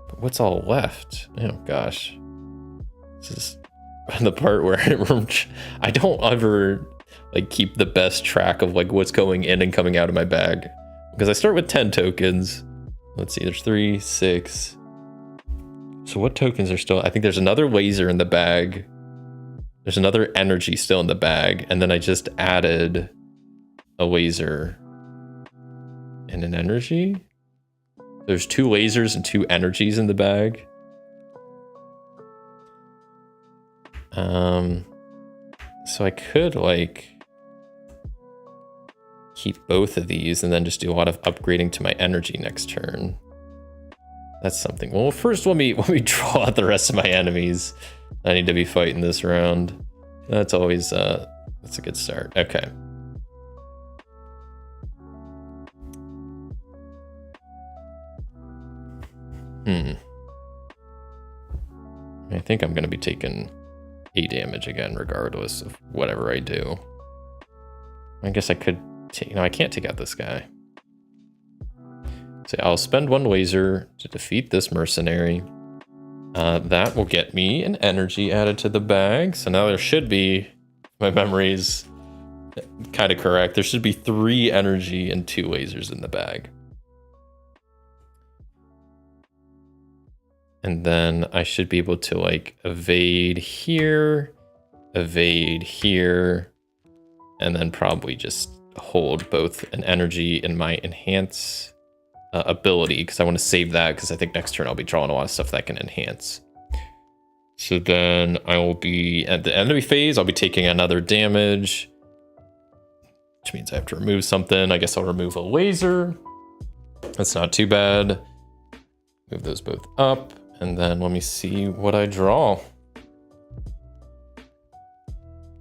but what's all left? Oh gosh. This is the part where I don't ever like keep the best track of like what's going in and coming out of my bag, because I start with 10 tokens. Let's see, there's 3, 6. So what tokens are still? I think there's another laser in the bag. There's another energy still in the bag. And then I just added a laser and an energy. There's 2 lasers and 2 energies in the bag. So I could like keep both of these and then just do a lot of upgrading to my energy next turn. That's something. Well, first let me draw out the rest of my enemies I need to be fighting this round. That's always that's a good start. Okay. I think I'm gonna be taking 8 damage again, regardless of whatever I do. I guess I could take, I can't take out this guy. So I'll spend 1 laser to defeat this mercenary. That will get me an energy added to the bag. So now there should be, my memory's kind of correct, there should be 3 energy and 2 lasers in the bag. And then I should be able to like evade here, and then probably just hold both an energy and my enhance ability, because I want to save that, because I think next turn I'll be drawing a lot of stuff that can enhance. So then I will be at the enemy phase, I'll be taking another damage, which means I have to remove something. I guess I'll remove a laser. That's not too bad. Move those both up. And then let me see what I draw.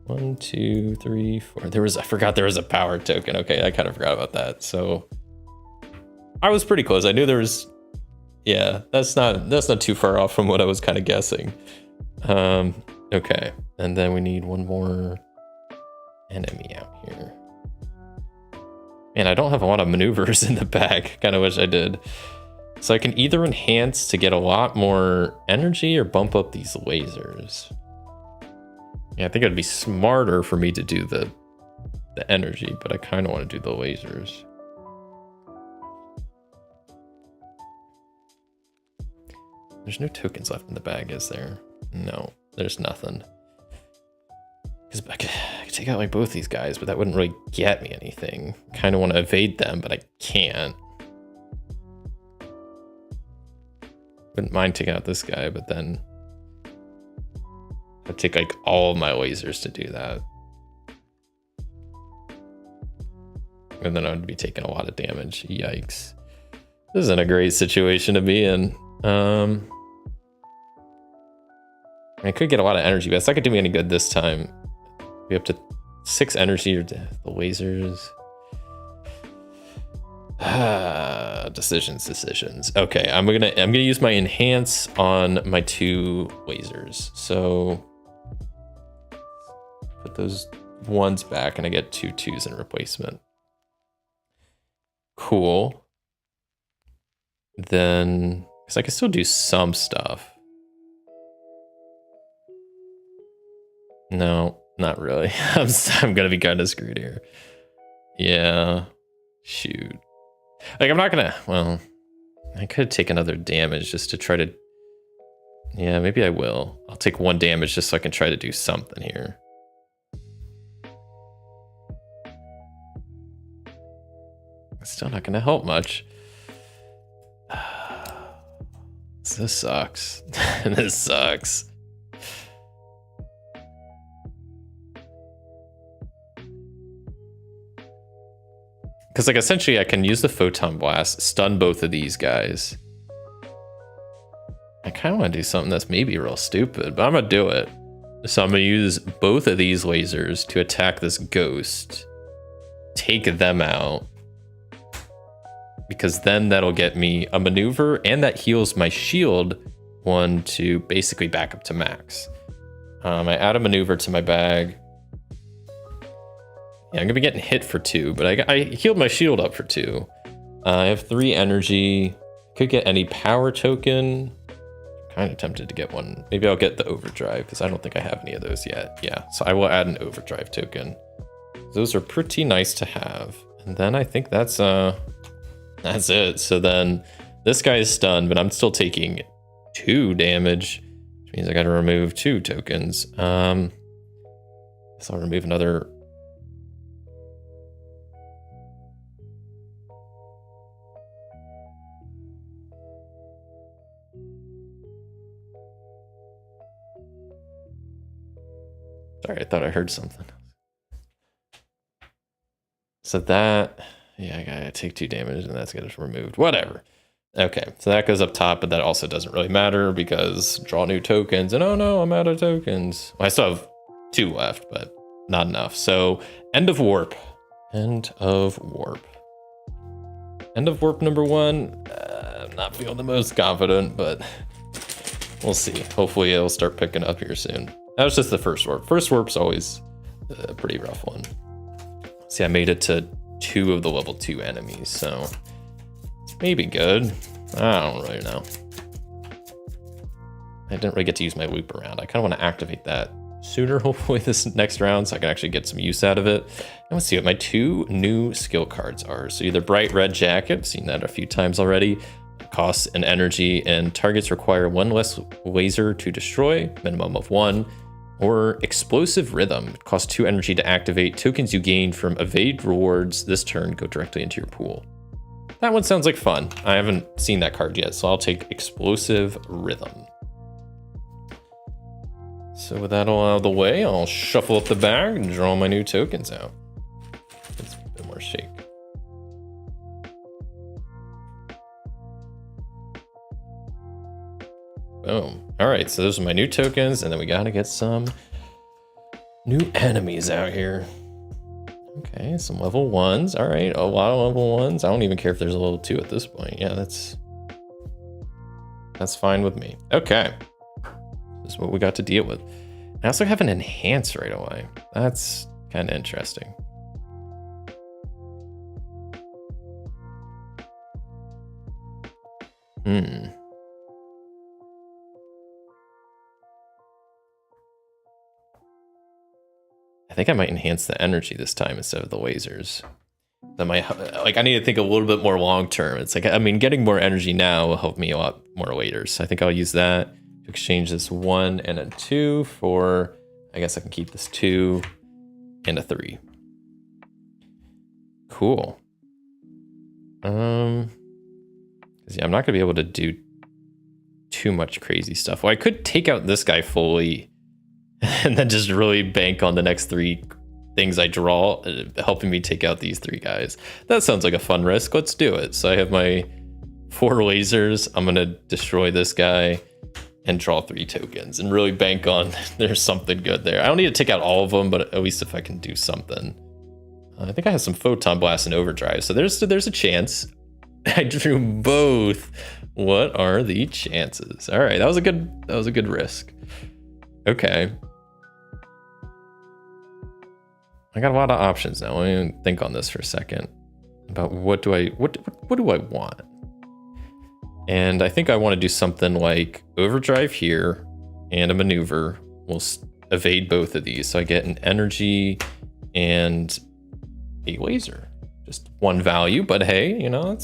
1, 2, 3, 4. I forgot there was a power token. Okay, I kind of forgot about that. So I was pretty close. I knew there was, yeah, that's not too far off from what I was kind of guessing. Okay, and then we need 1 more enemy out here. Man, I don't have a lot of maneuvers in the bag. Kind of wish I did. So I can either enhance to get a lot more energy or bump up these lasers. Yeah, I think it'd be smarter for me to do the energy, but I kind of want to do the lasers. There's no tokens left in the bag, is there? No, there's nothing. Because I could take out like both these guys, but that wouldn't really get me anything. Kind of want to evade them, but I can't. Wouldn't mind taking out this guy, but then I'd take like all of my lasers to do that. And then I'd be taking a lot of damage. Yikes. This isn't a great situation to be in. I could get a lot of energy, but it's not gonna do me any good this time. We up to 6 energy or the lasers. Decisions. Okay, I'm gonna use my enhance on my 2 lasers. So put those 1s back and I get 2 2s in replacement. Cool. Then, because I can still do some stuff. No, not really. I'm gonna be kind of screwed here. Yeah, shoot. Like I'm not gonna. Well, I could take another damage just to try to. Yeah, maybe I will. I'll take 1 damage just so I can try to do something here. It's still not gonna help much. This sucks. This sucks. Because like essentially I can use the photon blast, stun both of these guys. I kind of want to do something that's maybe real stupid, but I'm gonna do it. So I'm gonna use both of these lasers to attack this ghost, take them out, because then that'll get me a maneuver and that heals my shield 1 to basically back up to max. I add a maneuver to my bag. Yeah, I'm gonna be getting hit for 2, but I healed my shield up for 2. I have 3 energy. Could get any power token. Kind of tempted to get one. Maybe I'll get the overdrive because I don't think I have any of those yet. Yeah, so I will add an overdrive token. Those are pretty nice to have. And then I think that's it. So then this guy is stunned, but I'm still taking 2 damage, which means I got to remove 2 tokens. So I'll remove another. Sorry, I thought I heard something. So that, yeah, I gotta take 2 damage and that's gonna removed. Whatever. Okay, so that goes up top, but that also doesn't really matter because draw new tokens. And oh no, I'm out of tokens. Well, I still have 2 left, but not enough. So end of warp. End of warp. End of warp number 1. I'm not feeling the most confident, but we'll see. Hopefully it'll start picking up here soon. That was just the first warp. First warp's always a pretty rough one. See, I made it to 2 of the level 2 enemies, so it's maybe good. I don't really know. I didn't really get to use my loop around. I kind of want to activate that sooner, hopefully this next round, so I can actually get some use out of it. And let's see what my 2 new skill cards are. So either Bright Red Jacket, seen that a few times already. Costs an energy and targets require 1 less laser to destroy, minimum of 1. Or Explosive Rhythm, it costs 2 energy to activate. Tokens you gain from evade rewards this turn go directly into your pool. That one sounds like fun. I haven't seen that card yet, so I'll take Explosive Rhythm. So with that all out of the way, I'll shuffle up the bag and draw my new tokens out. Let's a bit more shake. Boom. All right, so those are my new tokens, and then we gotta get some new enemies out here. Okay, some level 1s. All right, a lot of level 1s. I don't even care if there's a level 2 at this point. Yeah, that's fine with me. Okay, this is what we got to deal with. I also have an enhance right away. That's kind of interesting. I think I might enhance the energy this time instead of the lasers. That might, like, I need to think a little bit more long term. It's like, I mean, getting more energy now will help me a lot more later. So I think I'll use that to exchange this 1 and a 2 for I guess I can keep this 2 and a 3. Cool. Because yeah, I'm not gonna be able to do too much crazy stuff. Well, I could take out this guy fully and then just really bank on the next 3 things I draw, helping me take out these 3 guys. That sounds like a fun risk. Let's do it. So I have my 4 lasers. I'm gonna destroy this guy and draw 3 tokens and really bank on there's something good there. I don't need to take out all of them, but at least if I can do something. I think I have some photon blast and overdrive, so there's a chance. I drew both. What are the chances? All right, that was a good risk. Okay. I got a lot of options now. Let me think on this for a second about what do I want? And I think I want to do something like overdrive here and a maneuver. We'll evade both of these. So I get an energy and a laser. Just one value, but hey, you know,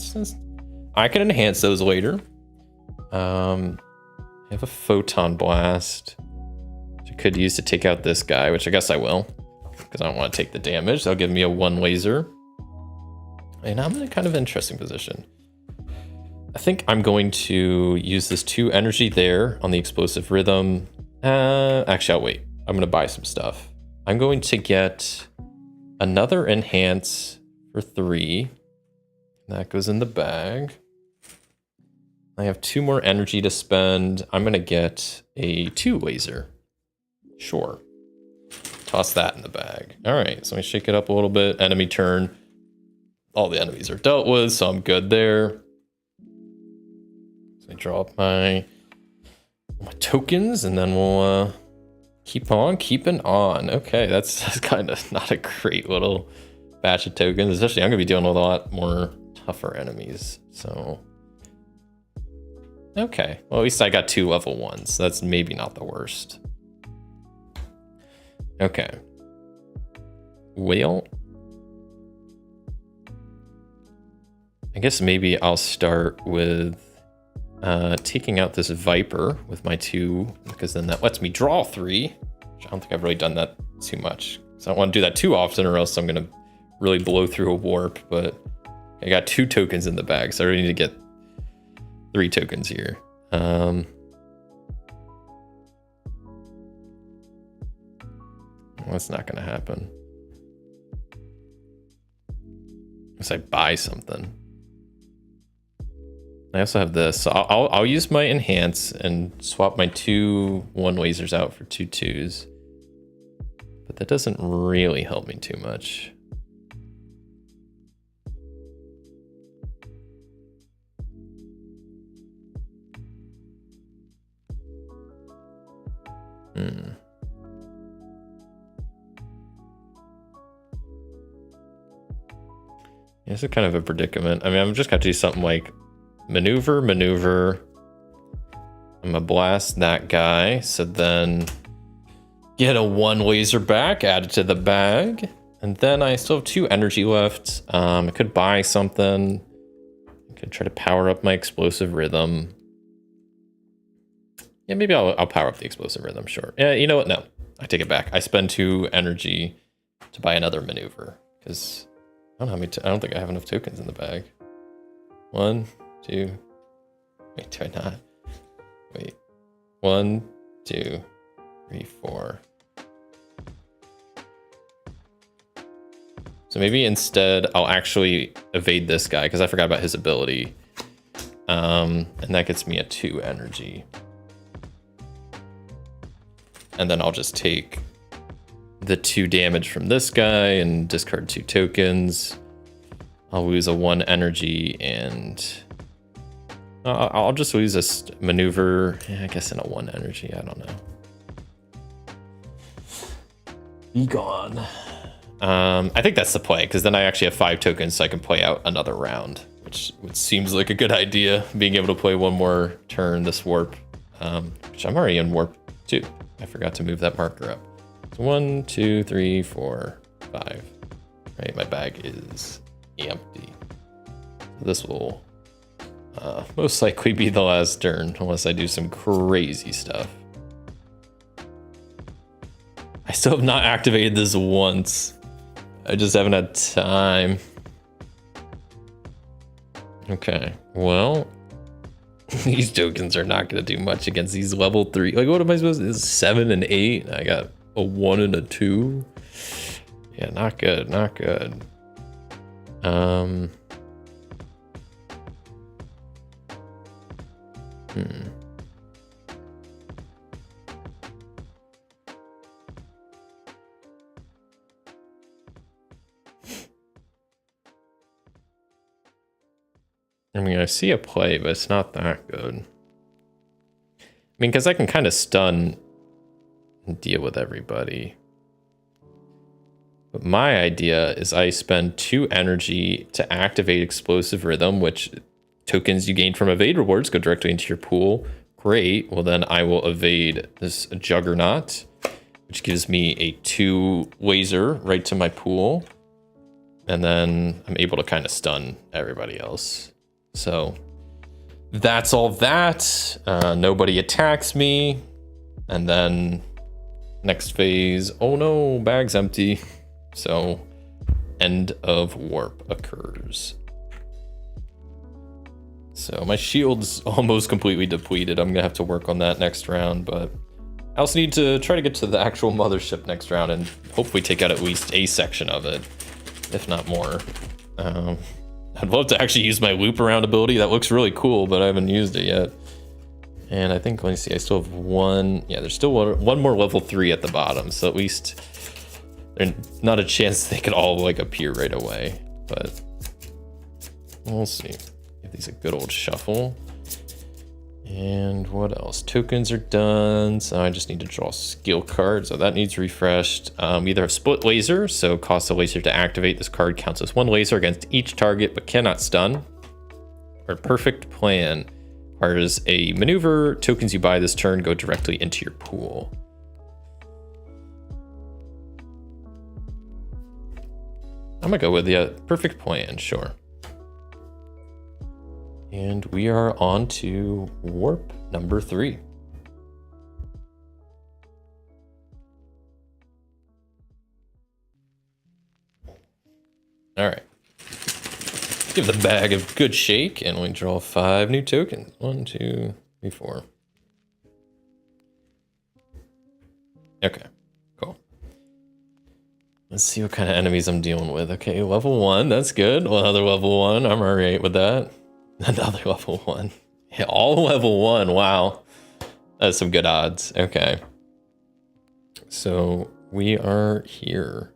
I can enhance those later. I have a photon blast, which I could use to take out this guy, which I guess I will, because I don't want to take the damage. That'll give me a 1 laser. And I'm in a kind of interesting position. I think I'm going to use this 2 energy there on the explosive rhythm. Actually, I'll wait. I'm going to buy some stuff. I'm going to get another enhance for 3. That goes in the bag. I have 2 more energy to spend. I'm going to get a 2 laser. Sure. Toss that in the bag. All right, so let me shake it up a little bit. Enemy turn. All the enemies are dealt with, so I'm good there. So I draw up my tokens, and then we'll keep on keeping on. Okay, that's kind of not a great little batch of tokens, especially I'm going to be dealing with a lot more tougher enemies. So, okay. Well, at least I got 2 level 1s. So that's maybe not the worst. Okay. Well, I guess maybe I'll start with taking out this Viper with my 2, because then that lets me draw 3, which I don't think I've really done that too much. So I don't want to do that too often, or else I'm going to really blow through a warp. But I got 2 tokens in the bag, so I really need to get 3 tokens here. That's not going to happen. Unless I buy something. I also have this. So I'll use my enhance and swap my 2 1 lasers out for 2 2s. But that doesn't really help me too much. Yeah, this is kind of a predicament. I mean, I'm just going to do something like maneuver. I'm gonna blast that guy. So then get a 1 laser back, add it to the bag. And then I still have 2 energy left. I could buy something. I could try to power up my explosive rhythm. Yeah, maybe I'll power up the explosive rhythm, sure. Yeah, you know what? No, I take it back. I spend 2 energy to buy another maneuver because I don't know how many. I don't think I have enough tokens in the bag. 1, 2. Wait, do I not? Wait. 1, 2, 3, 4. So maybe instead I'll actually evade this guy because I forgot about his ability. And that gets me a 2 energy. And then I'll just take the 2 damage from this guy and discard 2 tokens. I'll lose a 1 energy and I'll just lose a maneuver. Yeah, I guess in a 1 energy. I don't know. Be gone. I think that's the play because then I actually have 5 tokens so I can play out another round, which seems like a good idea. Being able to play 1 more turn this warp, which I'm already in warp 2. I forgot to move that marker up. So 1, 2, 3, 4, 5. Right, my bag is empty. This will most likely be the last turn unless I do some crazy stuff. I still have not activated this once. I just haven't had time. Okay, well, these tokens are not going to do much against these level 3. Like, what am I supposed to do? 7 and 8? I got a 1 and a 2. Yeah, not good, not good. I mean, I see a play, but it's not that good. I mean, because I can kind of stun and deal with everybody. But my idea is I spend 2 energy to activate Explosive Rhythm, which tokens you gain from evade rewards go directly into your pool. Great. Well, then I will evade this Juggernaut, which gives me a 2 laser right to my pool. And then I'm able to kind of stun everybody else. So that's all that. Nobody attacks me. And then next phase, oh no, bag's empty. So end of warp occurs. So my shield's almost completely depleted. I'm gonna have to work on that next round, but I also need to try to get to the actual mothership next round and hopefully take out at least a section of it, if not more. I'd love to actually use my loop around ability. That looks really cool, but I haven't used it yet. And I think, let me see, I still have 1. Yeah, there's still one more level 3 at the bottom. So at least there's not a chance they could all like appear right away, but we'll see. Give these a good old shuffle. And what else? Tokens are done. So I just need to draw skill cards. So that needs refreshed. We either have split laser, so cost a laser to activate. This card counts as 1 laser against each target, but cannot stun. Or perfect plan. Requires a maneuver. Tokens you buy this turn go directly into your pool. I'm gonna go with the perfect plan, sure. And we are on to warp number 3. All right. Give the bag a good shake, and we draw 5 new tokens. 1, 2, 3, 4. Okay, cool. Let's see what kind of enemies I'm dealing with. Okay, level 1, that's good. Another level 1, I'm all right with that. Another level 1. Yeah, all level 1, wow. That's some good odds. Okay. So we are here.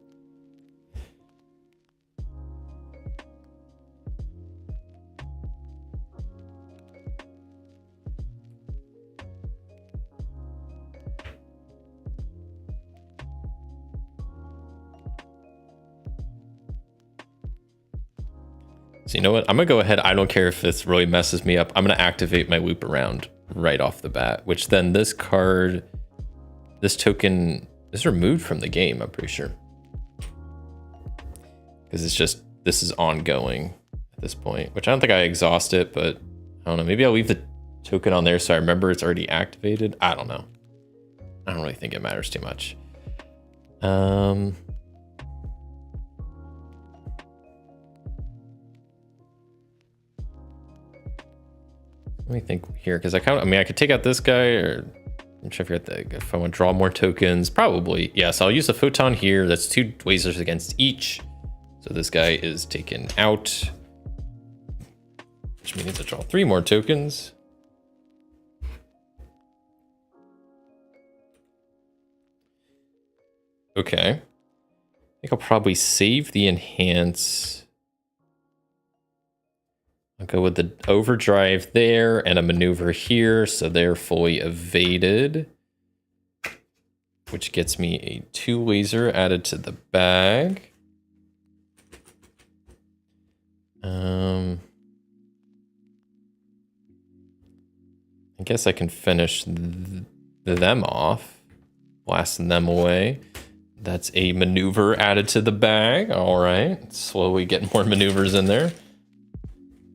So you know what? I'm gonna go ahead. I don't care if this really messes me up. I'm gonna activate my loop around right off the bat, which then this card, this token is removed from the game, I'm pretty sure. Because it's just, this is ongoing at this point, which I don't think I exhaust it, but I don't know. Maybe I'll leave the token on there so I remember it's already activated. I don't know. I don't really think it matters too much. Let me think here, because I could take out this guy, or I'm trying to figure out if I want to draw more tokens. Probably, yes. I'll use a photon here. That's 2 lasers against each. So this guy is taken out, which means I draw 3 more tokens. Okay. I think I'll probably save the enhance. I'll go with the overdrive there and a maneuver here, so they're fully evaded, which gets me a 2 laser added to the bag. I guess I can finish them off, blasting them away. That's a maneuver added to the bag. All right, slowly getting more maneuvers in there.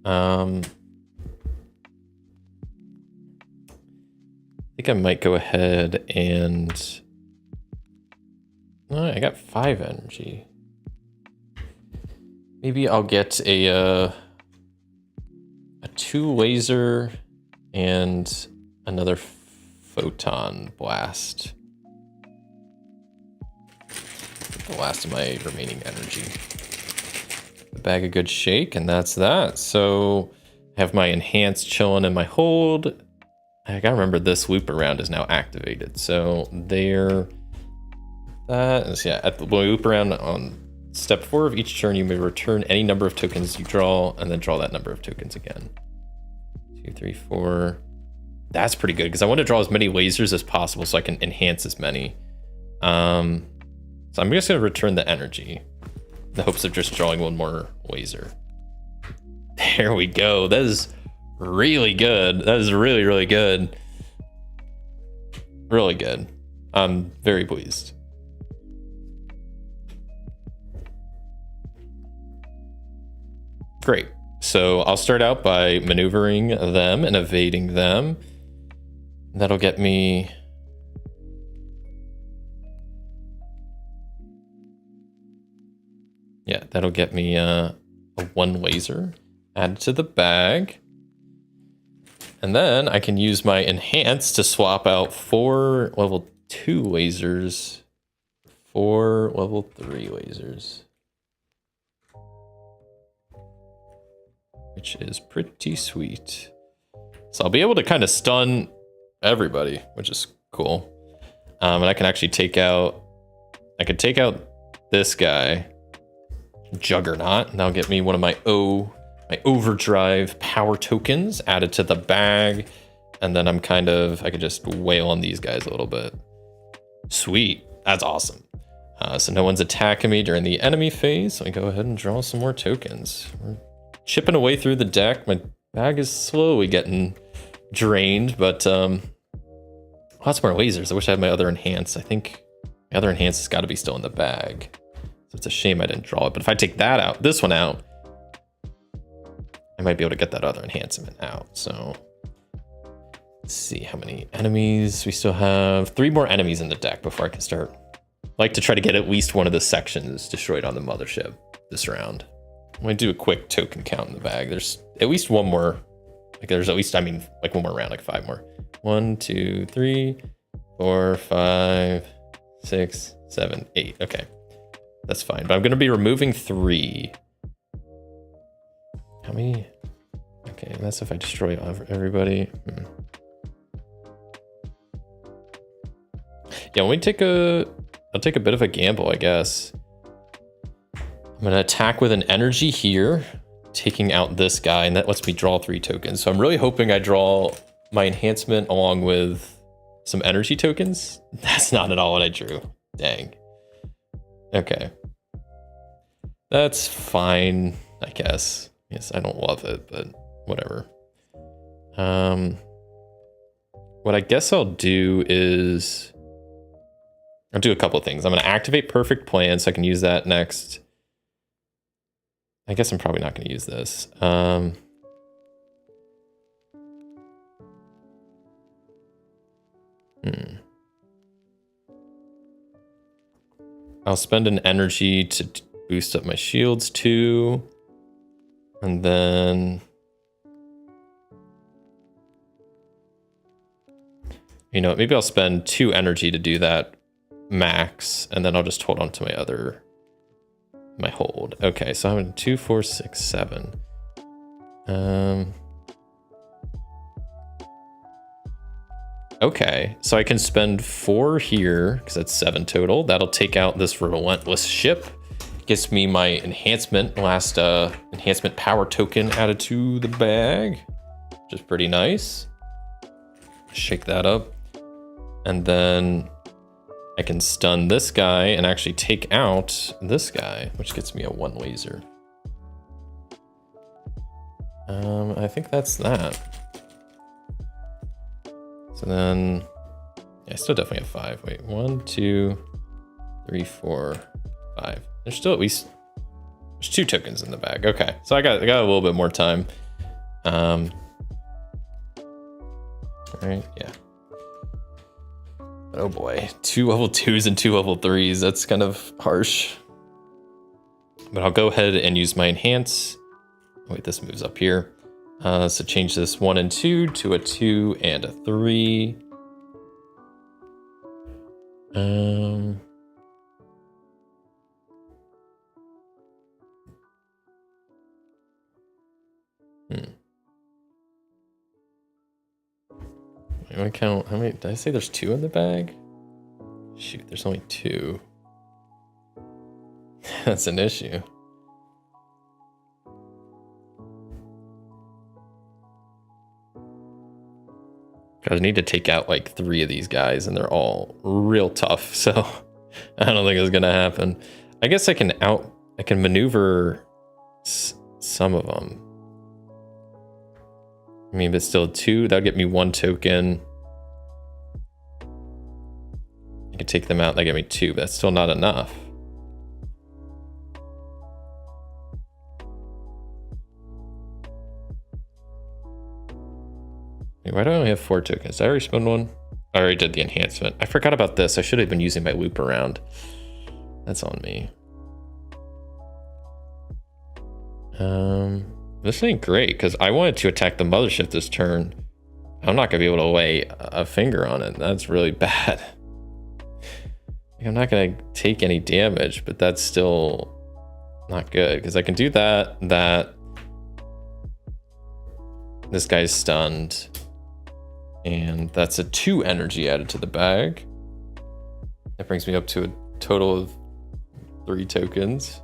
I think I might go ahead and I got 5 energy. Maybe I'll get a 2 laser and another photon blast. The last of my remaining energy. The bag a good shake, and that's that. So I have my enhanced chilling in my hold. I gotta remember this loop around is now activated. So there, that is, yeah, at the loop around on step 4 of each turn, you may return any number of tokens you draw and then draw that number of tokens again. 2, 3, 4. That's pretty good because I want to draw as many lasers as possible so I can enhance as many. So I'm just going to return the energy in the hopes of just drawing one more laser. There we go. That is really good. That is really, really good. Really good. I'm very pleased. Great. So I'll start out by maneuvering them and evading them. That'll get me... Yeah, that'll get me a 1 laser added to the bag. And then I can use my enhance to swap out 4 level 2 lasers for level 3 lasers. Which is pretty sweet. So I'll be able to kind of stun everybody, which is cool. And I can actually take out... I could take out this guy. Juggernaut, and that'll get me one of my overdrive power tokens added to the bag, and then I could just wail on these guys a little bit. Sweet, that's awesome. So no one's attacking me during the enemy phase, so I go ahead and draw some more tokens. We're chipping away through the deck. My bag is slowly getting drained, but lots more lasers. I wish I had my other enhance. I think my other enhance has got to be still in the bag. It's a shame I didn't draw it, but if I take that out, this one out, I might be able to get that other enhancement out. So let's see how many enemies we still have. 3 more enemies in the deck before I can start. I like to try to get at least one of the sections destroyed on the mothership this round. I'm going to do a quick token count in the bag. There's at least one more. Like there's at least, I mean, like one more round, like 5 more. 1, 2, 3, 4, 5, 6, 7, 8. Okay. That's fine, but I'm going to be removing 3. How many? Okay, that's if I destroy everybody. Yeah, I'll take a bit of a gamble, I guess. I'm going to attack with an energy here, taking out this guy, and that lets me draw 3 tokens. So I'm really hoping I draw my enhancement along with some energy tokens. That's not at all what I drew. Dang. Okay. That's fine, I guess. Yes, I don't love it, but whatever. What I guess I'll do is... I'll do a couple of things. I'm going to activate Perfect Plan so I can use that next. I guess I'm probably not going to use this. I'll spend an energy to boost up my shields too. And then... You know, maybe I'll spend 2 energy to do that max, and then I'll just hold on to my hold. Okay, so I'm in 2, 4, 6, 7. Okay, so I can spend 4 here, because that's 7 total. That'll take out this relentless ship. Gets me my enhancement, last enhancement power token added to the bag, which is pretty nice. Shake that up. And then I can stun this guy and actually take out this guy, which gets me a 1 laser. I think that's that. So then, yeah, I still definitely have 5. Wait, 1, 2, 3, 4, 5. There's still at least, there's 2 tokens in the bag. Okay, so I got a little bit more time. All right, yeah. Oh boy, 2 level 2s and 2 level 3s. That's kind of harsh. But I'll go ahead and use my enhance. Wait, this moves up here. So change this 1 and 2 to a 2 and a 3. I want to count how many. Did I say there's 2 in the bag? Shoot, there's only 2. That's an issue. I need to take out like 3 of these guys, and they're all real tough. So I don't think it's gonna happen. I guess I can maneuver some of them. I mean, but still 2. That would get me 1 token. I could take them out. That get me 2, but that's still not enough. Why do I only have 4 tokens? Did I already spend 1? I already did the enhancement. I forgot about this. I should have been using my loop around. That's on me. This ain't great because I wanted to attack the mothership this turn. I'm not gonna be able to lay a finger on it. That's really bad. I'm not gonna take any damage, but that's still not good because I can do that. This guy's stunned. And that's a 2 energy added to the bag. That brings me up to a total of 3 tokens.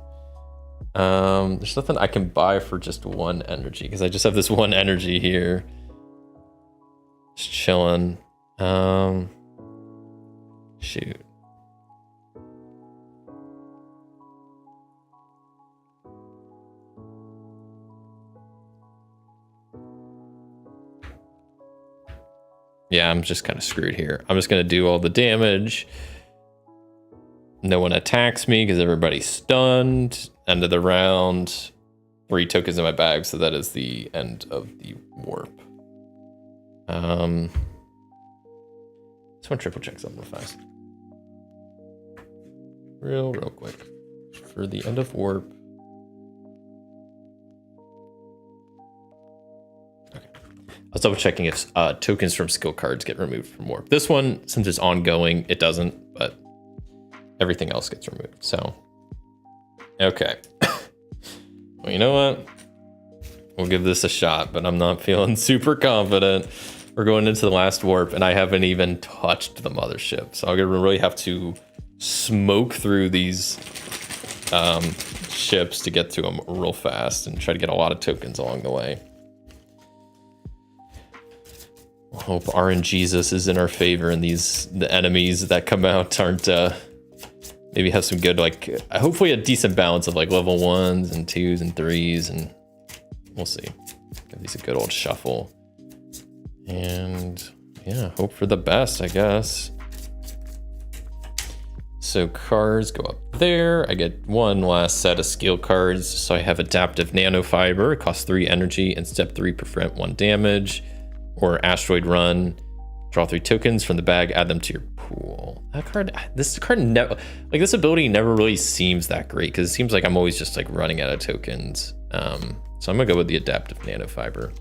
There's nothing I can buy for just 1 energy because I just have this 1 energy here. Just chilling. Shoot. Yeah, I'm just kind of screwed here. I'm just going to do all the damage. No one attacks me because everybody's stunned. End of the round. 3 tokens in my bag, so that is the end of the warp. Just want to triple check something real fast. Real quick. For the end of warp. I was double checking if tokens from skill cards get removed from warp. This one, since it's ongoing, it doesn't, but everything else gets removed. So, okay. Well, you know what? We'll give this a shot, but I'm not feeling super confident. We're going into the last warp, and I haven't even touched the mothership. So I'm gonna really have to smoke through these ships to get to them real fast and try to get a lot of tokens along the way. Hope RNGesus is in our favor, and the enemies that come out aren't maybe have some good, like, hopefully a decent balance of like level 1s and 2s and 3s, and we'll see. Give these a good old shuffle, and yeah, hope for the best, I guess. So cards go up there. I get 1 last set of skill cards. So I have adaptive nanofiber. It costs 3 energy, and step 3 prevent 1 damage. Or asteroid run, draw 3 tokens from the bag, add them to your pool. This card never, like, this ability never really seems that great because it seems like I'm always just like running out of tokens. So I'm gonna go with the adaptive nanofiber.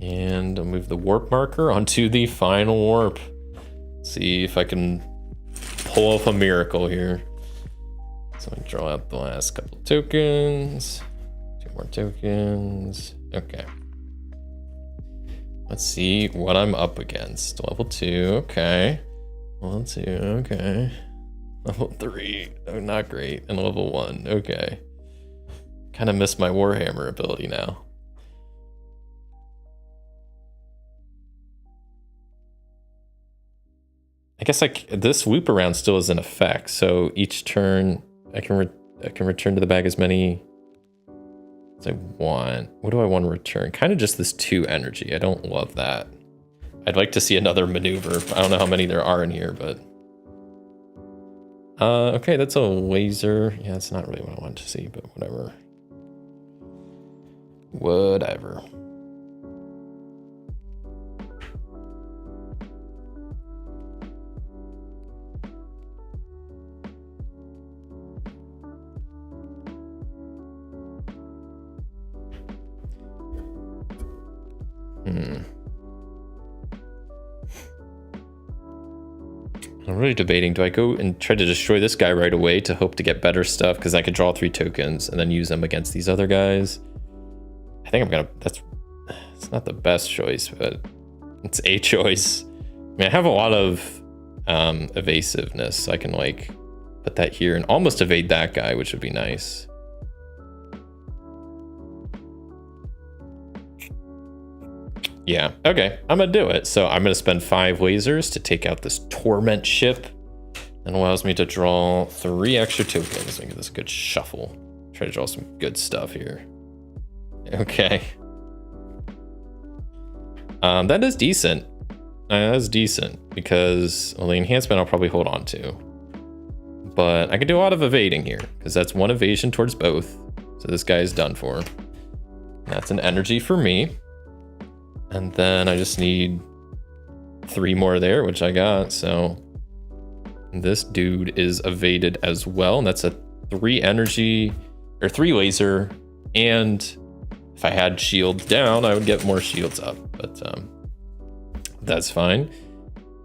And I'll move the warp marker onto the final warp. See if I can pull off a miracle here. So I draw out the last couple tokens. 2 more tokens. Okay. Let's see what I'm up against. Level 2, okay. Level 2, okay. Level 3, oh, not great. And level 1, okay. Kind of miss my Warhammer ability now. I guess like this loop around still is in effect. So each turn I can return to the bag as many as I want. What do I want to return? Kind of just this 2 energy. I don't love that. I'd like to see another maneuver. I don't know how many there are in here, but okay, that's a laser. Yeah, that's not really what I wanted to see, but whatever. Whatever. I'm really debating, do I go and try to destroy this guy right away to hope to get better stuff? Because I could draw 3 tokens and then use them against these other guys. I think I'm gonna, it's not the best choice, but it's a choice. I mean, I have a lot of evasiveness, so I can like put that here and almost evade that guy, which would be nice. Yeah, okay, I'm gonna do it. So I'm gonna spend 5 lasers to take out this torment ship. That allows me to draw 3 extra tokens. Make this a good shuffle. Try to draw some good stuff here. Okay. That is decent. That's decent because, well, the enhancement I'll probably hold on to. But I can do a lot of evading here because that's 1 evasion towards both. So this guy is done for. That's an energy for me. And then I just need 3 more there, which I got. So this dude is evaded as well. And that's a 3 energy or 3 laser. And if I had shields down, I would get more shields up. But that's fine.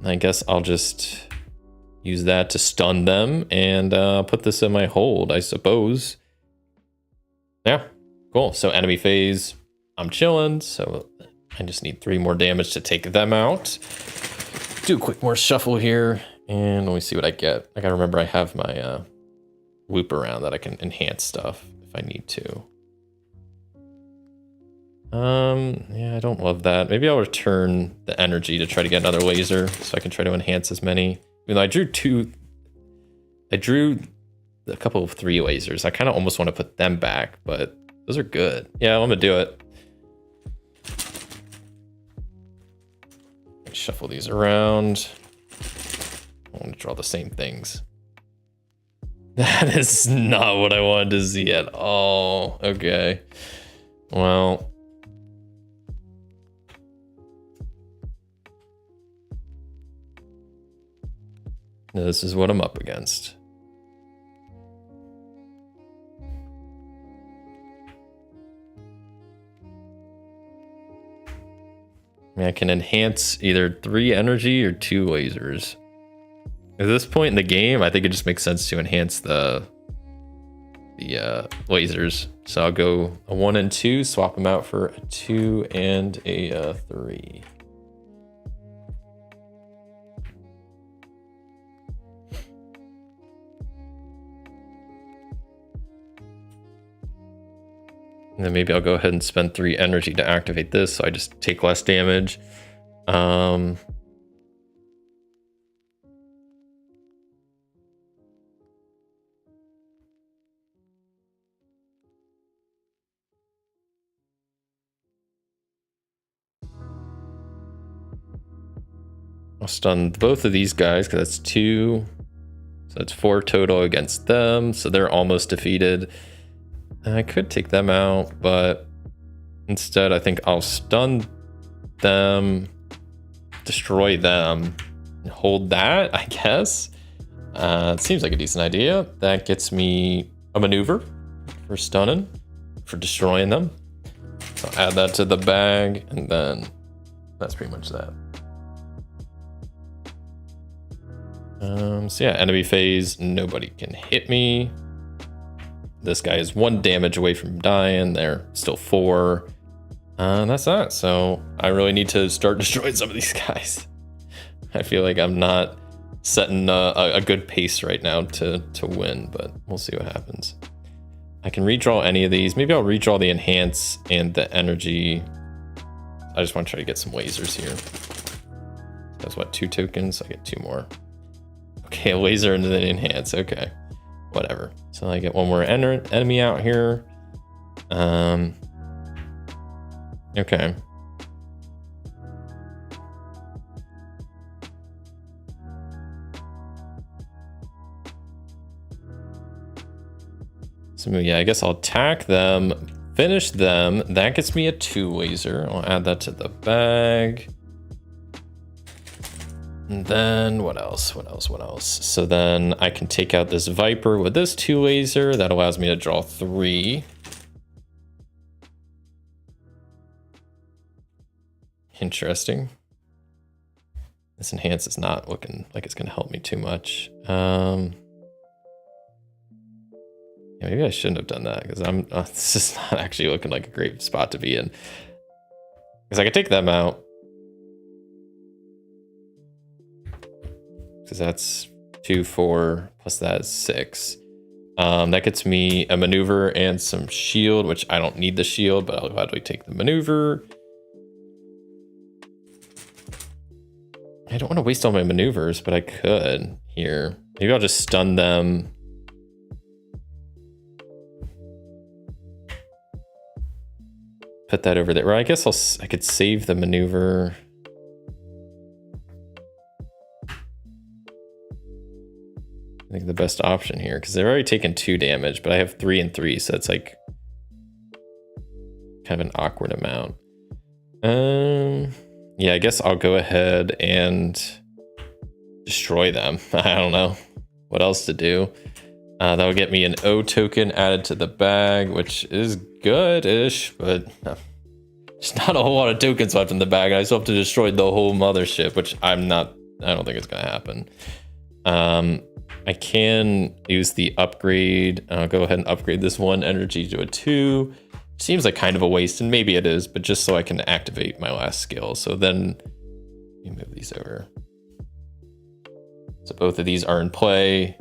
I guess I'll just use that to stun them and put this in my hold, I suppose. Yeah, cool. So enemy phase, I'm chilling. So I just need 3 more damage to take them out. Do a quick more shuffle here, and let me see what I get. I gotta remember I have my loop around that I can enhance stuff if I need to. Yeah, I don't love that. Maybe I'll return the energy to try to get another laser so I can try to enhance as many. Even though I drew a couple of 3 lasers. I kind of almost want to put them back, but those are good. Yeah, I'm gonna do it. Shuffle these around. I want to draw the same things. That is not what I wanted to see at all. Okay. Well. This is what I'm up against. I mean, I can enhance either 3 energy or 2 lasers. At this point in the game, I think it just makes sense to enhance the lasers. So I'll go a 1 and 2, swap them out for a 2 and a 3. And then maybe I'll go ahead and spend 3 energy to activate this, so I just take less damage. I'll stun both of these guys because that's 2. So that's 4 total against them. So they're almost defeated. I could take them out, but instead I think I'll stun them, destroy them, and hold that, I guess. It seems like a decent idea. That gets me a maneuver for stunning, for destroying them. So I'll add that to the bag, and then that's pretty much that. So yeah, enemy phase, nobody can hit me. This guy is 1 damage away from dying. They're still 4. That's that. So I really need to start destroying some of these guys. I feel like I'm not setting a good pace right now to win, but we'll see what happens. I can redraw any of these. Maybe I'll redraw the enhance and the energy. I just want to try to get some lasers here. That's what, 2 tokens? I get 2 more. Okay, a laser and then enhance. Okay, whatever. So I get 1 more enemy out here. Okay. So yeah, I guess I'll attack them, finish them. That gets me a 2 laser. I'll add that to the bag. And then what else? So then I can take out this Viper with this 2 laser. That allows me to draw 3. Interesting. This enhance is not looking like it's going to help me too much. Yeah, maybe I shouldn't have done that because this is not actually looking like a great spot to be in. Because I could take them out. Because that's 2, 4, plus that is 6. That gets me a maneuver and some shield, which I don't need the shield, but I'll gladly take the maneuver. I don't want to waste all my maneuvers, but I could here. Maybe I'll just stun them. Put that over there. Or I guess I could save the maneuver. I think the best option here, because they're already taken 2 damage, but I have 3 and 3, so it's like kind of an awkward amount. Yeah, I guess I'll go ahead and destroy them. I don't know what else to do. That'll get me an O token added to the bag, which is good-ish, but there's not a whole lot of tokens left in the bag. I still have to destroy the whole mothership, which I don't think it's gonna happen. I can use the upgrade. I'll go ahead and upgrade this 1 energy to a 2. Seems like kind of a waste, and maybe it is, but just so I can activate my last skill. So then you move these over. So both of these are in play,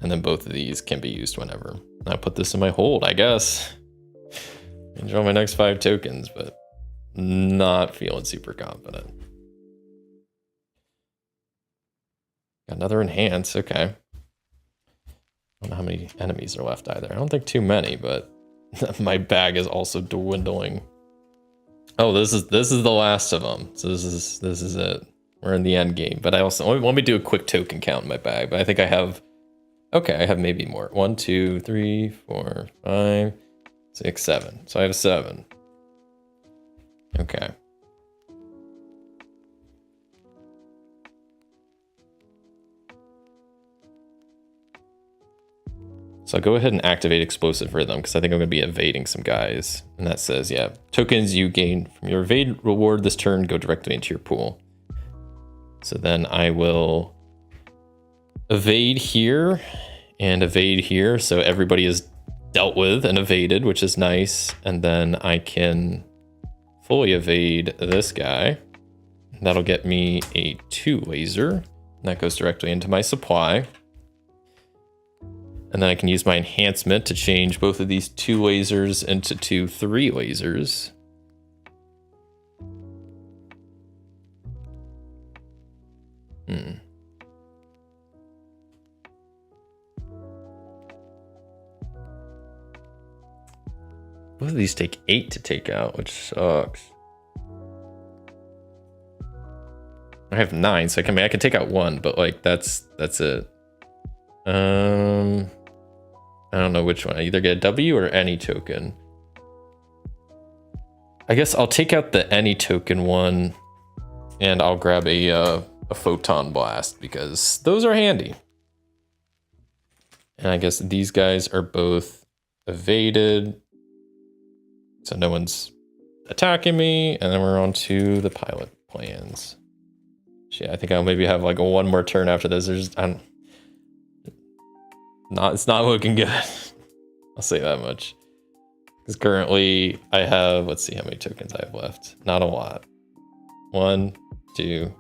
and then both of these can be used whenever. I'll put this in my hold, I guess. And draw my next 5 tokens, but not feeling super confident. Got another enhance, okay. I don't know how many enemies are left either. I don't think too many, but my bag is also dwindling. Oh, this is the last of them. So this is it. We're in the end game. But I also let me do a quick token count in my bag. But I think I have I have maybe more. 1, 2, 3, 4, 5, 6, 7. So I have 7. Okay. So I'll go ahead and activate Explosive Rhythm because I think I'm going to be evading some guys. And that says, yeah, tokens you gain from your evade reward this turn go directly into your pool. So then I will evade here and evade here. So everybody is dealt with and evaded, which is nice. And then I can fully evade this guy. That'll get me a 2 laser. And that goes directly into my supply. And then I can use my enhancement to change both of these 2 lasers into 2 3 lasers. Both of these take 8 to take out, which sucks. I have 9, so I can take out 1, but like that's it. I don't know which one. I either get a W or any token. I guess I'll take out the any token one, and I'll grab a photon blast because those are handy. And I guess these guys are both evaded, so no one's attacking me. And then we're on to the pilot plans. Yeah, I think I'll maybe have like 1 more turn after this. It's not looking good. I'll say that much. Because currently I have, let's see how many tokens I have left. Not a lot. 1, 2,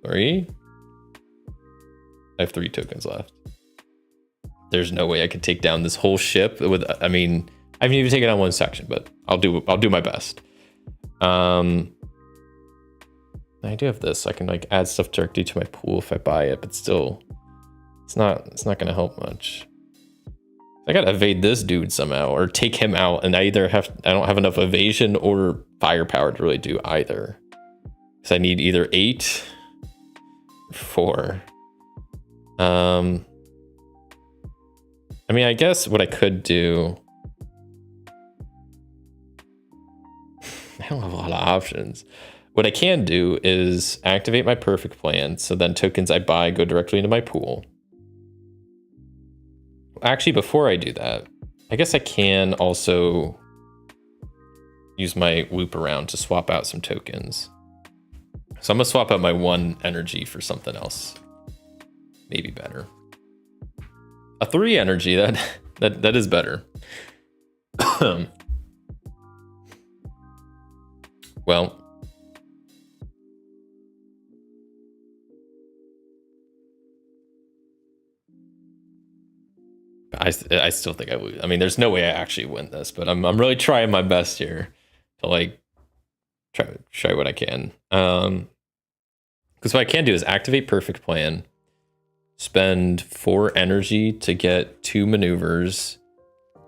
3. I have 3 tokens left. There's no way I can take down this whole ship with, I haven't even taken down 1 section, but I'll do my best. I do have this. I can like add stuff directly to my pool if I buy it, but still it's not gonna help much. I gotta evade this dude somehow or take him out, and I don't have enough evasion or firepower to really do either. So I need either 8 or 4. I guess what I could do, I don't have a lot of options. What I can do is activate my perfect plan, so then tokens I buy go directly into my pool. Actually, before I do that, I guess I can also use my loop around to swap out some tokens. So I'm gonna swap out my 1 energy for something else. Maybe better. A 3 energy, that is better. Well, I still think I lose. I mean, there's no way I actually win this, but I'm really trying my best here to like try what I can. Because what I can do is activate perfect plan, spend 4 energy to get 2 maneuvers,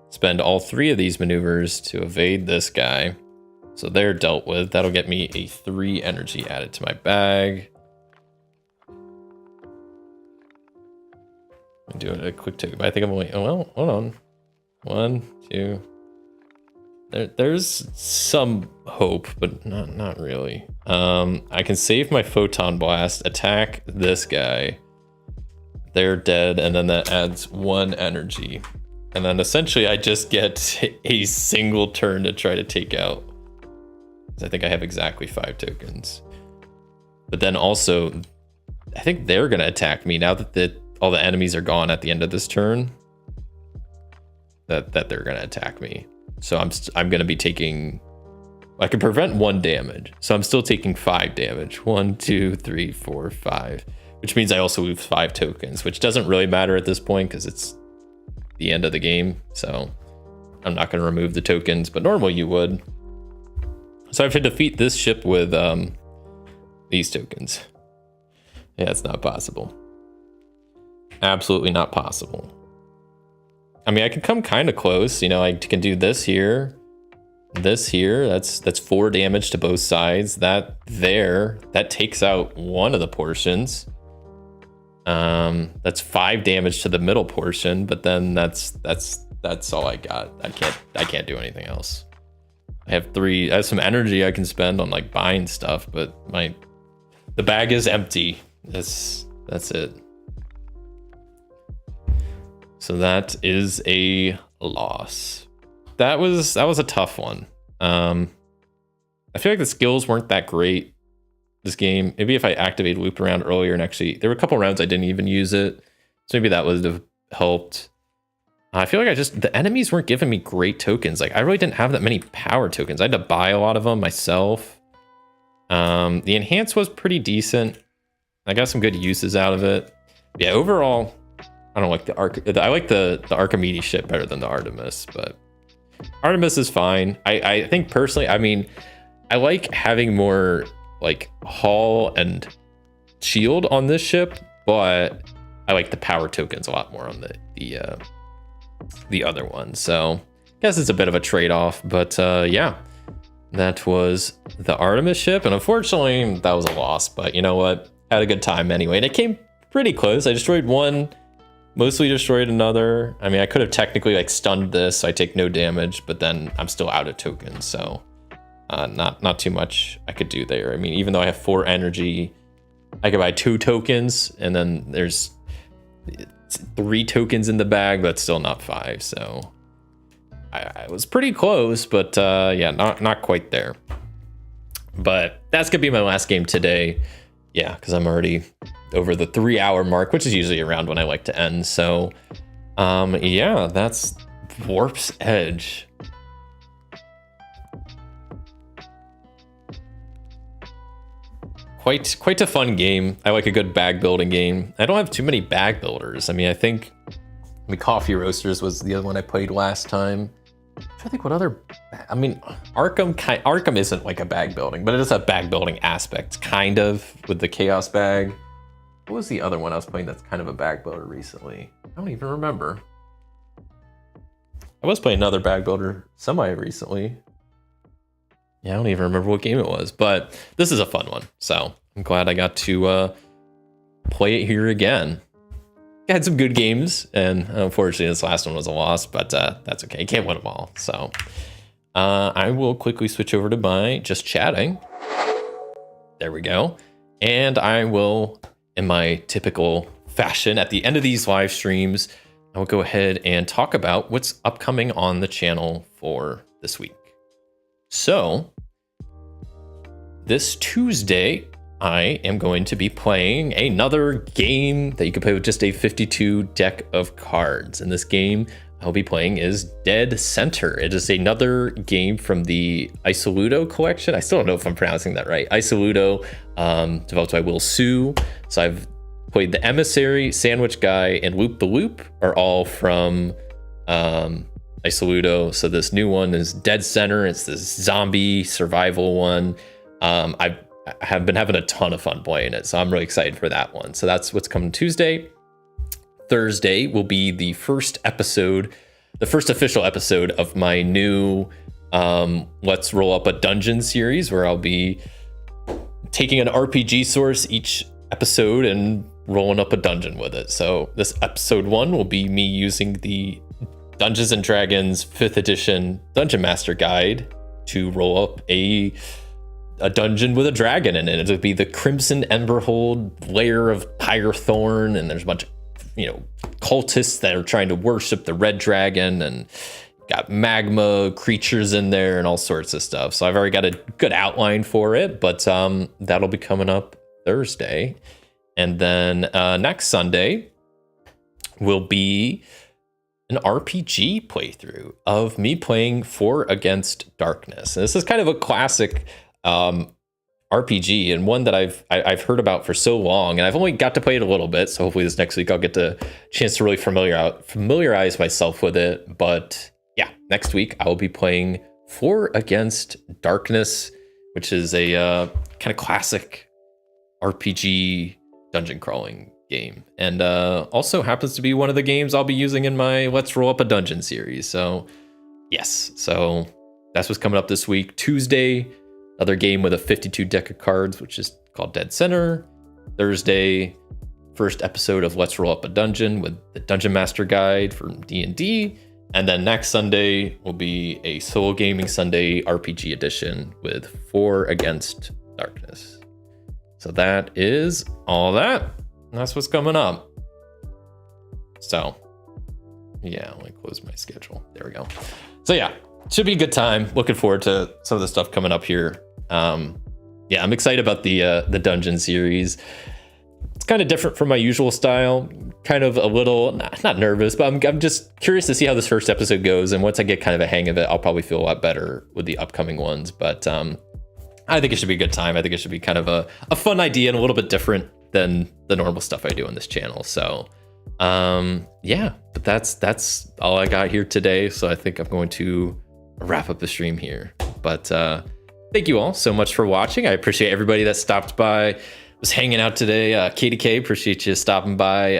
spend all 3 of these maneuvers to evade this guy. So they're dealt with. That'll get me a 3 energy added to my bag. I'm doing a quick take, but I think I'm only, oh, well, hold on. 1, 2. There's some hope, but not really. I can save my photon blast, attack this guy. They're dead, and then that adds 1 energy. And then essentially I just get a single turn to try to take out. I think I have exactly 5 tokens. But then also, I think they're gonna attack me now that all the enemies are gone at the end of this turn. That they're gonna attack me. So I'm gonna be taking. I can prevent 1 damage, so I'm still taking 5 damage. 1, 2, 3, 4, 5, which means I also lose 5 tokens, which doesn't really matter at this point because it's the end of the game. So I'm not gonna remove the tokens, but normally you would. So I have to defeat this ship with these tokens. Yeah, it's not possible. Absolutely not possible. I mean, I can come kind of close. You know, I can do this here, this here. That's 4 damage to both sides. That takes out 1 of the portions. That's 5 damage to the middle portion, but then that's all I got. I can't do anything else. I have some energy I can spend on like buying stuff, but the bag is empty. That's it. So that is a loss. That was a tough one. I feel like the skills weren't that great this game. Maybe if I activated loop around earlier, and actually there were a couple rounds I didn't even use it, so maybe that would have helped. I feel like the enemies weren't giving me great tokens. Like I really didn't have that many power tokens. I had to buy a lot of them myself. The enhance was pretty decent. I got some good uses out of it. Yeah, overall, I don't like I like the Archimedes ship better than the Artemis, but Artemis is fine. I think personally, I mean, I like having more like hull and shield on this ship, but I like the power tokens a lot more on the other one. So I guess it's a bit of a trade-off, but yeah, that was the Artemis ship, and unfortunately that was a loss, but you know what, had a good time anyway, and it came pretty close. I destroyed 1, mostly destroyed another. I mean, I could have technically like stunned this, so I take no damage, but then I'm still out of tokens, so not too much I could do there. I mean, even though I have 4 energy, I could buy 2 tokens, and then there's 3 tokens in the bag, but still not 5. So I was pretty close, but yeah, not quite there. But that's gonna be my last game today. Yeah, because I'm already over the 3-hour mark, which is usually around when I like to end. So yeah, that's Warp's Edge. Quite a fun game. I like a good bag building game. I don't have too many bag builders. I mean, I think Coffee Roasters was the other one I played last time. I think what other, I mean, Arkham isn't like a bag building, but it does have bag building aspects, kind of, with the Chaos bag. What was the other one I was playing that's kind of a bag builder recently? I don't even remember. I was playing another bag builder semi-recently. Yeah, I don't even remember what game it was, but this is a fun one. So I'm glad I got to play it here again. I had some good games, and unfortunately this last one was a loss, but that's okay. You can't win them all. So I will quickly switch over to my just chatting. There we go. And I will, in my typical fashion, at the end of these live streams, I will go ahead and talk about what's upcoming on the channel for this week. So this Tuesday, I am going to be playing another game that you can play with just a 52 deck of cards. And this game I'll be playing is Dead Center. It is another game from the Isoludo collection. I still don't know if I'm pronouncing that right. Isoludo, developed by Will Su. So I've played the Emissary, Sandwich Guy, and Loop the Loop are all from Isoludo. So this new one is Dead Center. It's this zombie survival one. I have been having a ton of fun playing it, so I'm really excited for that one. So that's what's coming Tuesday. Thursday will be the first official episode of my new Let's Roll Up a Dungeon series, where I'll be taking an RPG source each episode and rolling up a dungeon with it. So this episode 1 will be me using the Dungeons and Dragons 5th edition Dungeon Master Guide to roll up a dungeon with a dragon in it. It'll be the Crimson Emberhold lair of Pyrethorn, and there's a bunch of cultists that are trying to worship the red dragon, and got magma creatures in there and all sorts of stuff. So I've already got a good outline for it, but that'll be coming up Thursday. And then next Sunday will be an RPG playthrough of me playing For Against Darkness. And this is kind of a classic RPG, and one that I've heard about for so long, and I've only got to play it a little bit. So hopefully this next week I'll get the chance to really familiarize myself with it. But yeah, next week I will be playing For Against Darkness, which is a kind of classic RPG dungeon crawling game, and also happens to be one of the games I'll be using in my Let's Roll Up a Dungeon series. So yes, so that's what's coming up this week. Tuesday, another game with a 52 deck of cards, which is called Dead Center. Thursday, first episode of Let's Roll Up a Dungeon with the Dungeon Master Guide from D&D. And then next Sunday will be a Solo Gaming Sunday RPG edition with For Against Darkness. So that is all that. And that's what's coming up. So yeah, let me close my schedule. There we go. So yeah, should be a good time. Looking forward to some of the stuff coming up here. Yeah, I'm excited about the dungeon series. It's kind of different from my usual style. Kind of a little not nervous, but I'm just curious to see how this first episode goes. And once I get kind of a hang of it, I'll probably feel a lot better with the upcoming ones. But I think it should be a good time. I think it should be kind of a fun idea and a little bit different than the normal stuff I do on this channel. So yeah, but that's all I got here today. So I think I'm going to wrap up the stream here. But thank you all so much for watching. I appreciate everybody that stopped by, was hanging out today. KDK, appreciate you stopping by.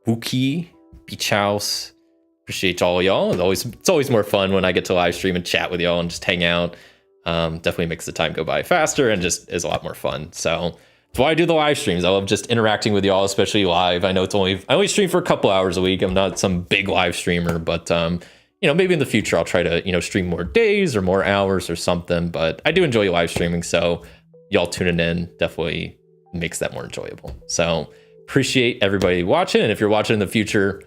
Wookie, Beach House, appreciate all y'all. It's always more fun when I get to live stream and chat with y'all and just hang out. Definitely makes the time go by faster and just is a lot more fun. So that's why I do the live streams. I love just interacting with y'all, especially live. I know I only stream for a couple hours a week. I'm not some big live streamer, but maybe in the future I'll try to stream more days or more hours or something. But I do enjoy live streaming, so y'all tuning in definitely makes that more enjoyable. So appreciate everybody watching, and if you're watching in the future,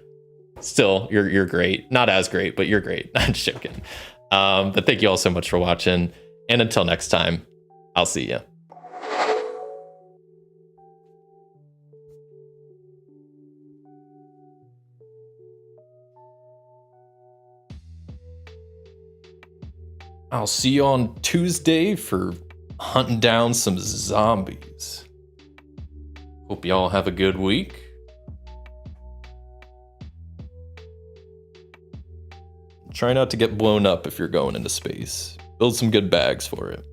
still you're great. Not as great, but you're great. I'm just joking. But thank you all so much for watching, and until next time, I'll see you. I'll see you on Tuesday for hunting down some zombies. Hope y'all have a good week. Try not to get blown up if you're going into space. Build some good bags for it.